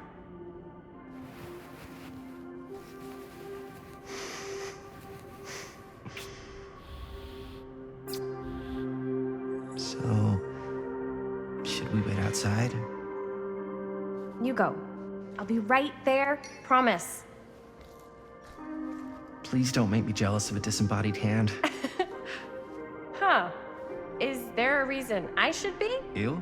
Speaker 12: So, should we wait outside?
Speaker 10: You go. I'll be right there, promise.
Speaker 12: Please don't make me jealous of a disembodied hand.
Speaker 10: Huh. Is there a reason I should be?
Speaker 12: You?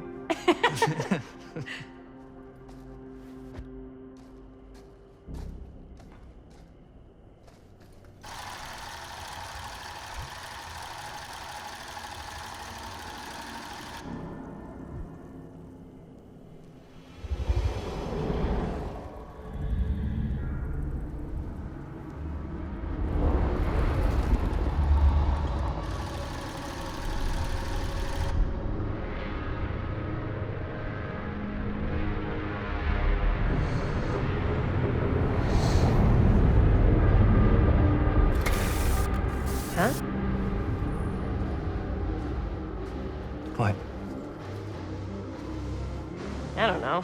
Speaker 10: Huh?
Speaker 12: What?
Speaker 10: I don't know.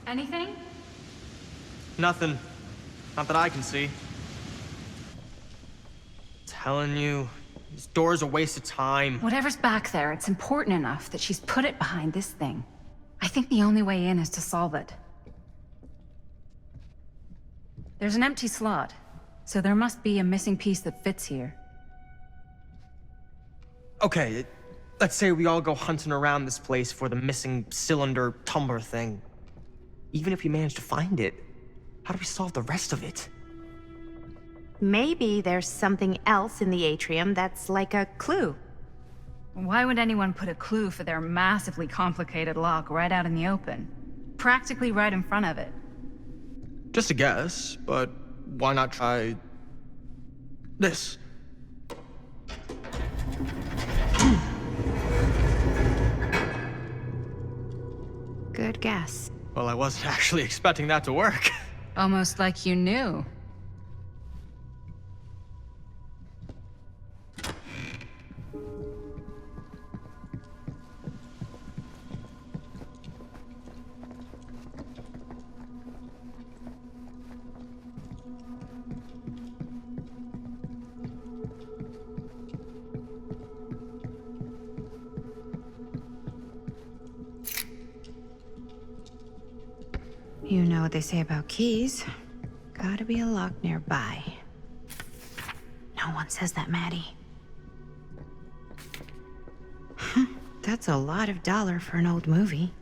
Speaker 7: Anything?
Speaker 8: Nothing. Not that I can see. Telling you, this door's a waste of time.
Speaker 7: Whatever's back there, it's important enough that she's put it behind this thing. I think the only way in is to solve it. There's an empty slot, so there must be a missing piece that fits here.
Speaker 8: Okay, let's say we all go hunting around this place for the missing cylinder tumbler thing. Even if we manage to find it, how do we solve the rest of it?
Speaker 13: Maybe there's something else in the atrium that's like a clue.
Speaker 7: Why would anyone put a clue for their massively complicated lock right out in the open? Practically right in front of it.
Speaker 8: Just a guess, but why not try this?
Speaker 13: Good guess.
Speaker 8: Well, I wasn't actually expecting that to work.
Speaker 7: Almost like you knew.
Speaker 13: You know what they say about keys. Gotta be a lock nearby. No one says that, Maddie. That's a lot of dollar for an old movie.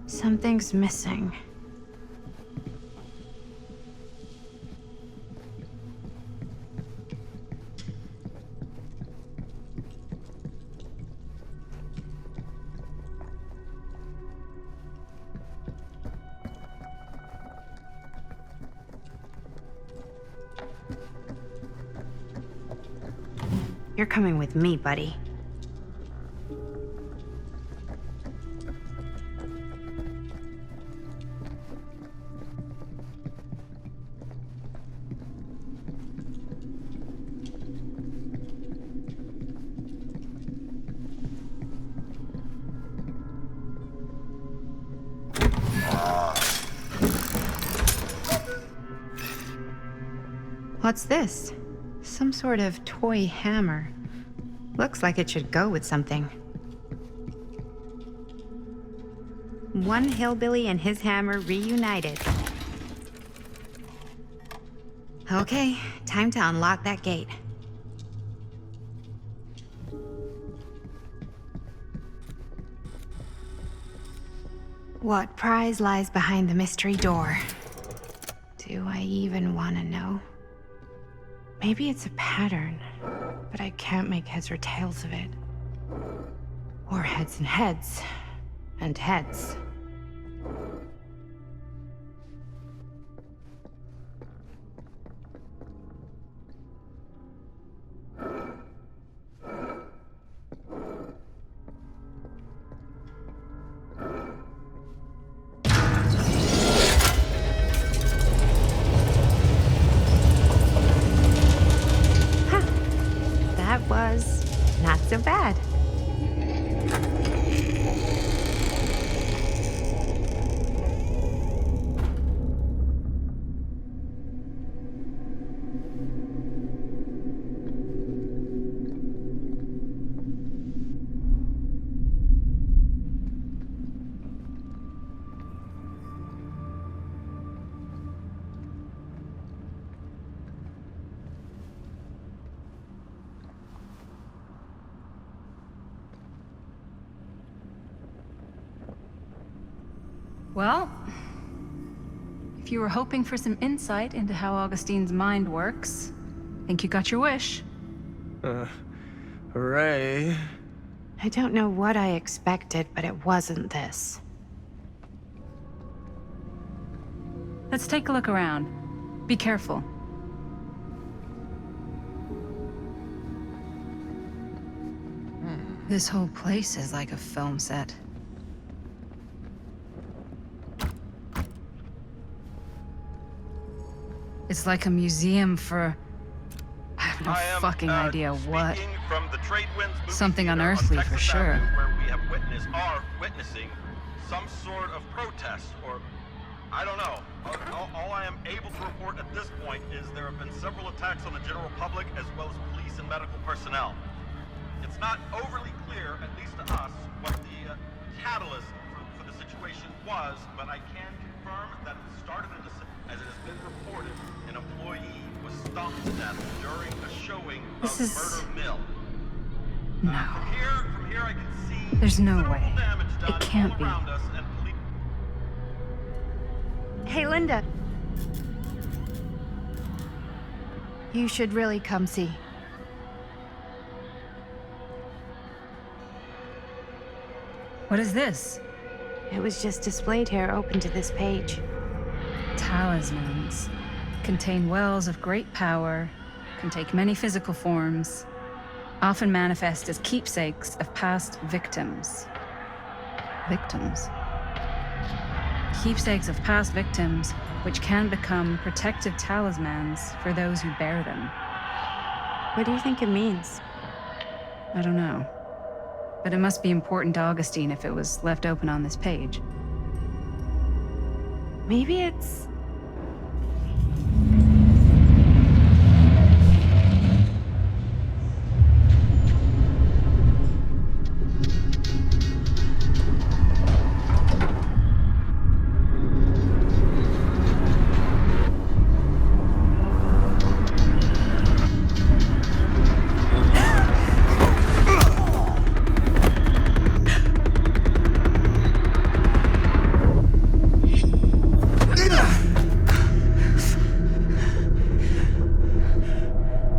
Speaker 13: Something's missing. You're coming with me, buddy. What's this? Some sort of toy hammer. Looks like it should go with something. One hillbilly and his hammer reunited. Okay, time to unlock that gate. What prize lies behind the mystery door? Do I even want to know? Maybe it's a pattern, but I can't make heads or tails of it. Or heads and heads, and heads. Not so bad.
Speaker 7: Well, if you were hoping for some insight into how Augustine's mind works, I think you got your wish.
Speaker 8: Hooray.
Speaker 13: I don't know what I expected, but it wasn't this.
Speaker 7: Let's take a look around. Be careful. This whole place is like a film set. It's like a museum for... I have no fucking idea what.
Speaker 17: From the Trade Winds movie
Speaker 7: Something
Speaker 17: theater on
Speaker 7: unearthly
Speaker 17: Texas
Speaker 7: for sure.
Speaker 17: Avenue, where we have witnessing some sort of protest, or I don't know. All I am able to report at this point is there have been several attacks on the general public as well as police and medical personnel. It's not overly clear, at least to us, what the catalyst for the situation was, but I can confirm that it started as it has been reported, an employee was stomped to death during a showing of Murder Mill.
Speaker 7: No.
Speaker 17: From here I can see
Speaker 7: There's no way.
Speaker 17: damage done
Speaker 7: It can't
Speaker 17: all
Speaker 7: be.
Speaker 17: around us, and police...
Speaker 13: Hey, Linda. You should really come see.
Speaker 7: What is this?
Speaker 13: It was just displayed here, open to this page.
Speaker 7: Talismans. contain wells of great power, can take many physical forms, often manifest as keepsakes of past victims. Victims? Keepsakes of past victims, which can become protective talismans for those who bear them.
Speaker 4: What do you think it means?
Speaker 7: I don't know. But it must be important to Augustine if it was left open on this page.
Speaker 4: Maybe it's...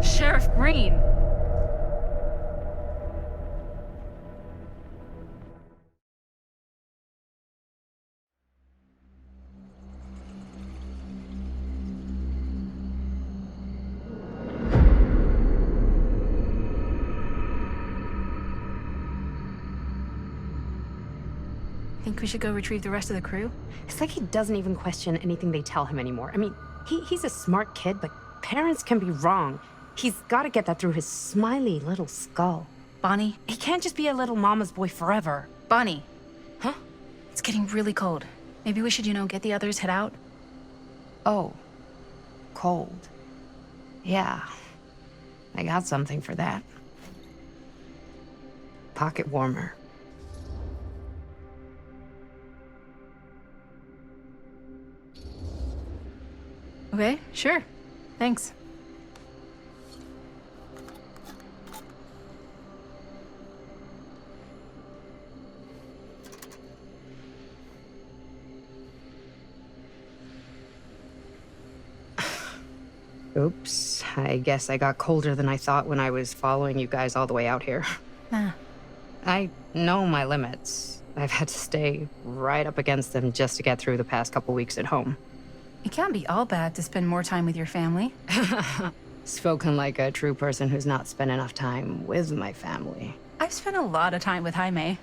Speaker 7: Sheriff Green! Think we should go retrieve the rest of the crew?
Speaker 13: It's like he doesn't even question anything they tell him anymore. I mean, he's a smart kid, but parents can be wrong. He's got to get that through his smiley little skull.
Speaker 7: Bonnie?
Speaker 13: He can't just be a little mama's boy forever.
Speaker 7: Bonnie!
Speaker 13: Huh?
Speaker 7: It's getting really cold. Maybe we should, get the others, head out?
Speaker 13: Oh. Cold. Yeah. I got something for that. Pocket warmer.
Speaker 7: Okay, sure. Thanks.
Speaker 13: Oops. I guess I got colder than I thought when I was following you guys all the way out here.
Speaker 7: Ah.
Speaker 13: I know my limits. I've had to stay right up against them just to get through the past couple weeks at home.
Speaker 7: It can't be all bad to spend more time with your family.
Speaker 13: Spoken like a true person who's not spent enough time with my family.
Speaker 7: I've spent a lot of time with Jaime.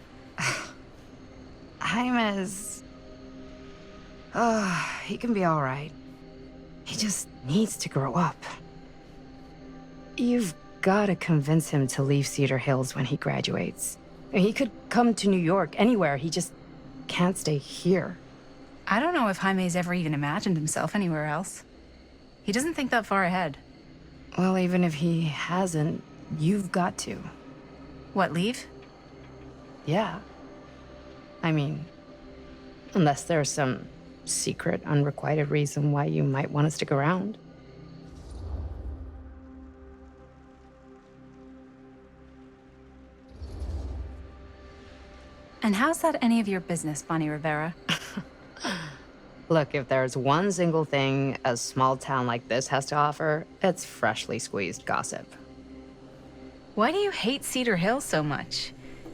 Speaker 13: Jaime's... he can be all right. He just needs to grow up. You've got to convince him to leave Cedar Hills when he graduates. He could come to New York, anywhere. He just can't stay here.
Speaker 7: I don't know if Jaime's ever even imagined himself anywhere else. He doesn't think that far ahead.
Speaker 13: Well, even if he hasn't, you've got to.
Speaker 7: What, leave?
Speaker 13: Yeah. I mean, unless there's some secret, unrequited reason why you might want to stick around.
Speaker 7: And how's that any of your business, Bonnie Rivera?
Speaker 13: Look, if there's one single thing a small town like this has to offer, it's freshly squeezed gossip.
Speaker 7: Why do you hate Cedar Hills so much?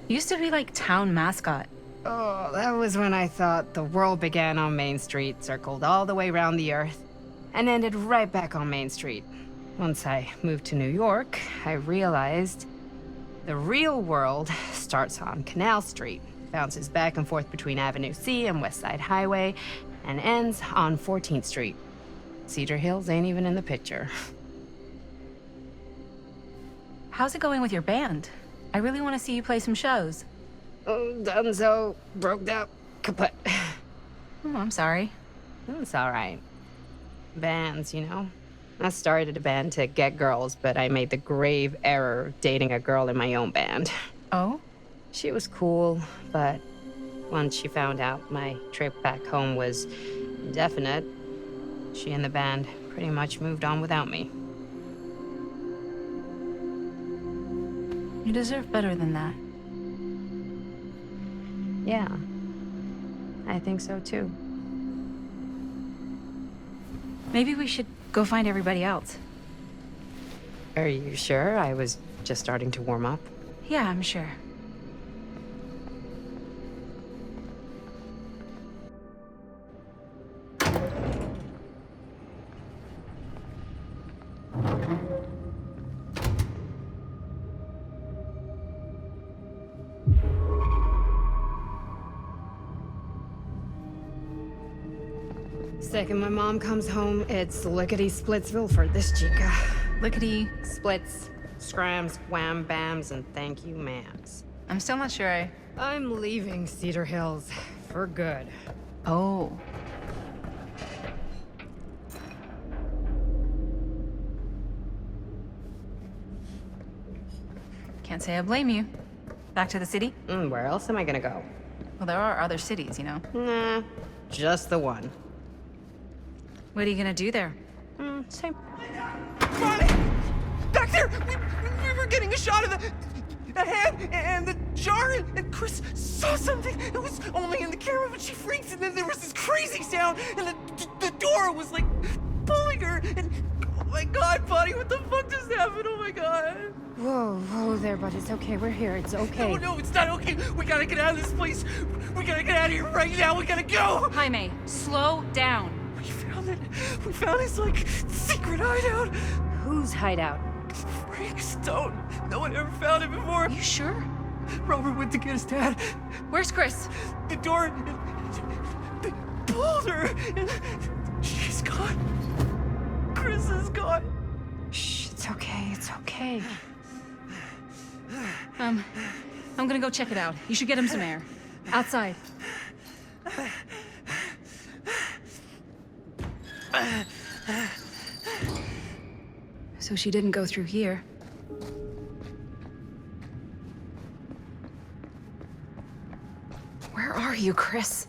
Speaker 7: Used to be like town mascot.
Speaker 13: Oh, that was when I thought the world began on Main Street, circled all the way around the earth, and ended right back on Main Street. Once I moved to New York, I realized the real world starts on Canal Street, bounces back and forth between Avenue C and West Side Highway, and ends on 14th Street. Cedar Hills ain't even in the picture.
Speaker 7: How's it going with your band? I really want to see you play some shows.
Speaker 13: Oh, done so. Broke up. Kaput.
Speaker 7: Oh, I'm sorry.
Speaker 13: It's all right. Bands, you know? I started a band to get girls, but I made the grave error of dating a girl in my own band.
Speaker 7: Oh?
Speaker 13: She was cool, but once she found out my trip back home was indefinite, she and the band pretty much moved on without me.
Speaker 7: You deserve better than that.
Speaker 13: Yeah, I think so too.
Speaker 7: Maybe we should go find everybody else.
Speaker 13: Are you sure? I was just starting to warm up.
Speaker 7: Yeah, I'm sure.
Speaker 13: Second my mom comes home, it's lickety-splitsville for this chica.
Speaker 7: Lickety.
Speaker 13: Splits, scrams, wham bams, and thank you ma'ams.
Speaker 7: I'm still not sure
Speaker 13: I'm leaving Cedar Hills for good.
Speaker 7: Oh. Can't say I blame you. Back to the city?
Speaker 13: Where else am I gonna go?
Speaker 7: Well, there are other cities, you know.
Speaker 13: Nah, just the one.
Speaker 7: What are you gonna do there?
Speaker 13: Same.
Speaker 8: Bonnie! Back there! We were getting a shot of the hand and the jar, and Chris saw something. It was only in the camera, but she freaked, and then there was this crazy sound, and the door was like pulling her, and oh my god, Bonnie, what the fuck just happened? Oh my god.
Speaker 13: Whoa there, bud. It's okay. We're here. It's okay.
Speaker 8: No, it's not okay. We gotta get out of this place. We gotta get out of here right now. We gotta go.
Speaker 7: Jaime, slow down.
Speaker 8: We found his, like, secret hideout.
Speaker 13: Whose hideout?
Speaker 8: Frank Stone. No one ever found it before.
Speaker 7: You sure?
Speaker 8: Robert went to get his dad.
Speaker 7: Where's Chris?
Speaker 8: The door... They pulled her, and she's gone. Chris is gone.
Speaker 13: Shh, it's okay. It's okay.
Speaker 7: I'm gonna go check it out. You should get him some air. Outside. So she didn't go through here. Where are you, Chris?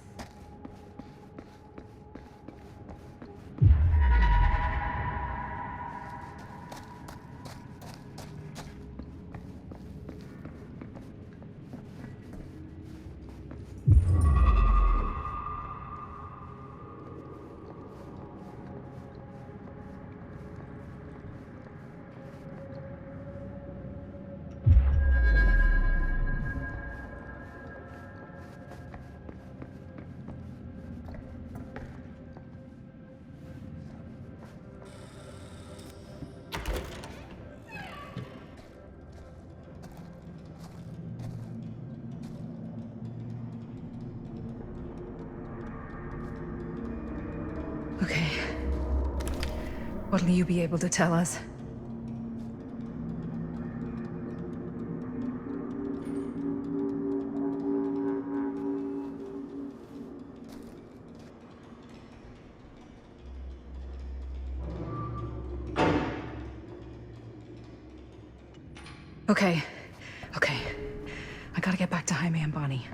Speaker 7: Okay. What'll you be able to tell us? Okay. I gotta get back to Jaime and Bonnie.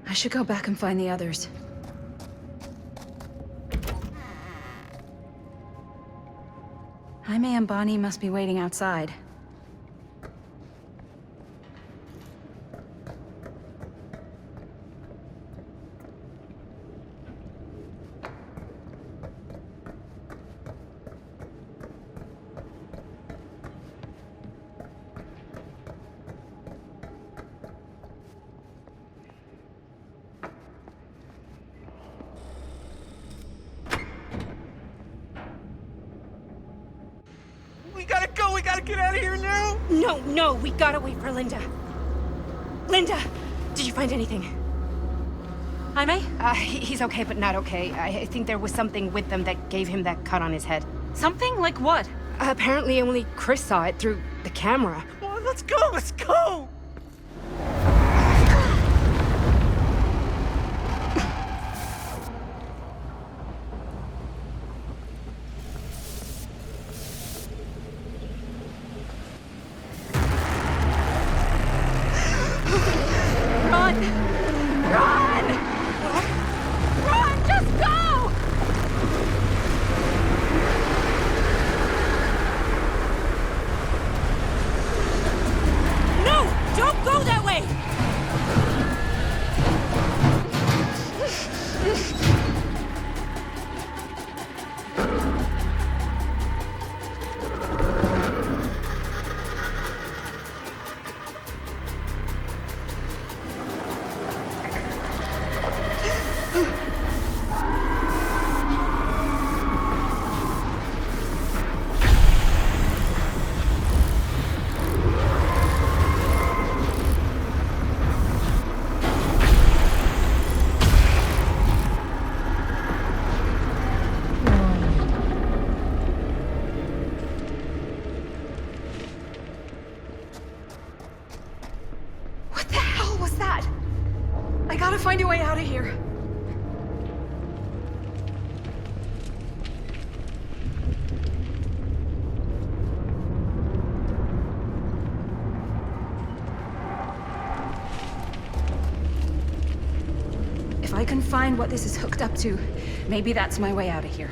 Speaker 7: I should go back and find the others. Jaime and Bonnie must be waiting outside.
Speaker 8: We gotta go. We gotta get out of here now.
Speaker 13: No, we gotta wait for Linda. Linda, did you find anything?
Speaker 7: Jaime?
Speaker 13: He's okay, but not okay. I think there was something with them that gave him that cut on his head.
Speaker 7: Something? Like what?
Speaker 13: Apparently only Chris saw it through the camera.
Speaker 8: Well, let's go.
Speaker 13: Run, just go! No, don't go that way!
Speaker 18: gotta find a way out of here. If I can find what this is hooked up to, maybe that's my way out of here.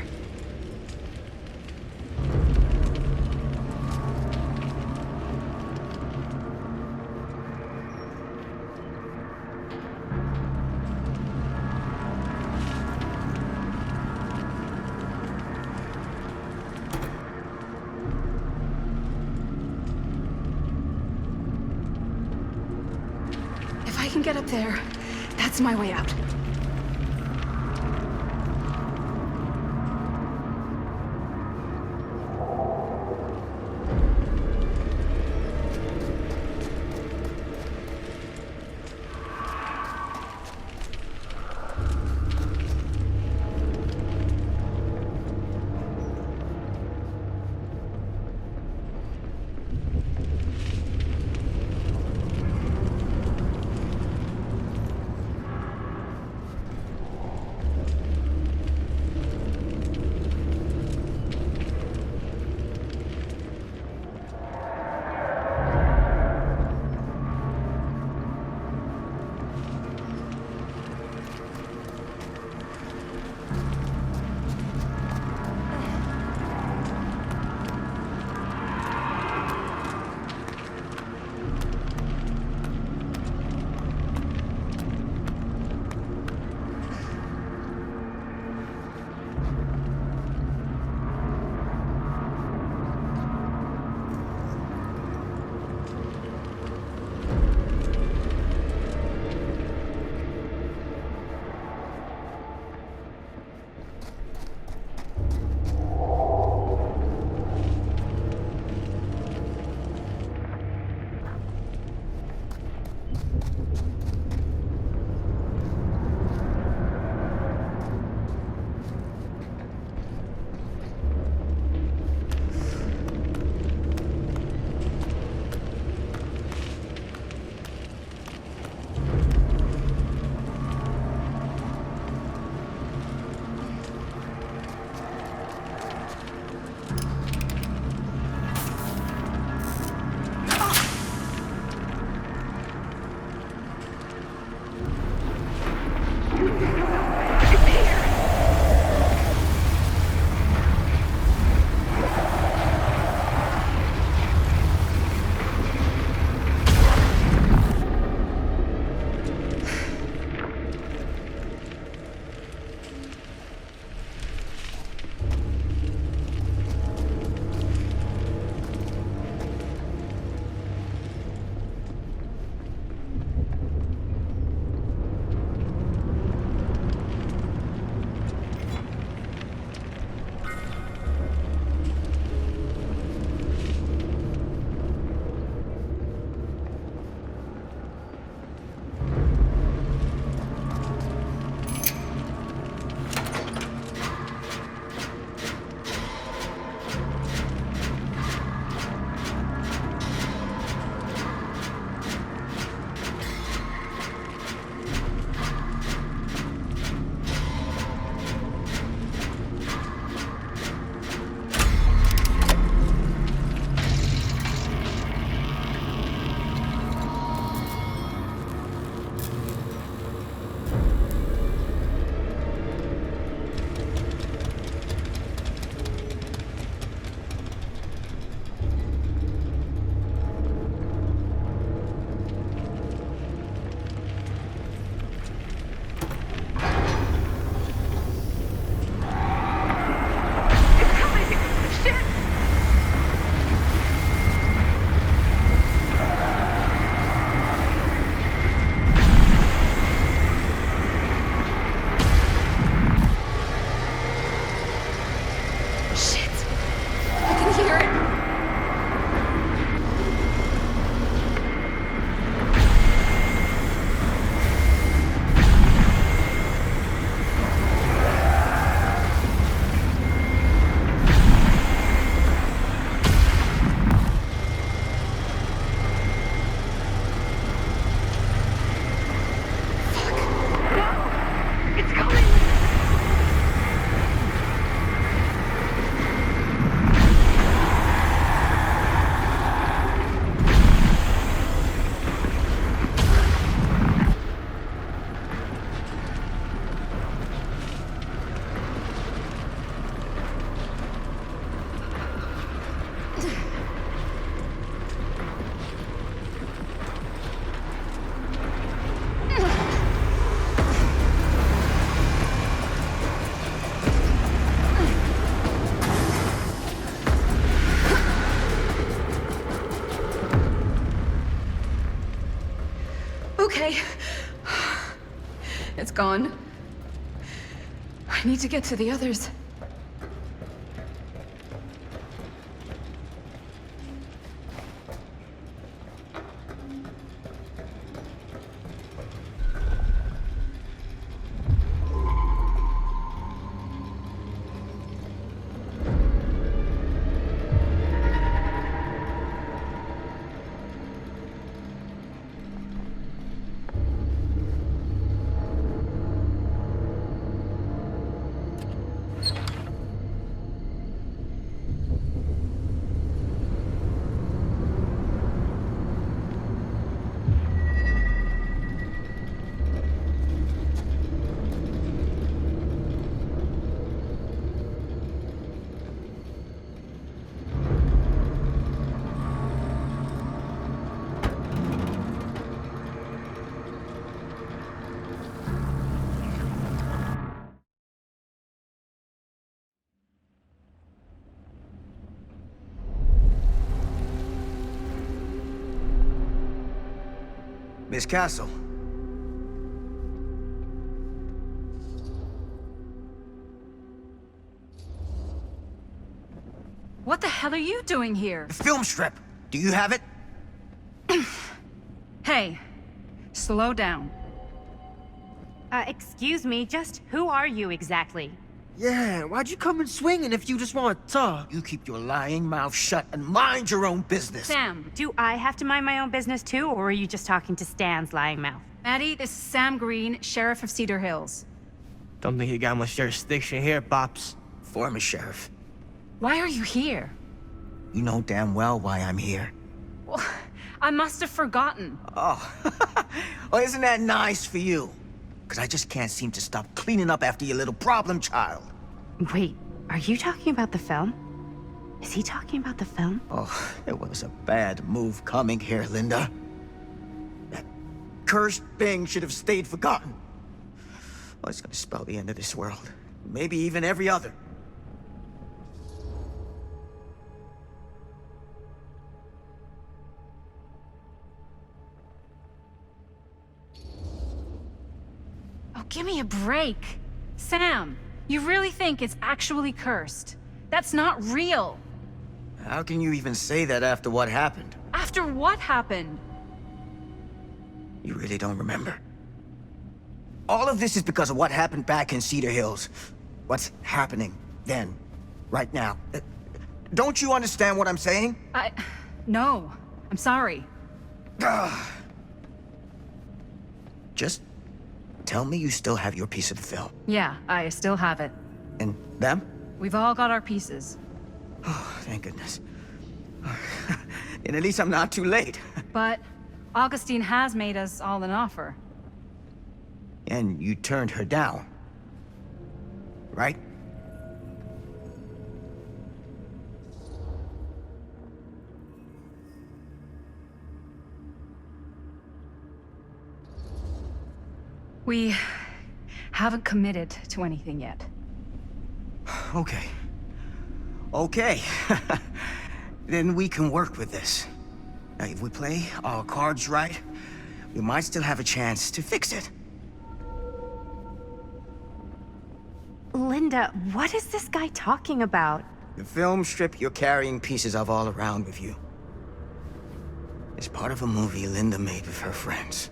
Speaker 18: If I can get up there, that's my way out. Okay. It's gone. I need to get to the others.
Speaker 2: Miss Castle.
Speaker 18: What the hell are you doing here?
Speaker 2: The film strip. Do you have it?
Speaker 18: Hey, slow down.
Speaker 4: Excuse me, just who are you exactly?
Speaker 19: Yeah, why'd you come in swinging if you just want to talk?
Speaker 2: You keep your lying mouth shut and mind your own business.
Speaker 18: Sam.
Speaker 4: Do I have to mind my own business too, or are you just talking to Stan's lying mouth?
Speaker 18: Maddie, this is Sam Green, Sheriff of Cedar Hills.
Speaker 8: Don't think you got much jurisdiction here, Pops.
Speaker 2: Former sheriff.
Speaker 18: Why are you here?
Speaker 2: You know damn well why I'm here.
Speaker 18: Well, I must have forgotten.
Speaker 2: Oh, well, isn't that nice for you? Because I just can't seem to stop cleaning up after your little problem child.
Speaker 4: Wait, are you talking about the film? Is he talking about the film?
Speaker 2: Oh, it was a bad move coming here, Linda. That cursed thing should have stayed forgotten. Oh, it's gonna spell the end of this world. Maybe even every other.
Speaker 18: Oh, give me a break. Sam, you really think it's actually cursed? That's not real.
Speaker 2: How can you even say that after what happened?
Speaker 18: After what happened?
Speaker 2: You really don't remember? All of this is because of what happened back in Cedar Hills. What's happening then, right now. Don't you understand what I'm saying?
Speaker 18: No. I'm sorry.
Speaker 2: Just tell me you still have your piece of the film.
Speaker 18: Yeah, I still have it.
Speaker 2: And them?
Speaker 18: We've all got our pieces.
Speaker 2: Oh, thank goodness. And at least I'm not too late.
Speaker 18: But Augustine has made us all an offer.
Speaker 2: And you turned her down, right?
Speaker 18: We haven't committed to anything yet.
Speaker 2: Okay. Okay. Then we can work with this. Now, if we play our cards right, we might still have a chance to fix it.
Speaker 4: Linda, what is this guy talking about?
Speaker 2: The film strip you're carrying pieces of all around with you. It's part of a movie Linda made with her friends.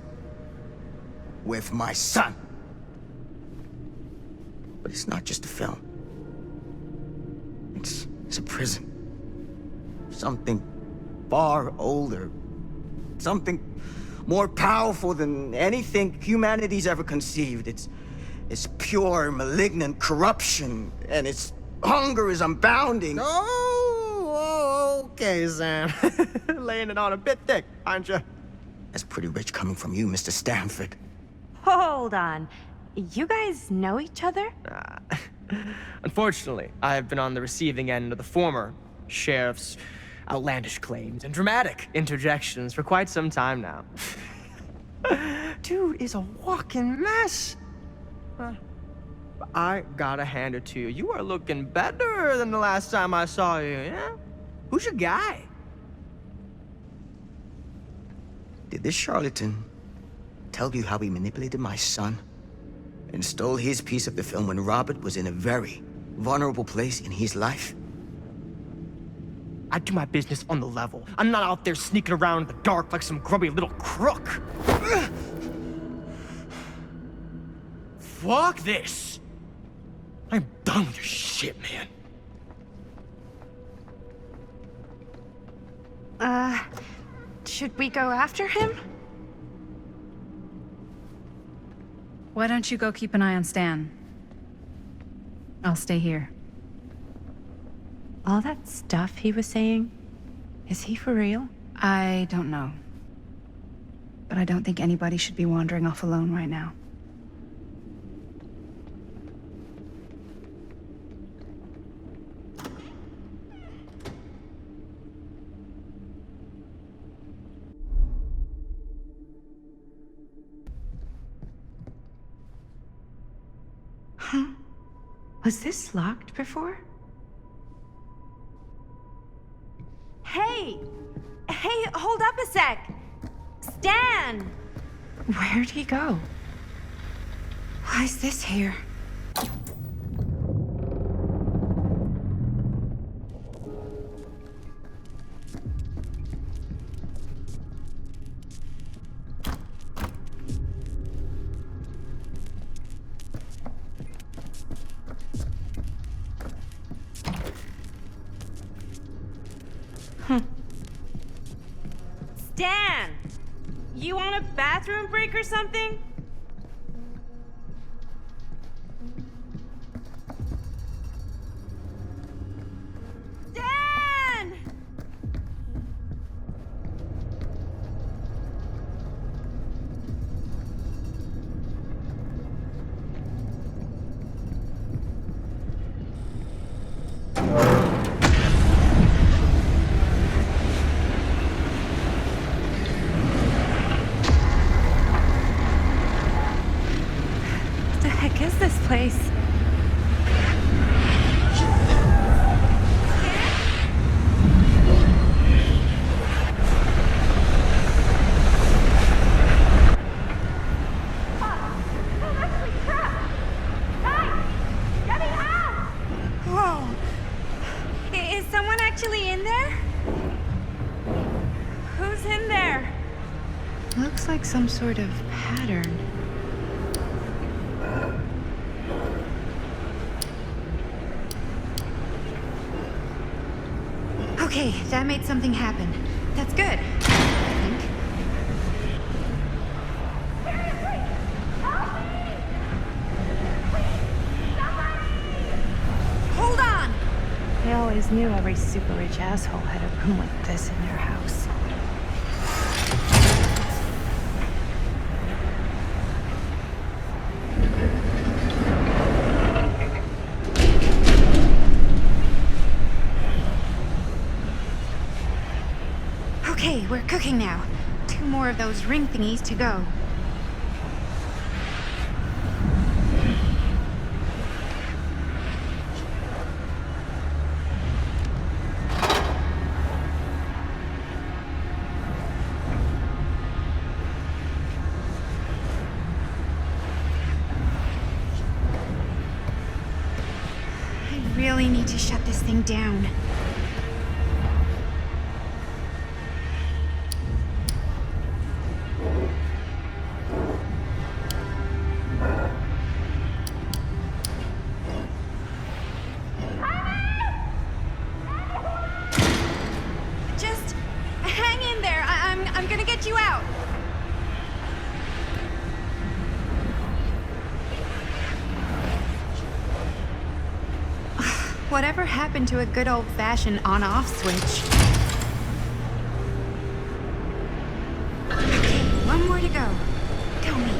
Speaker 2: With my son. But it's not just a film. It's a prison. Something far older. Something more powerful than anything humanity's ever conceived. It's pure, malignant corruption, and its hunger is unbounding.
Speaker 8: Oh, okay, Sam. Laying it on a bit thick, aren't you?
Speaker 2: That's pretty rich coming from you, Mr. Stanford.
Speaker 4: Hold on. You guys know each other?
Speaker 8: Unfortunately, I have been on the receiving end of the former sheriff's outlandish claims and dramatic interjections for quite some time now. Dude is a walking mess. I gotta hand it to you. You are looking better than the last time I saw you, yeah? Who's your guy?
Speaker 2: Did this charlatan tell you how he manipulated my son and stole his piece of the film when Robert was in a very vulnerable place in his life?
Speaker 8: I do my business on the level. I'm not out there sneaking around in the dark like some grubby little crook. Fuck this. I'm done with your shit, man.
Speaker 13: Should we go after him?
Speaker 18: Why don't you go keep an eye on Stan? I'll stay here.
Speaker 4: All that stuff he was saying, is he for real?
Speaker 18: I don't know. But I don't think anybody should be wandering off alone right now.
Speaker 4: Huh? Was this locked before?
Speaker 10: Hey! Hey, hold up a sec! Stan!
Speaker 4: Where'd he go? Why is this here?
Speaker 10: Stan! You want a bathroom break or something? Stan!
Speaker 4: What the heck is this place? Whoa! Is someone actually in there?
Speaker 10: Who's in there?
Speaker 13: Looks like some sort of pattern. Okay, that made something happen. That's good, I think.
Speaker 10: Hold on!
Speaker 4: I always knew every super rich asshole had a room like this in their house. Okay, we're cooking now. 2 more of those ring thingies to go. I really need to shut this thing down. Just hang in there. I'm gonna get you out. Whatever happened to a good old-fashioned on-off switch? Okay, 1 more to go. Go me.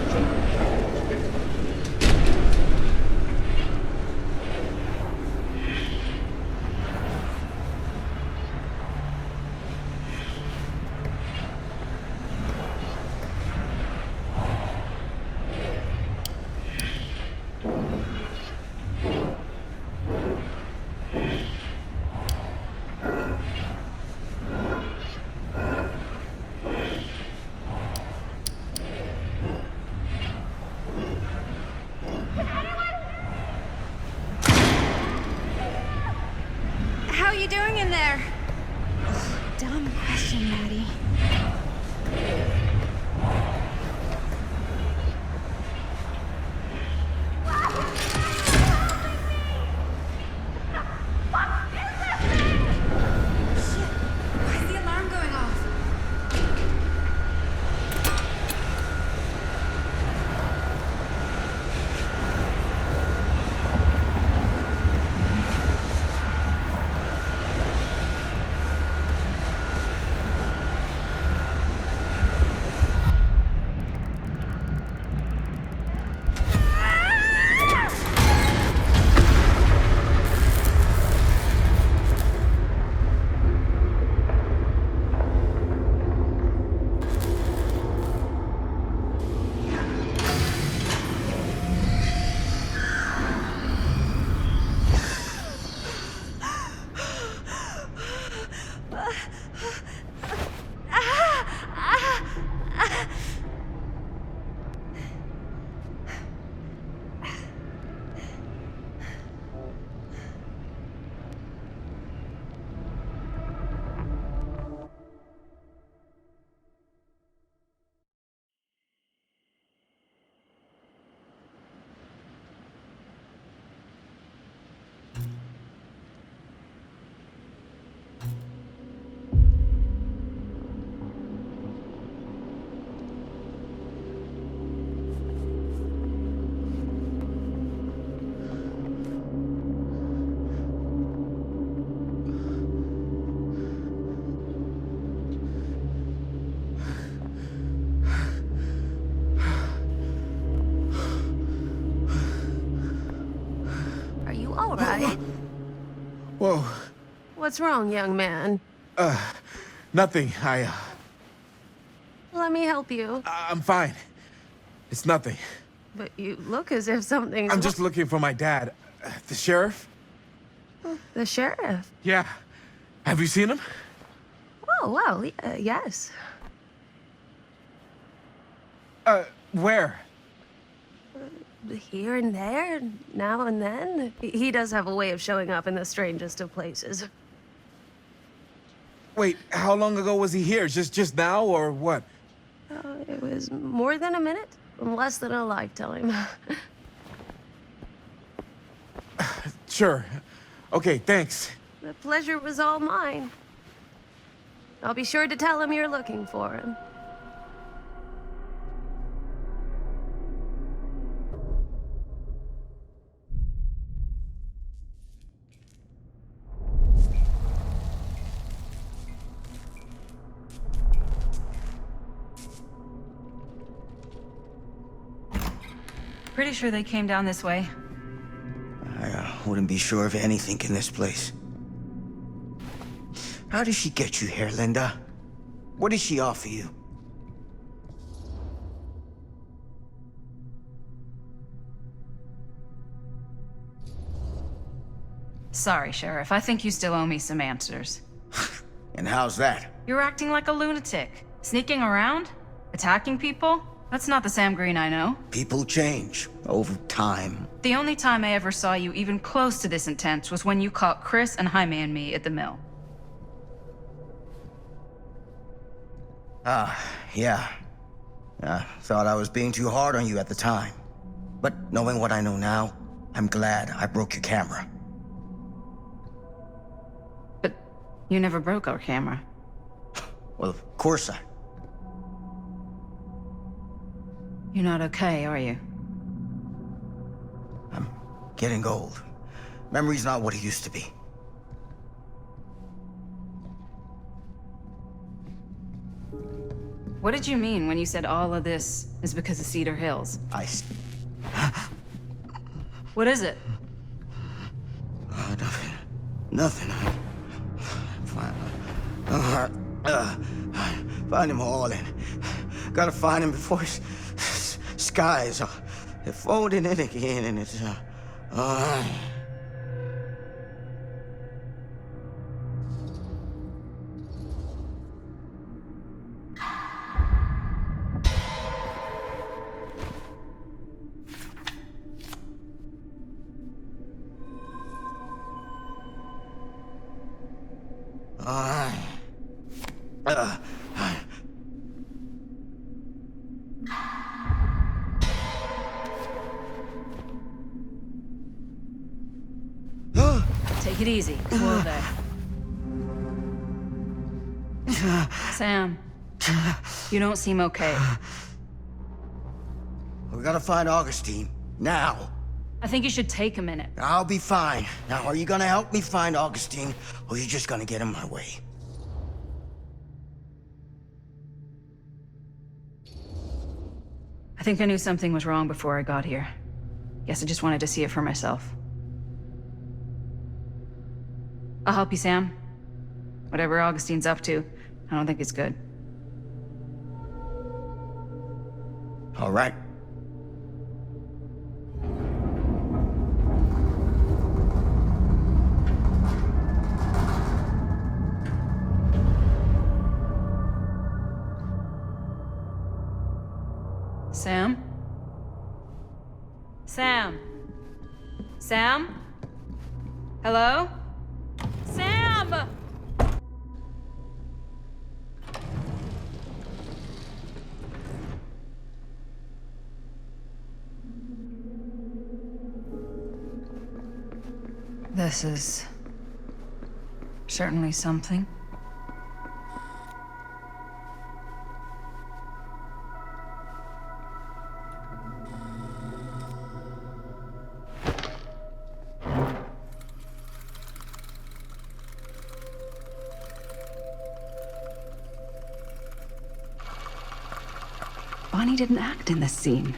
Speaker 1: all right.
Speaker 14: Whoa.
Speaker 1: What's wrong, young man?
Speaker 14: Nothing.
Speaker 1: Let me help you.
Speaker 14: I'm fine. It's nothing.
Speaker 1: But you look as if something's
Speaker 14: I'm just looking for my dad. The sheriff?
Speaker 1: The sheriff?
Speaker 14: Yeah. Have you seen him?
Speaker 1: Oh, well, yes.
Speaker 14: Where?
Speaker 1: Here and there, now and then. He does have a way of showing up in the strangest of places.
Speaker 14: Wait, how long ago was he here? Just now, or what?
Speaker 1: It was more than a minute, less than a lifetime.
Speaker 14: Sure. Okay, thanks.
Speaker 1: The pleasure was all mine. I'll be sure to tell him you're looking for him.
Speaker 7: Pretty sure they came down this way.
Speaker 2: I wouldn't be sure of anything in this place. How did she get you here, Linda? What did she offer you?
Speaker 7: Sorry, Sheriff. I think you still owe me some answers.
Speaker 2: And how's that?
Speaker 7: You're acting like a lunatic. Sneaking around? Attacking people? That's not the Sam Green I know.
Speaker 2: People change over time.
Speaker 7: The only time I ever saw you even close to this intense was when you caught Chris and Jaime and me at the mill.
Speaker 2: Yeah. I thought I was being too hard on you at the time. But knowing what I know now, I'm glad I broke your camera.
Speaker 7: But you never broke our camera.
Speaker 2: Well, of course I...
Speaker 7: You're not okay, are you?
Speaker 2: I'm getting old. Memory's not what it used to be.
Speaker 7: What did you mean when you said all of this is because of Cedar Hills? What is it?
Speaker 2: Nothing. Find him all in. Gotta find him before his skies are folding in again, and it's
Speaker 7: Take it easy. Whoa there. Sam, you don't seem okay.
Speaker 2: We gotta find Augustine. Now.
Speaker 7: I think you should take a minute.
Speaker 2: I'll be fine. Now, are you gonna help me find Augustine, or are you just gonna get in my way?
Speaker 7: I think I knew something was wrong before I got here. Guess I just wanted to see it for myself. I'll help you, Sam. Whatever Augustine's up to, I don't think it's good.
Speaker 2: All right.
Speaker 7: Sam? Sam? Sam? Hello? Sam! This is certainly something. Bonnie didn't act in this scene.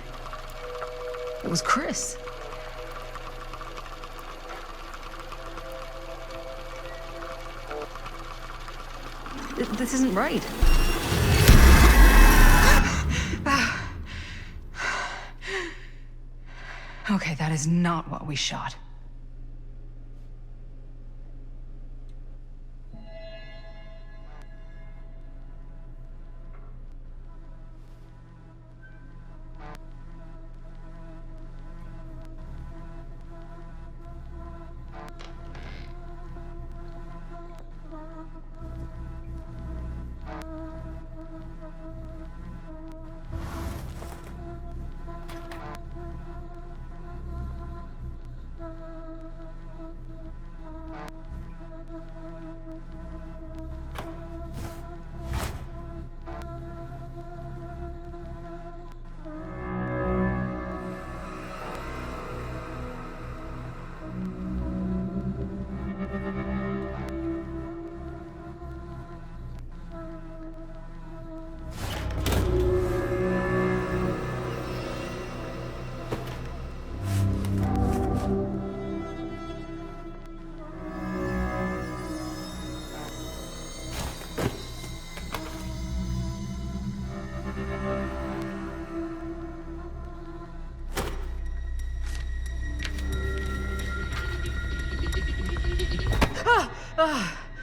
Speaker 7: It was Chris. This isn't right. Okay, that is not what we shot.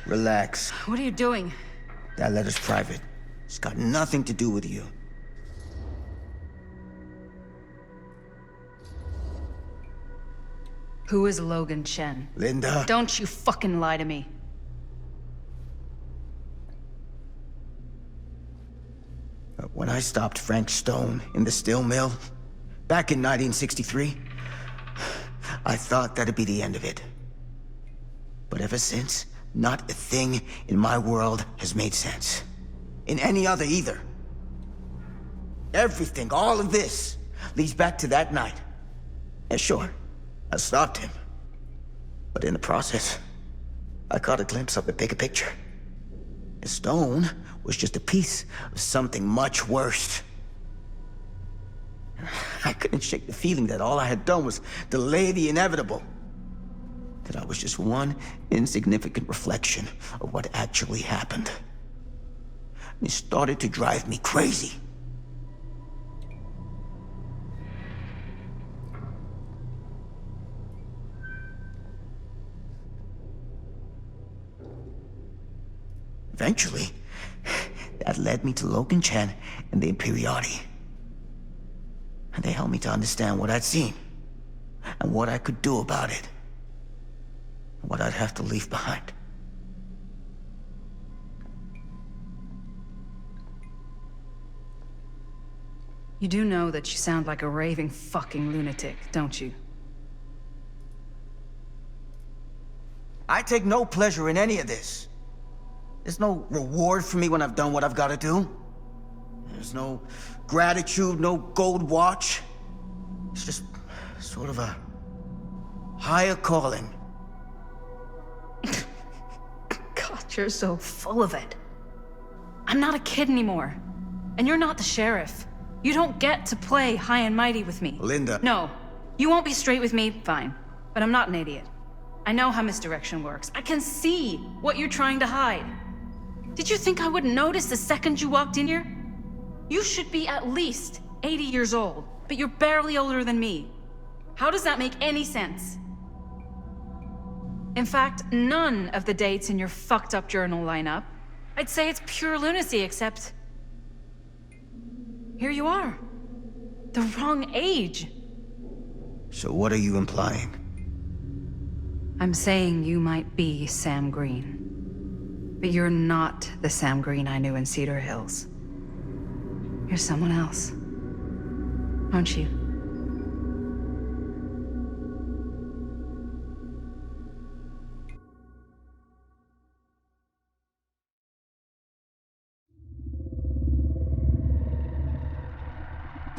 Speaker 2: Relax.
Speaker 7: What are you doing?
Speaker 2: That letter's private. It's got nothing to do with you.
Speaker 7: Who is Logan Chen?
Speaker 2: Linda.
Speaker 7: Don't you fucking lie to me.
Speaker 2: When I stopped Frank Stone in the steel mill, back in 1963, I thought that'd be the end of it. But ever since, not a thing in my world has made sense. In any other either. Everything, all of this, leads back to that night. And sure, I stopped him. But in the process, I caught a glimpse of the bigger picture. And Stone was just a piece of something much worse. I couldn't shake the feeling that all I had done was delay the inevitable. That I was just one insignificant reflection of what actually happened. And it started to drive me crazy. Eventually, that led me to Logan Chen and the Imperiati. And they helped me to understand what I'd seen, and what I could do about it. What I'd have to leave behind.
Speaker 7: You do know that you sound like a raving fucking lunatic, don't you?
Speaker 2: I take no pleasure in any of this. There's no reward for me when I've done what I've got to do. There's no gratitude, no gold watch. It's just sort of a higher calling.
Speaker 7: God, you're so full of it. I'm not a kid anymore. And you're not the sheriff. You don't get to play high and mighty with me.
Speaker 2: Linda.
Speaker 7: No. You won't be straight with me, fine. But I'm not an idiot. I know how misdirection works. I can see what you're trying to hide. Did you think I wouldn't notice the second you walked in here? You should be at least 80 years old, but you're barely older than me. How does that make any sense? In fact, none of the dates in your fucked up journal line up. I'd say it's pure lunacy, except... here you are. The wrong age.
Speaker 2: So what are you implying?
Speaker 7: I'm saying you might be Sam Green. But you're not the Sam Green I knew in Cedar Hills. You're someone else. Aren't you?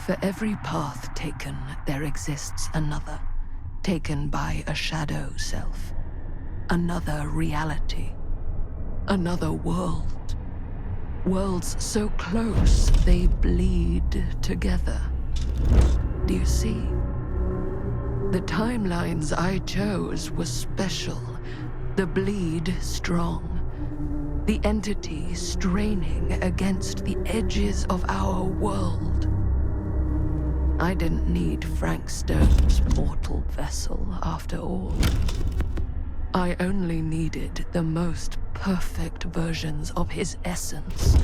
Speaker 1: For every path taken, there exists another, taken by a shadow self. Another reality. Another world. Worlds so close, they bleed together. Do you see? The timelines I chose were special, the bleed strong. The entity straining against the edges of our world. I didn't need Frank Stone's mortal vessel, after all. I only needed the most perfect versions of his essence,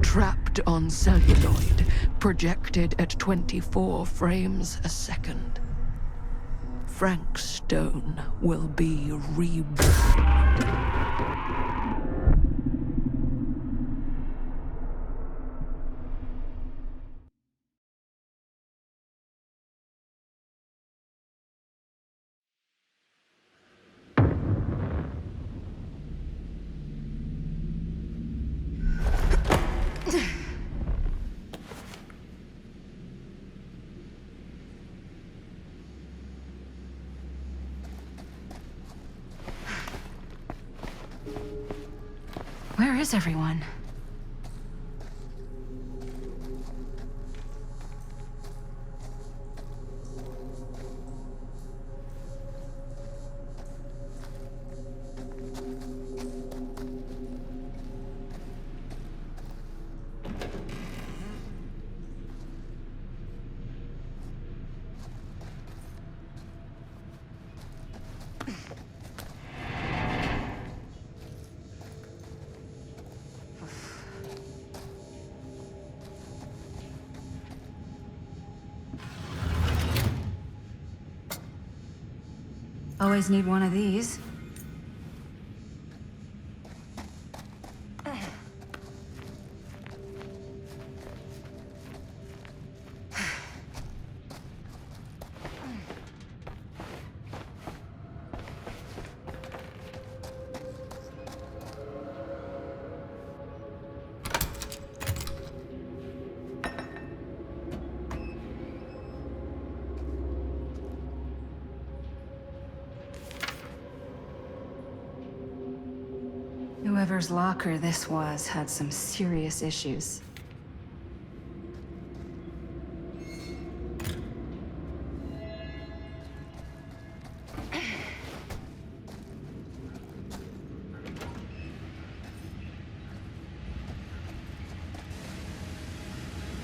Speaker 1: trapped on celluloid, projected at 24 frames a second. Frank Stone will be reborn.
Speaker 18: Where is everyone? Always need one of these. Whoever's locker this was had some serious issues.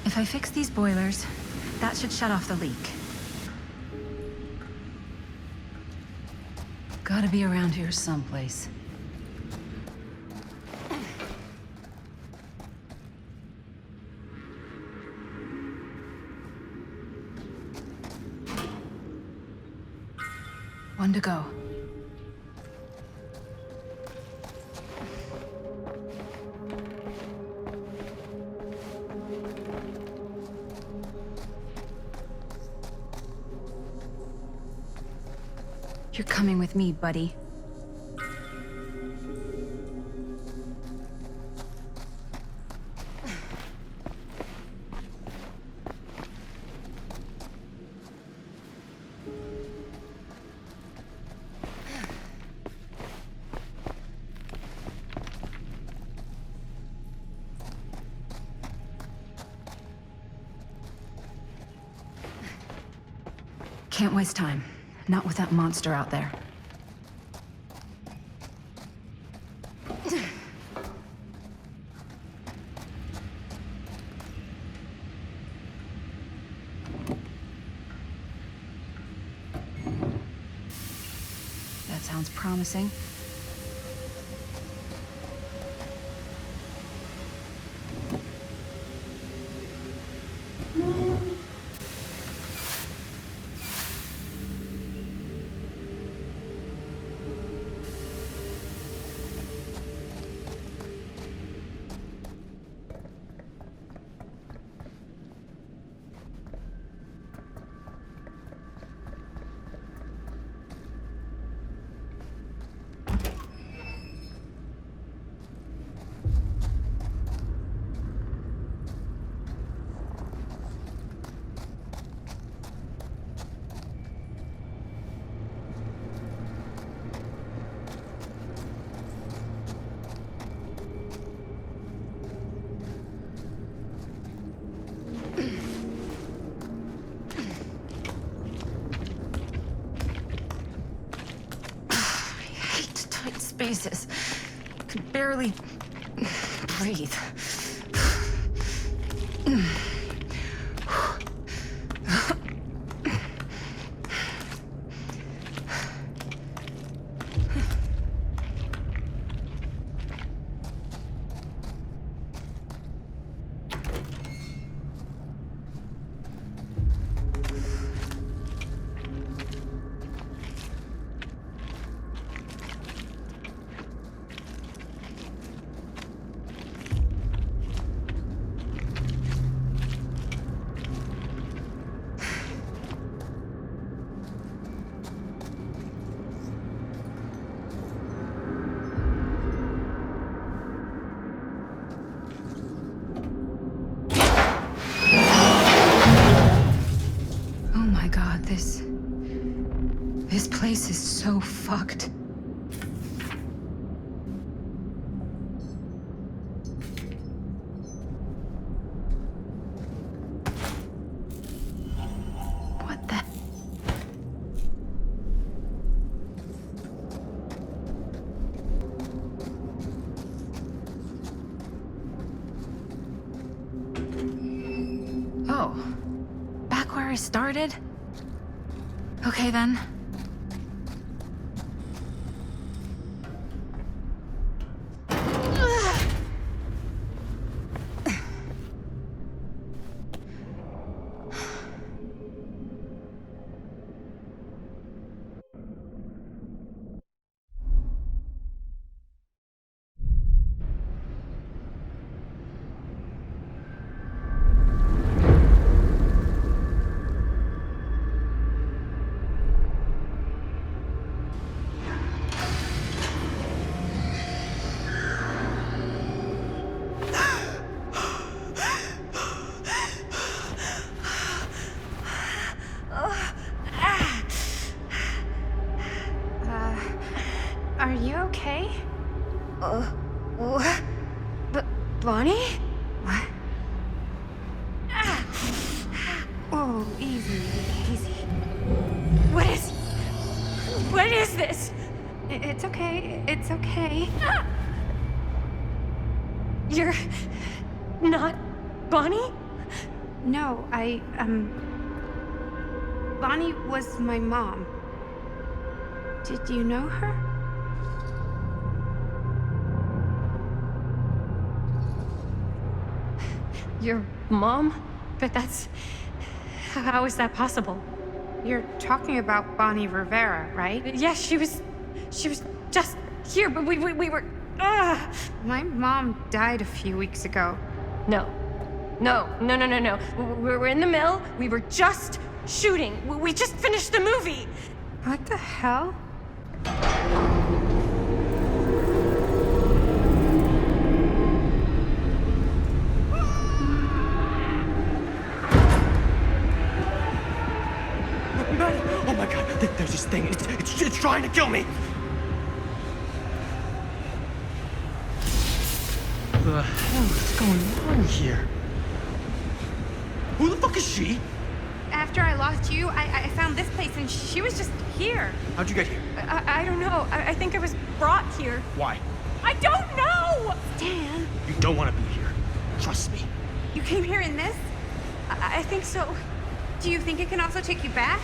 Speaker 18: If I fix these boilers, that should shut off the leak. Gotta be around here someplace. One to go. You're coming with me, buddy. Can't waste time. Not with that monster out there. That sounds promising. Spaces. Could barely Breathe. This place is so fucked. What the? Oh, back where I started? Okay then. Are you okay?
Speaker 10: What? Bonnie?
Speaker 18: What? Oh, easy, easy.
Speaker 10: What is this?
Speaker 18: It's okay, it's okay.
Speaker 10: You're not Bonnie?
Speaker 13: No, Bonnie was my mom. Did you know her?
Speaker 10: Your mom? But that's... How is that possible?
Speaker 13: You're talking about Bonnie Rivera, right?
Speaker 10: Yes, she was just here, but we were...
Speaker 13: My mom died a few weeks ago.
Speaker 10: No. We were in the mill. We were just shooting. We just finished the movie.
Speaker 13: What the hell?
Speaker 8: Oh my god, there's this thing. It's trying to kill me. What the hell is going on here? Who the fuck is she?
Speaker 13: After I lost you, I found this place and she was just here.
Speaker 8: How'd you get here?
Speaker 10: I don't know. I think I was brought here.
Speaker 8: Why?
Speaker 10: I don't know!
Speaker 13: Dan.
Speaker 8: You don't want to be here. Trust me.
Speaker 13: You came here in this?
Speaker 10: I think so.
Speaker 13: Do you think it can also take you back?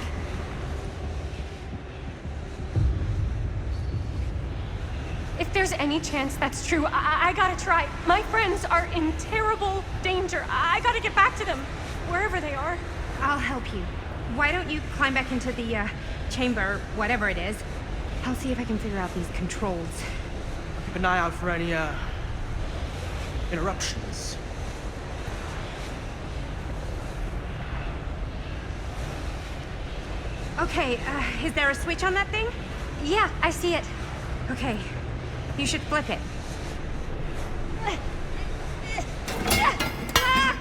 Speaker 10: If there's any chance that's true, I gotta try. My friends are in terrible danger. I gotta get back to them, wherever they are.
Speaker 13: I'll help you. Why don't you climb back into the, chamber, whatever it is. I'll see if I can figure out these controls.
Speaker 8: Keep an eye out for any, interruptions.
Speaker 13: Okay, is there a switch on that thing?
Speaker 10: Yeah, I see it.
Speaker 13: Okay, you should flip it.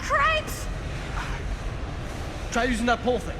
Speaker 10: Cripes!
Speaker 8: Try using that pole thing.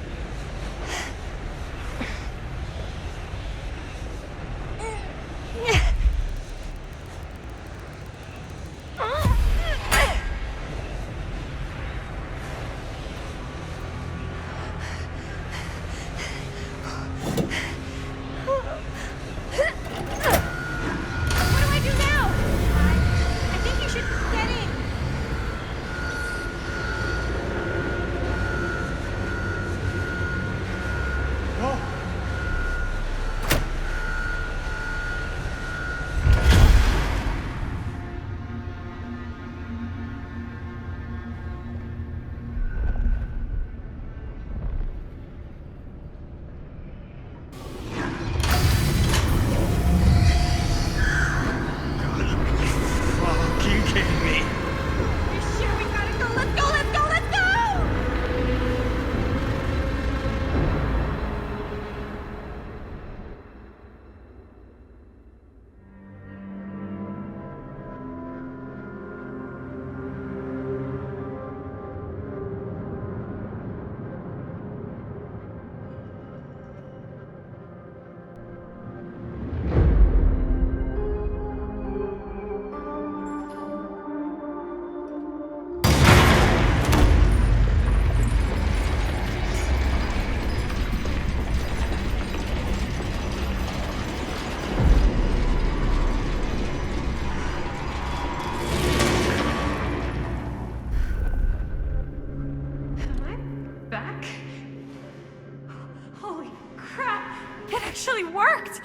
Speaker 10: actually worked!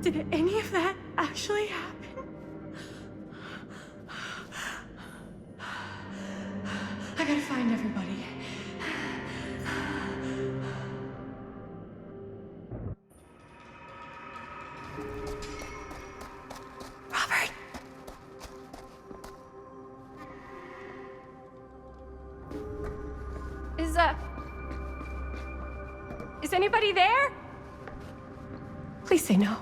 Speaker 10: Did any of that actually happen? I gotta find everybody. Robert! Is anybody there? Please say no.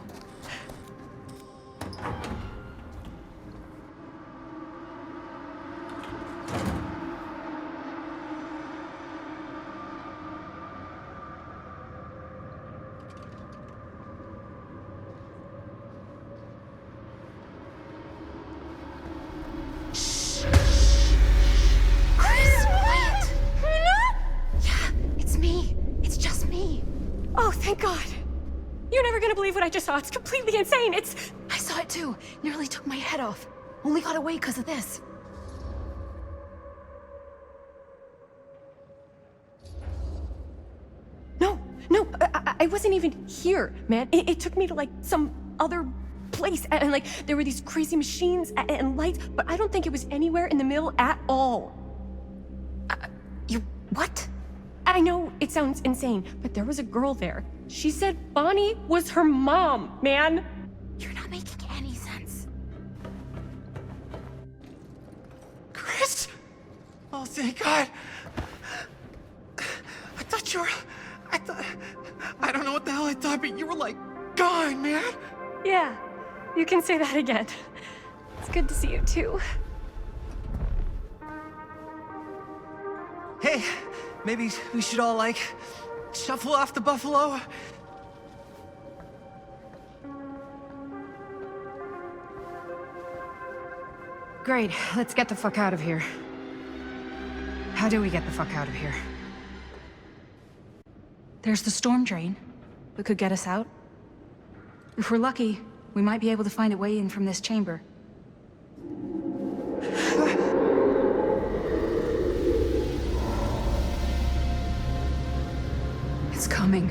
Speaker 10: Thank God. You're never gonna believe what I just saw. It's completely insane.
Speaker 7: I saw it too. Nearly took my head off. Only got away because of this.
Speaker 10: No, I wasn't even here, man. It took me to like some other place, and like there were these crazy machines and lights, but I don't think it was anywhere in the mill at all.
Speaker 7: What?
Speaker 10: I know it sounds insane, but there was a girl there. She said Bonnie was her mom, man.
Speaker 7: You're not making any sense.
Speaker 8: Chris! Oh, thank God. I thought you were... I don't know what the hell I thought, but you were like, gone, man.
Speaker 10: Yeah, you can say that again. It's good to see you too.
Speaker 11: Hey, maybe we should all, like, shuffle off the buffalo?
Speaker 7: Great, let's get the fuck out of here. How do we get the fuck out of here?
Speaker 18: There's the storm drain that could get us out. If we're lucky, we might be able to find a way in from this chamber. It's coming.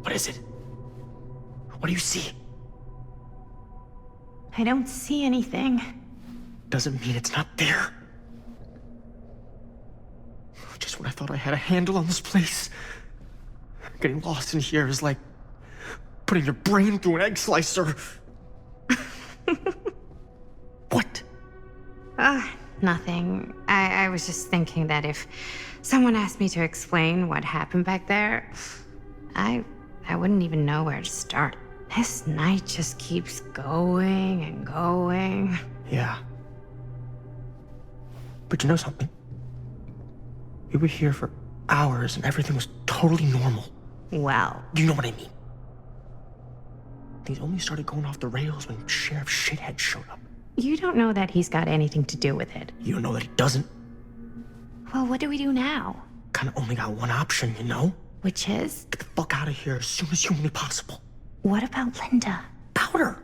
Speaker 8: What is it? What do you see?
Speaker 13: I don't see anything.
Speaker 8: Doesn't mean it's not there. Just when I thought I had a handle on this place. Getting lost in here is like putting your brain through an egg slicer. What?
Speaker 13: Nothing. I was just thinking that if someone asked me to explain what happened back there, I wouldn't even know where to start. This night just keeps going and going.
Speaker 8: Yeah. But you know something? We were here for hours and everything was totally normal.
Speaker 13: Well.
Speaker 8: You know what I mean? Things only started going off the rails when Sheriff Shithead showed up.
Speaker 13: You don't know that he's got anything to do with it.
Speaker 8: You don't know that he doesn't?
Speaker 13: Well, what do we do now?
Speaker 8: Kinda only got one option, you know?
Speaker 13: Which is?
Speaker 8: Get the fuck out of here as soon as humanly possible.
Speaker 13: What about Linda?
Speaker 8: Powder!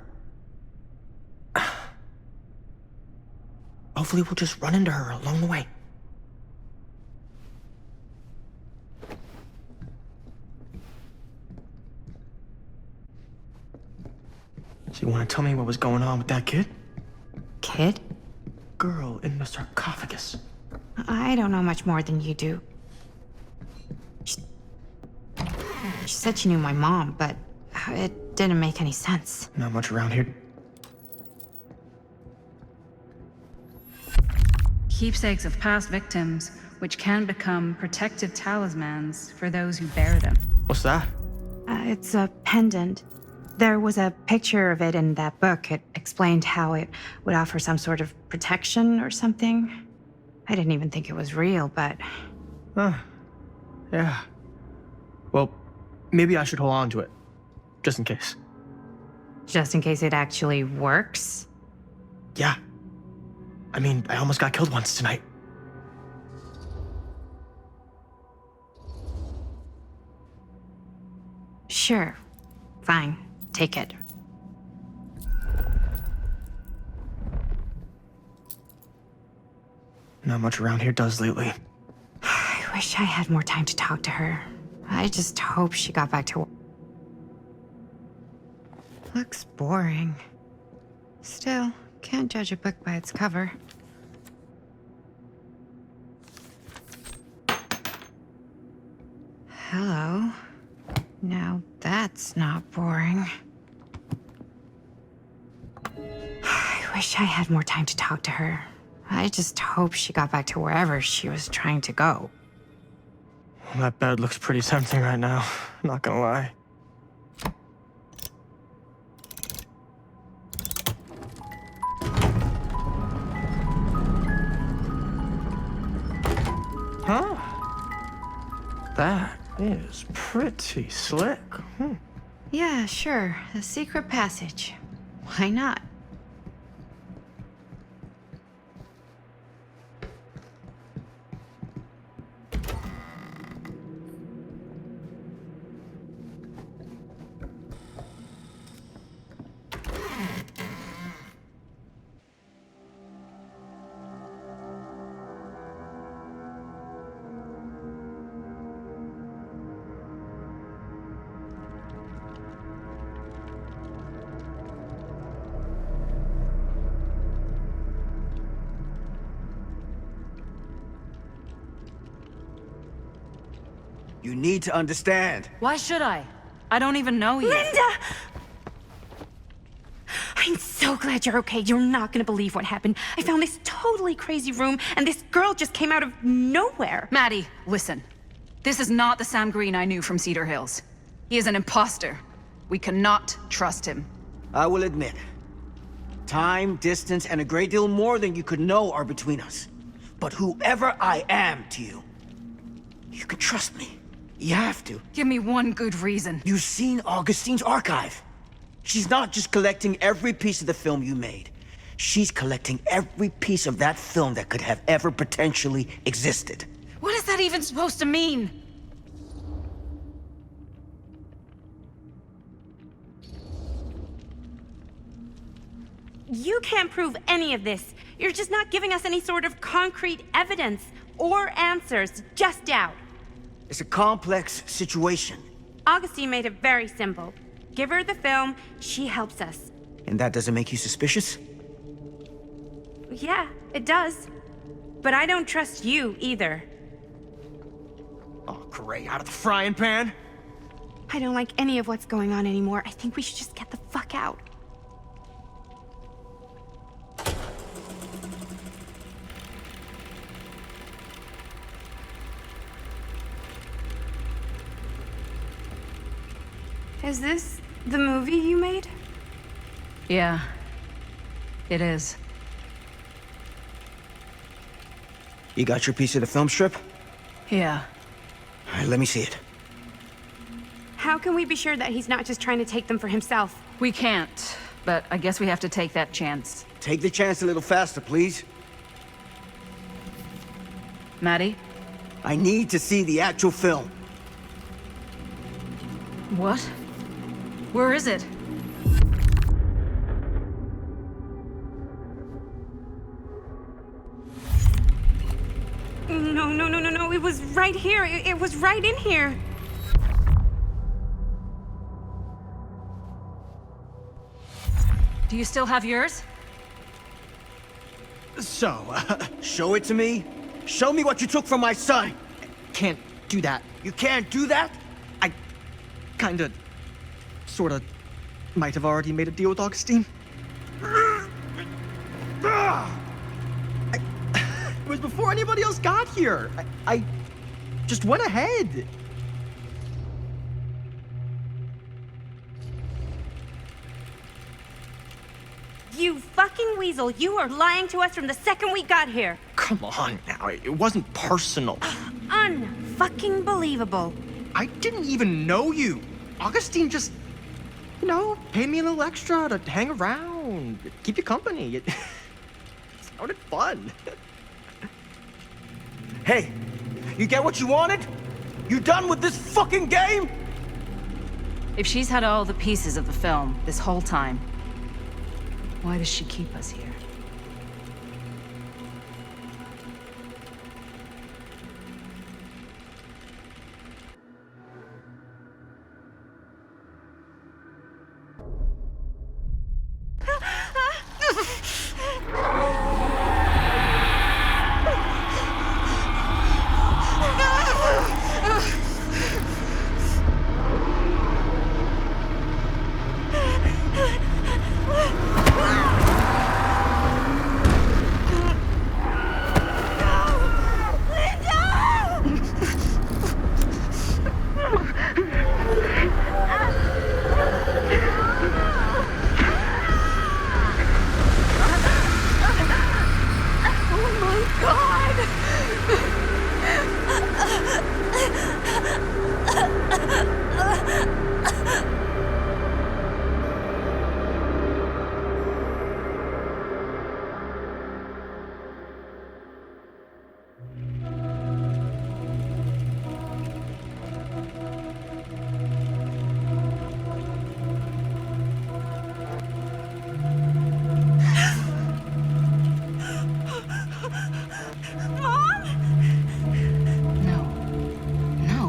Speaker 8: Hopefully we'll just run into her along the way. So you want to tell me what was going on with that kid?
Speaker 13: Kid?
Speaker 8: Girl in the sarcophagus.
Speaker 13: I don't know much more than you do. She said she knew my mom, but it didn't make any sense.
Speaker 8: Not much around here.
Speaker 18: Keepsakes of past victims, which can become protective talismans for those who bear them.
Speaker 8: What's that?
Speaker 13: It's a pendant. There was a picture of it in that book. It explained how it would offer some sort of protection or something. I didn't even think it was real, but...
Speaker 8: Yeah. Well, maybe I should hold on to it. Just in case.
Speaker 13: Just in case it actually works?
Speaker 8: Yeah. I mean, I almost got killed once tonight.
Speaker 13: Sure. Fine. Take it.
Speaker 8: Not much around here does lately.
Speaker 13: I wish I had more time to talk to her. I just hope she got back to work. Looks boring. Still, can't judge a book by its cover. Hello. Now that's not boring. I wish I had more time to talk to her. I just hope she got back to wherever she was trying to go.
Speaker 8: That bed looks pretty tempting right now, not gonna lie. Huh? That is pretty slick.
Speaker 13: Yeah, sure. A secret passage. Why not?
Speaker 2: You need to understand.
Speaker 7: Why should I? I don't even know you.
Speaker 4: Linda! I'm so glad you're okay. You're not gonna believe what happened. I found this totally crazy room, and this girl just came out of nowhere.
Speaker 7: Maddie, listen. This is not the Sam Green I knew from Cedar Hills. He is an imposter. We cannot trust him.
Speaker 2: I will admit, time, distance, and a great deal more than you could know are between us. But whoever I am to you, you can trust me. You have to.
Speaker 7: Give me one good reason.
Speaker 2: You've seen Augustine's archive. She's not just collecting every piece of the film you made. She's collecting every piece of that film that could have ever potentially existed.
Speaker 7: What is that even supposed to mean?
Speaker 4: You can't prove any of this. You're just not giving us any sort of concrete evidence or answers, just doubt.
Speaker 2: It's a complex situation.
Speaker 4: Augustine made it very simple. Give her the film, she helps us.
Speaker 2: And that doesn't make you suspicious?
Speaker 4: Yeah, it does. But I don't trust you either.
Speaker 8: Oh, great. Out of the frying pan?
Speaker 4: I don't like any of what's going on anymore. I think we should just get the fuck out. Is this the movie you made?
Speaker 7: Yeah, it is.
Speaker 2: You got your piece of the film strip?
Speaker 7: Yeah.
Speaker 2: All right, let me see it.
Speaker 4: How can we be sure that he's not just trying to take them for himself?
Speaker 7: We can't, but I guess we have to take that chance.
Speaker 2: Take the chance a little faster, please.
Speaker 7: Maddie?
Speaker 2: I need to see the actual film.
Speaker 7: What? Where is it?
Speaker 4: No. It was right here. It was right in here.
Speaker 7: Do you still have yours?
Speaker 8: So,
Speaker 2: show it to me. Show me what you took from my son.
Speaker 8: Can't do that.
Speaker 2: You can't do that?
Speaker 8: I kinda, sorta, might have already made a deal with Augustine. It was before anybody else got here. I just went ahead.
Speaker 4: You fucking weasel. You are lying to us from the second we got here.
Speaker 8: Come on now, it wasn't personal.
Speaker 4: Unfucking believable.
Speaker 8: I didn't even know you. Augustine just, you know, paid me a little extra to hang around, keep you company. It sounded fun.
Speaker 2: Hey, you get what you wanted? You done with this fucking game?
Speaker 18: If she's had all the pieces of the film this whole time, why does she keep us here?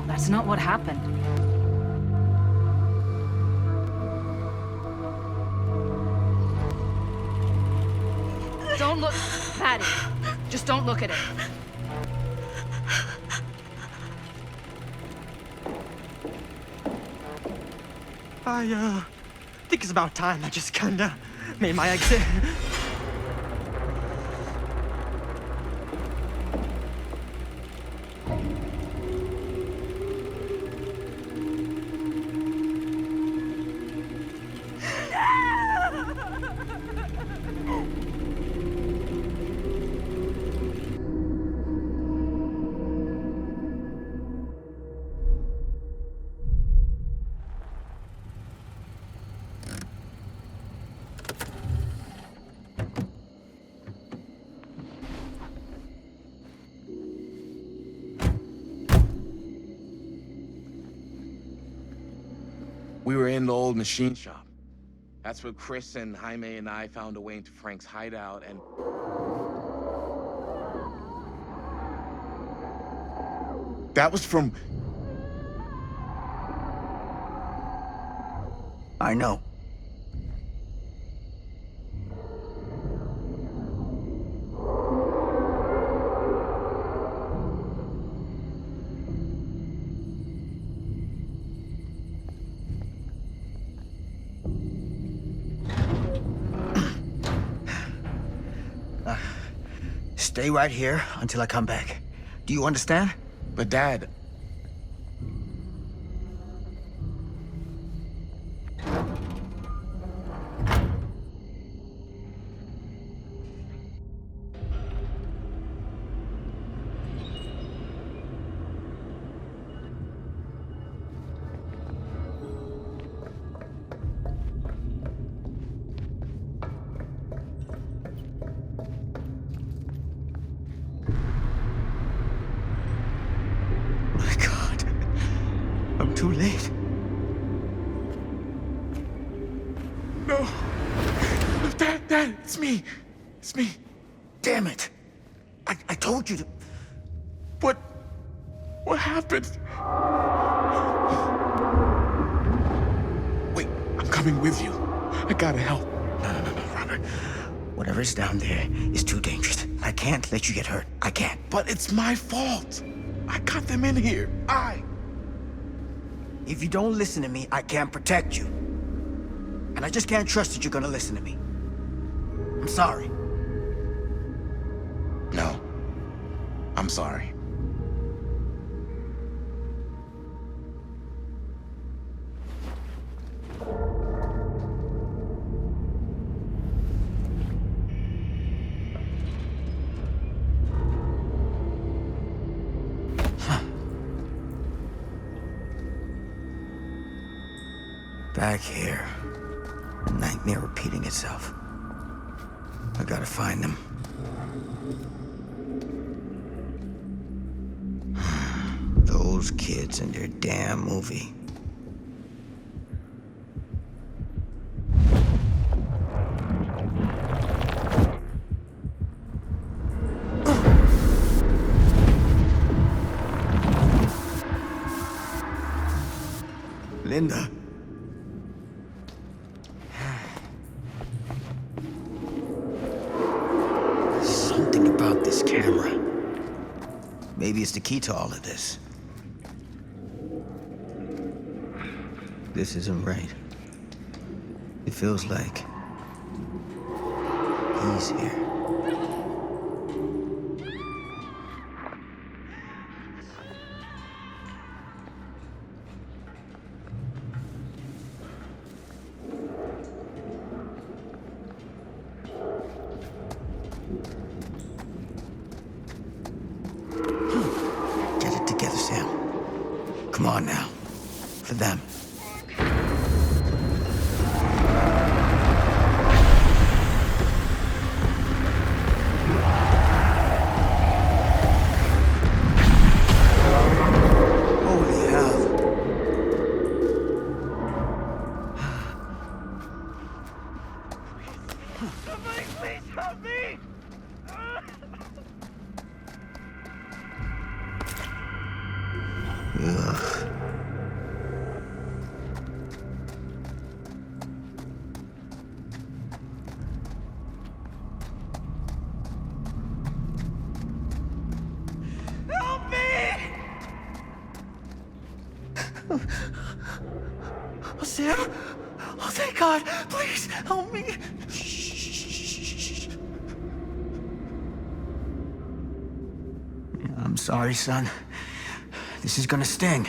Speaker 18: That's not what happened. Don't look, Maddie. Just don't look at it.
Speaker 8: I think it's about time I just kinda made my exit.
Speaker 14: We were in the old machine shop. That's where Chris and Jaime and I found a way into Frank's hideout and... That was from...
Speaker 2: I know. Stay right here until I come back. Do you understand?
Speaker 14: But Dad...
Speaker 2: Too late.
Speaker 14: No. Dad, it's me. It's me.
Speaker 2: Damn it. I told you to...
Speaker 14: What happened? Wait, I'm coming with you. I gotta help.
Speaker 2: No, Robert. Whatever's down there is too dangerous. I can't let you get hurt. I can't.
Speaker 14: But it's my fault. I got them in here.
Speaker 2: If you don't listen to me, I can't protect you. And I just can't trust that you're gonna listen to me. I'm sorry.
Speaker 14: No. I'm sorry.
Speaker 2: Back here. Nightmare repeating itself. I gotta find them. Those kids and their damn movie. Linda. Something about this camera. Maybe it's the key to all of this. This isn't right. It feels like he's here. Get it together, Sam. Come on now. For them. Holy hell.
Speaker 6: Somebody please help me!
Speaker 2: Ugh.
Speaker 6: Help me!
Speaker 8: Oh, Sam? Oh, thank God. Please, help me.
Speaker 2: I'm sorry, son. This is gonna sting.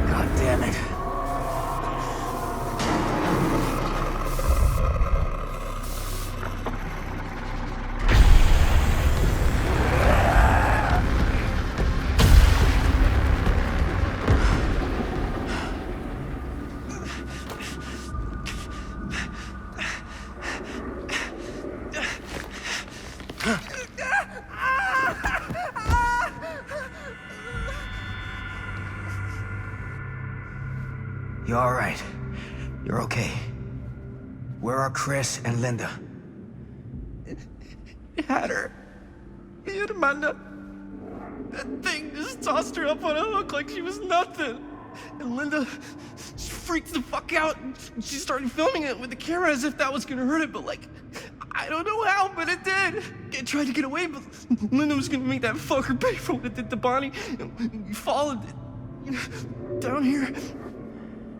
Speaker 2: God damn it. You're all right. You're okay. Where are Chris and Linda?
Speaker 8: It had her. Me and Amanda. That thing just tossed her up on a hook like she was nothing. And Linda just freaked the fuck out. And she started filming it with the camera as if that was gonna hurt it, but like, I don't know how, but it did. It tried to get away, but Linda was gonna make that fucker pay for what it did to Bonnie. And we followed it down here.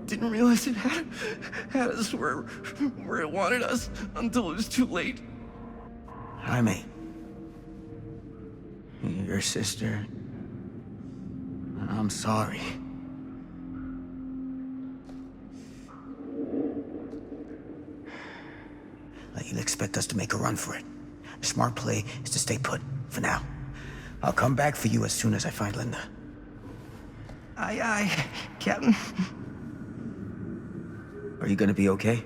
Speaker 8: Didn't realize it had us where it wanted us until it was too late.
Speaker 2: Jaime. Your sister. I'm sorry. You'll expect us to make a run for it. The smart play is to stay put, for now. I'll come back for you as soon as I find Linda.
Speaker 8: Aye, aye, Captain.
Speaker 2: Are you gonna be okay?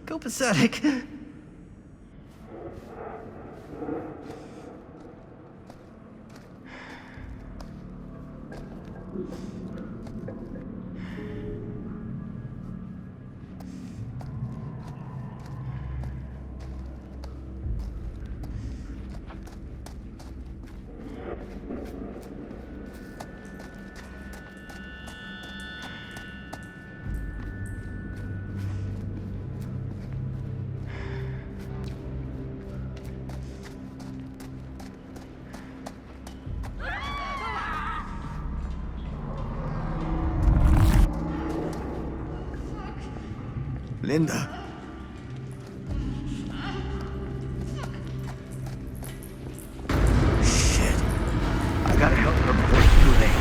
Speaker 8: Go pathetic.
Speaker 2: Linda. Shit. I gotta help her before it's too late.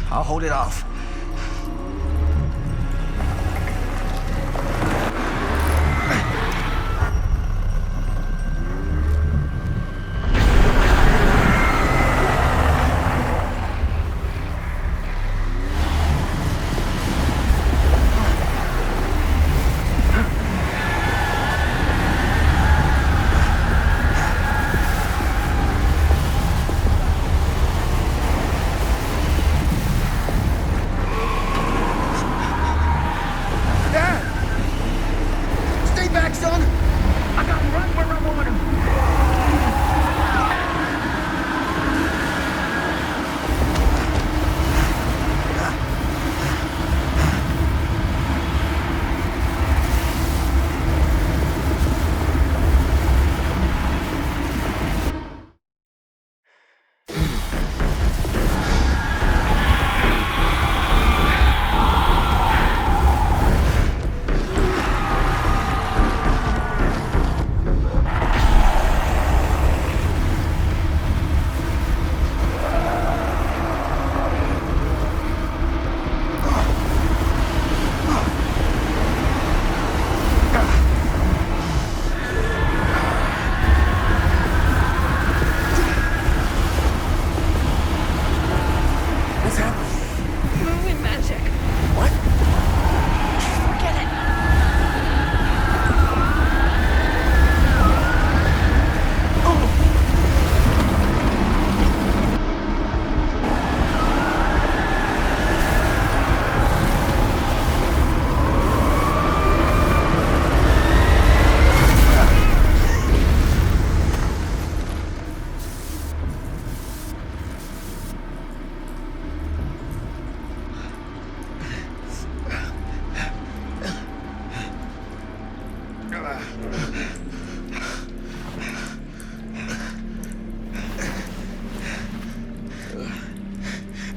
Speaker 2: I'll hold it off.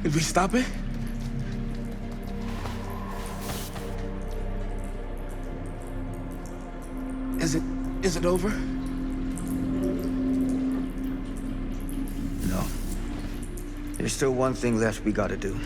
Speaker 14: Did we stop it? Is it over?
Speaker 2: No. There's still one thing left we gotta do.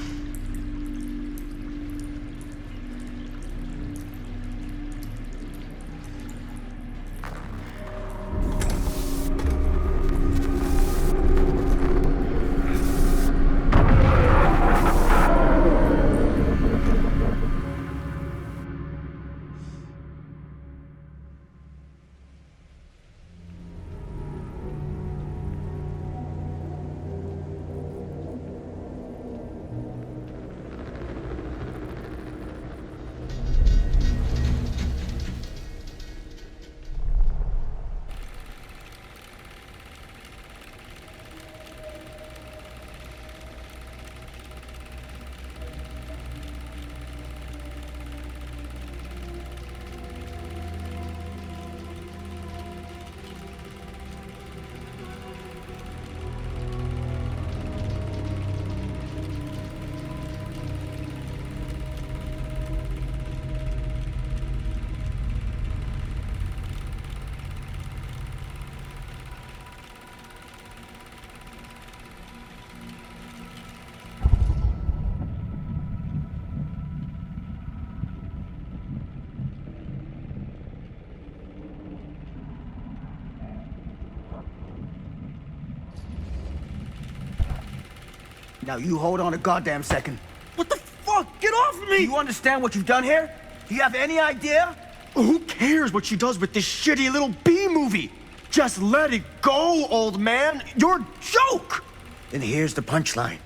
Speaker 2: Now you hold on a goddamn second.
Speaker 19: What the fuck? Get off of me!
Speaker 2: Do you understand what you've done here? Do you have any idea?
Speaker 19: Who cares what she does with this shitty little B movie? Just let it go, old man. You're a joke!
Speaker 2: Then here's the punchline.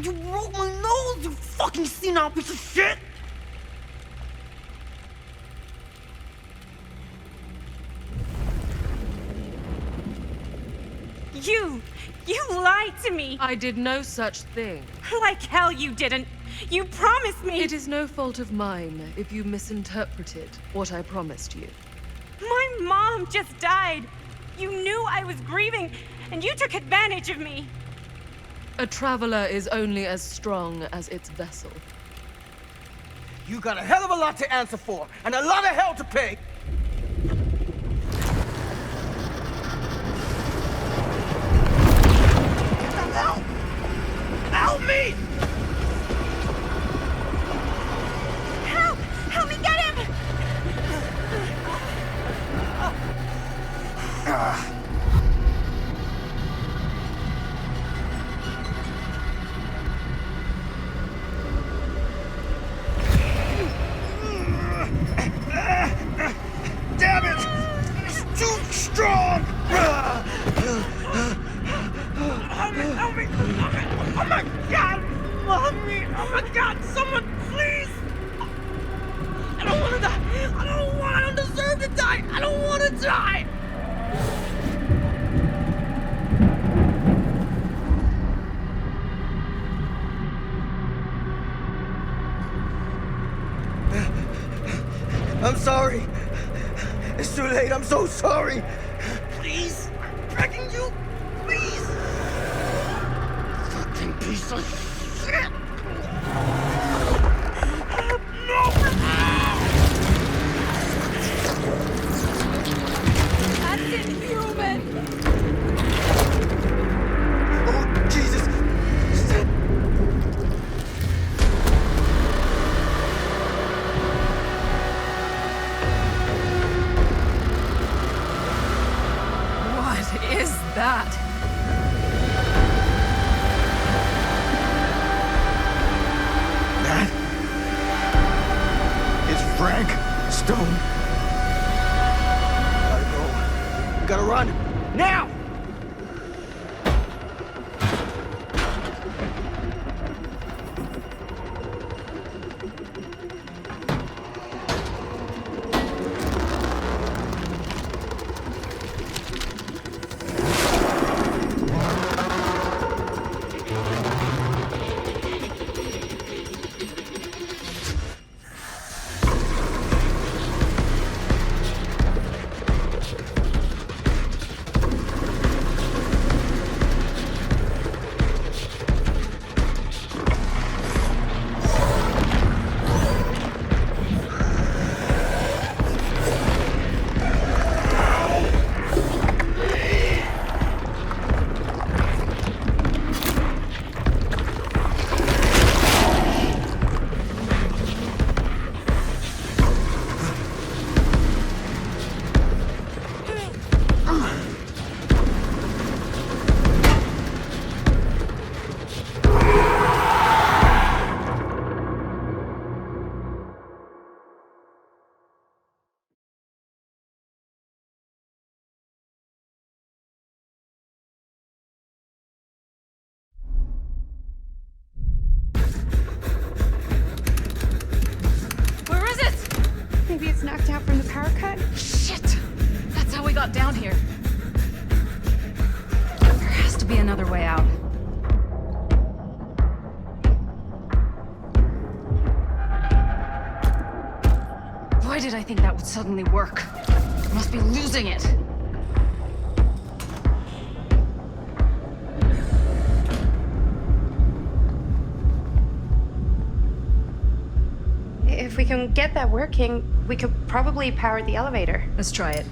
Speaker 19: You broke my nose, you fucking senile piece of shit!
Speaker 10: You lied to me!
Speaker 1: I did no such thing.
Speaker 10: Like hell you didn't! You promised me!
Speaker 1: It is no fault of mine if you misinterpreted what I promised you.
Speaker 10: My mom just died! You knew I was grieving, and you took advantage of me!
Speaker 1: A traveler is only as strong as its vessel.
Speaker 19: You got a hell of a lot to answer for, and a lot of hell to pay!
Speaker 2: Damn it! It's too strong!
Speaker 20: Help me! Oh my God! Mommy! Oh my God! Someone, please! I don't want to die! I don't deserve to die! I don't want to die!
Speaker 2: I'm sorry. It's too late. I'm so sorry.
Speaker 20: Please! I'm begging you! Please! Fucking piece of shit! No!
Speaker 18: That's inhuman!
Speaker 2: Oh, Jesus!
Speaker 1: What is that?
Speaker 2: That is Frank Stone. Gotta go. We gotta run. Now!
Speaker 18: Where is it?
Speaker 13: Maybe it's knocked out from the power cut?
Speaker 18: Shit! That's how we got down here. There has to be another way out. Why did I think that would suddenly work? I must be losing it.
Speaker 13: If we can get that working, we could probably power the elevator.
Speaker 18: Let's try it.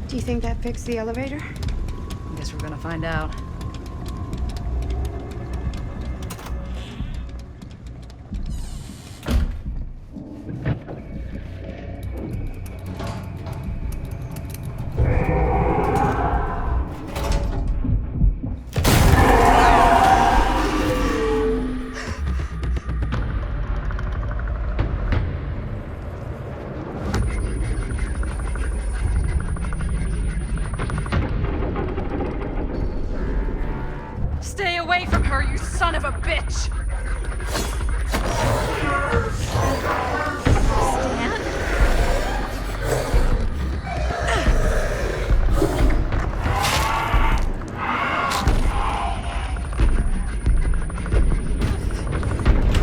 Speaker 13: Do you think that fixed the elevator?
Speaker 18: I guess we're gonna find out.
Speaker 1: son of a bitch!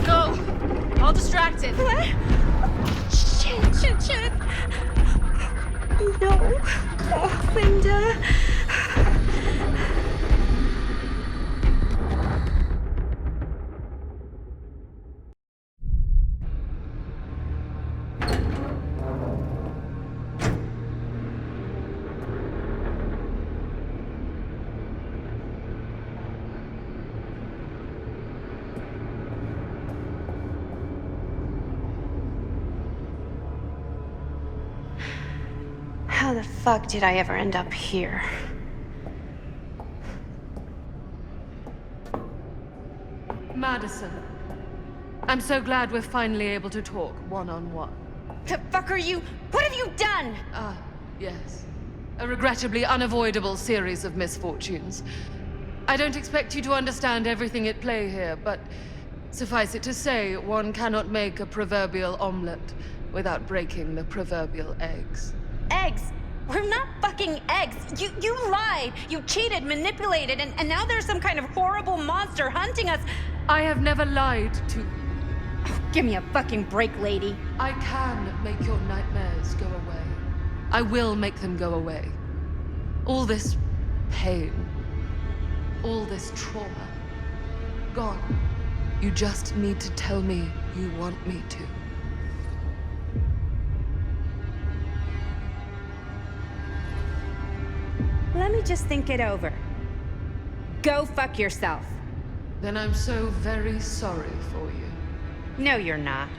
Speaker 18: Go! All distracted.
Speaker 21: What? Shit. No. Oh, Linda. How the fuck did I ever end up here?
Speaker 1: Madison, I'm so glad we're finally able to talk one-on-one.
Speaker 21: The fuck are you? What have you done?
Speaker 1: Yes. A regrettably unavoidable series of misfortunes. I don't expect you to understand everything at play here, but suffice it to say, one cannot make a proverbial omelet without breaking the proverbial eggs.
Speaker 21: Eggs? We're not fucking eggs. You lied. You cheated, manipulated, and now there's some kind of horrible monster hunting us.
Speaker 1: I have never lied to you.
Speaker 21: Oh, give me a fucking break, lady.
Speaker 1: I can make your nightmares go away. I will make them go away. All this pain, all this trauma, gone. You just need to tell me you want me to.
Speaker 21: Let me just think it over. Go fuck yourself.
Speaker 1: Then I'm so very sorry for you.
Speaker 21: No, you're not.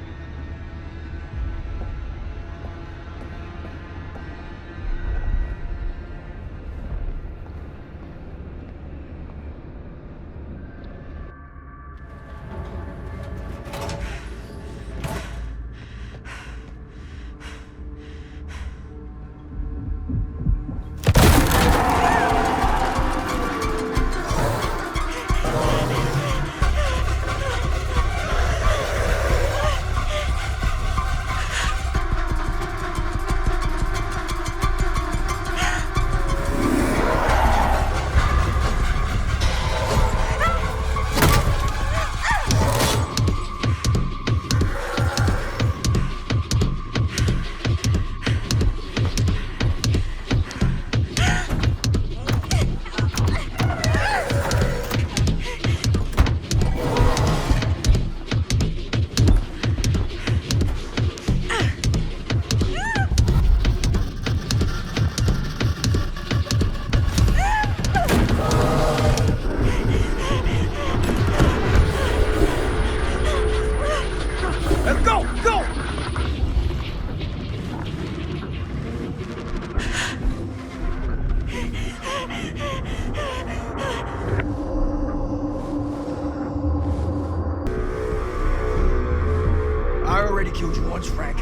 Speaker 2: Killed you once, Frank,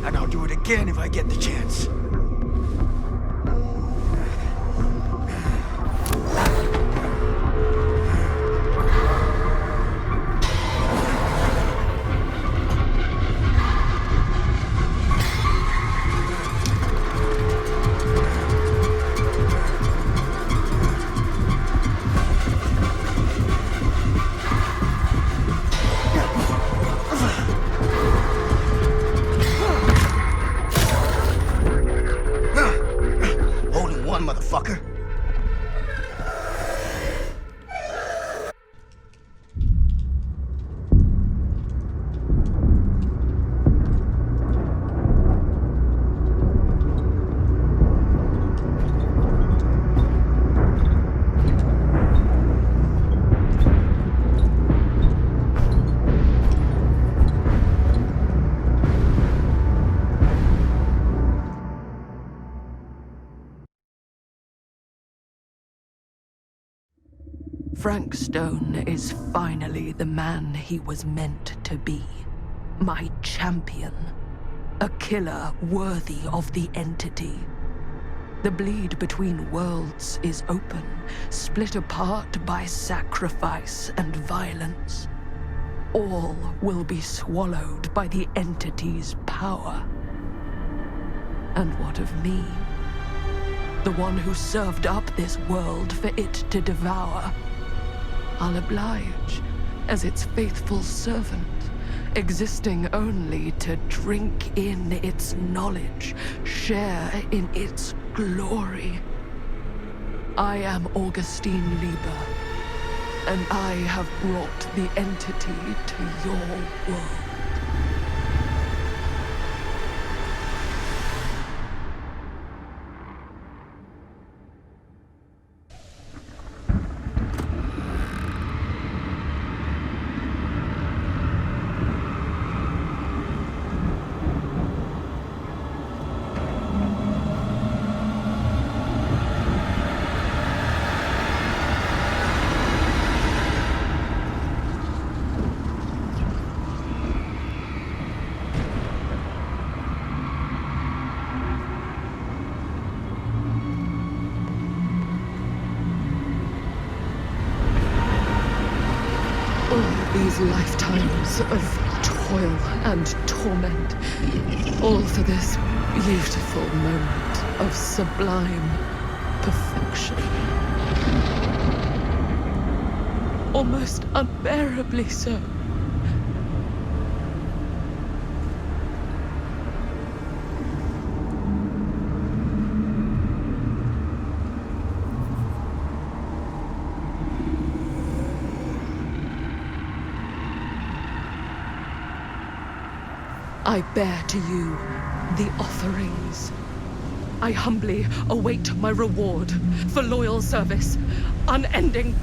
Speaker 2: and I'll do it again if I get the chance. Motherfucker.
Speaker 1: Frank Stone is finally the man he was meant to be. My champion. A killer worthy of the entity.
Speaker 3: The bleed between worlds is open, split apart by sacrifice and violence. All will be swallowed by the entity's power. And what of me? The one who served up this world for it to devour. I'll oblige as its faithful servant, existing only to drink in its knowledge, share in its glory. I am Augustine Lieber, and I have brought the entity to your world. These lifetimes of toil and torment, all for this beautiful moment of sublime perfection. Almost unbearably so. I bear to you the offerings. I humbly await my reward for loyal service, unending.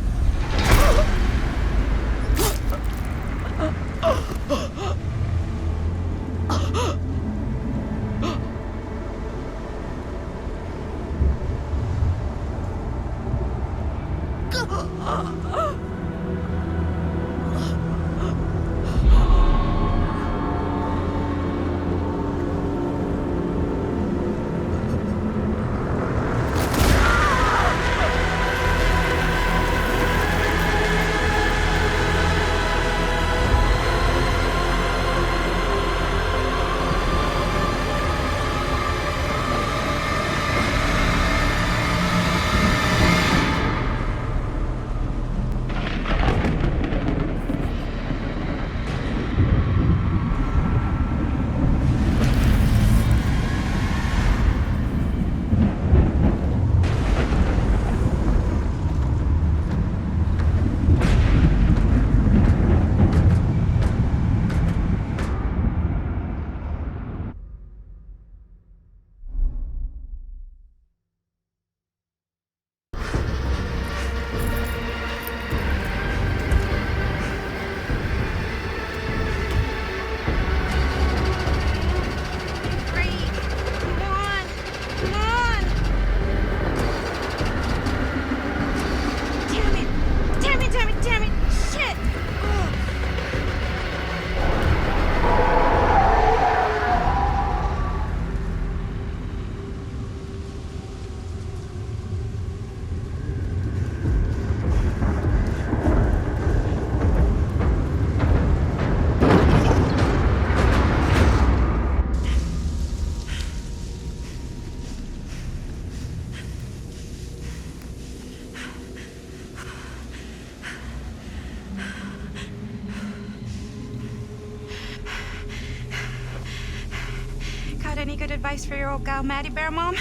Speaker 4: Any good advice for your old gal, Maddie Bear Mom?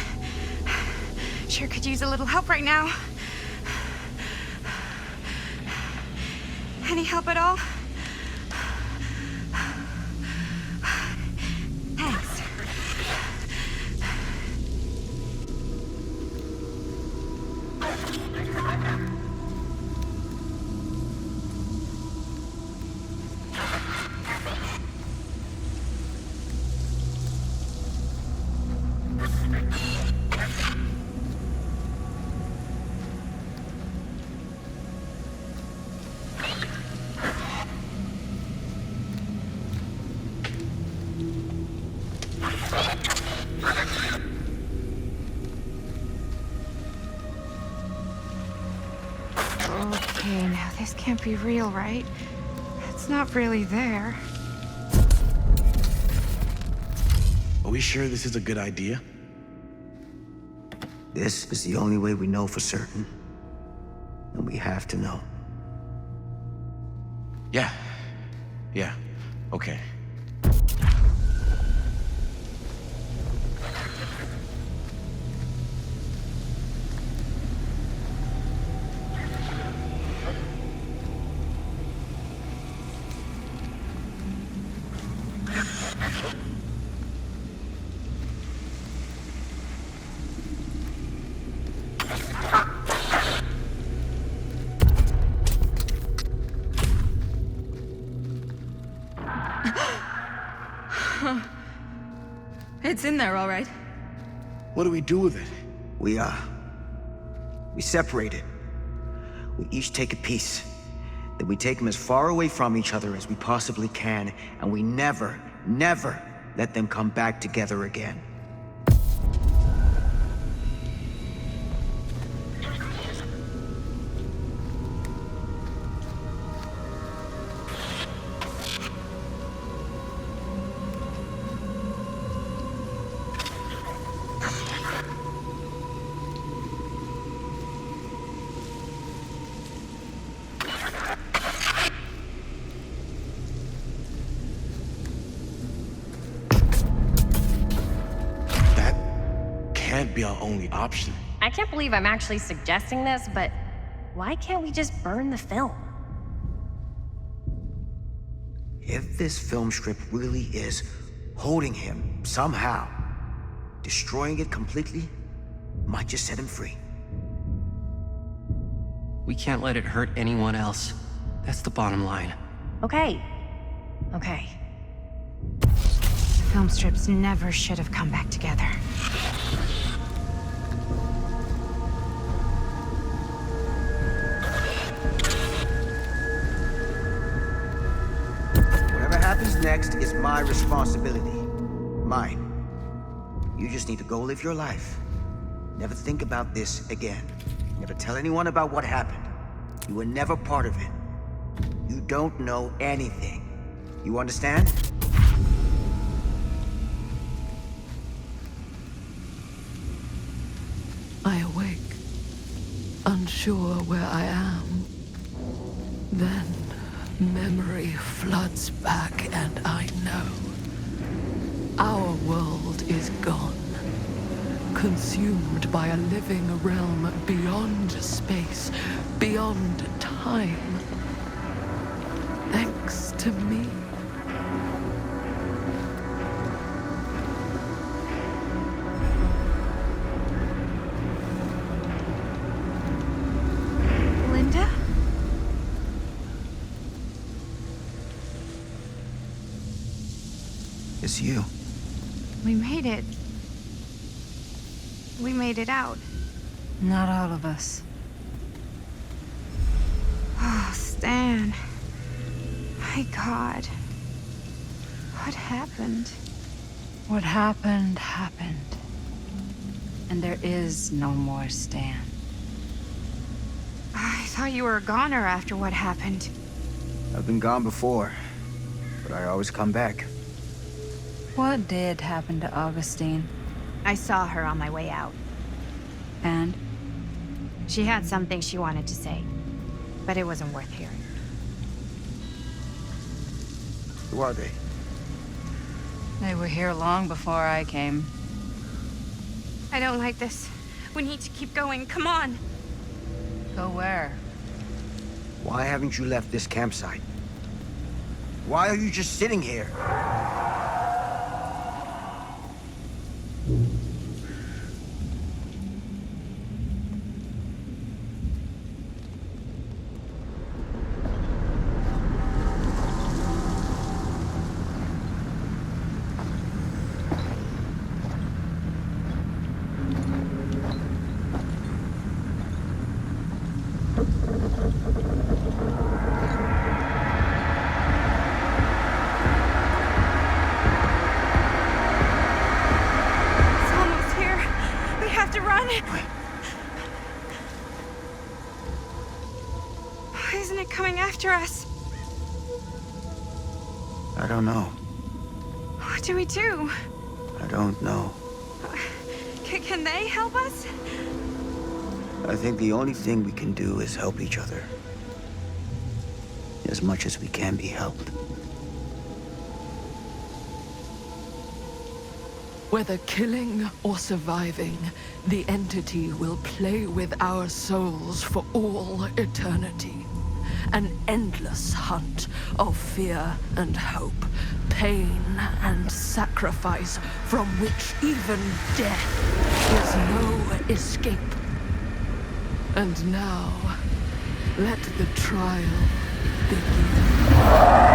Speaker 4: Sure could use a little help right now. Any help at all? Thanks. Okay, now this can't be real, right? It's not really there.
Speaker 14: Are we sure this is a good idea?
Speaker 2: This is the only way we know for certain. And we have to know.
Speaker 14: Yeah. Yeah. Okay.
Speaker 7: It's in there, all right.
Speaker 14: What do we do with it?
Speaker 2: We separate it. We each take a piece. Then we take them as far away from each other as we possibly can, and we never, never let them come back together again.
Speaker 14: Can't be our only option.
Speaker 10: I can't believe I'm actually suggesting this, but why can't we just burn the film?
Speaker 2: If this film strip really is holding him somehow, destroying it completely might just set him free.
Speaker 12: We can't let it hurt anyone else. That's the bottom line.
Speaker 10: Okay. Okay.
Speaker 4: The film strips never should have come back together.
Speaker 2: Whatever happens next is my responsibility. Mine. You just need to go live your life. Never think about this again. Never tell anyone about what happened. You were never part of it. You don't know anything. You understand?
Speaker 3: I awake, unsure where I am. Then memory floods back and I know. Our world is gone. Consumed by a living realm beyond space, beyond time. Thanks to me.
Speaker 4: Linda?
Speaker 2: It's you.
Speaker 4: We made it. We made it out.
Speaker 7: Not all of us.
Speaker 4: Oh, Stan. My God. What happened?
Speaker 7: What happened, happened. And there is no more Stan.
Speaker 4: I thought you were a goner after what happened.
Speaker 2: I've been gone before, but I always come back.
Speaker 7: What did happen to Augustine?
Speaker 4: I saw her on my way out.
Speaker 7: And?
Speaker 4: She had something she wanted to say, but it wasn't worth hearing.
Speaker 2: Who are they?
Speaker 7: They were here long before I came.
Speaker 4: I don't like this. We need to keep going. Come on.
Speaker 7: Go where?
Speaker 2: Why haven't you left this campsite? Why are you just sitting here?
Speaker 4: It's almost here. We have to run. coming after us?
Speaker 2: I don't know.
Speaker 4: What do we do?
Speaker 2: I don't know.
Speaker 4: Can they help us?
Speaker 2: I think the only thing we can do is help each other. As much as we can be helped.
Speaker 3: Whether killing or surviving, the entity will play with our souls for all eternity. An endless hunt of fear and hope, pain and sacrifice, from which even death is no escape. And now, let the trial begin.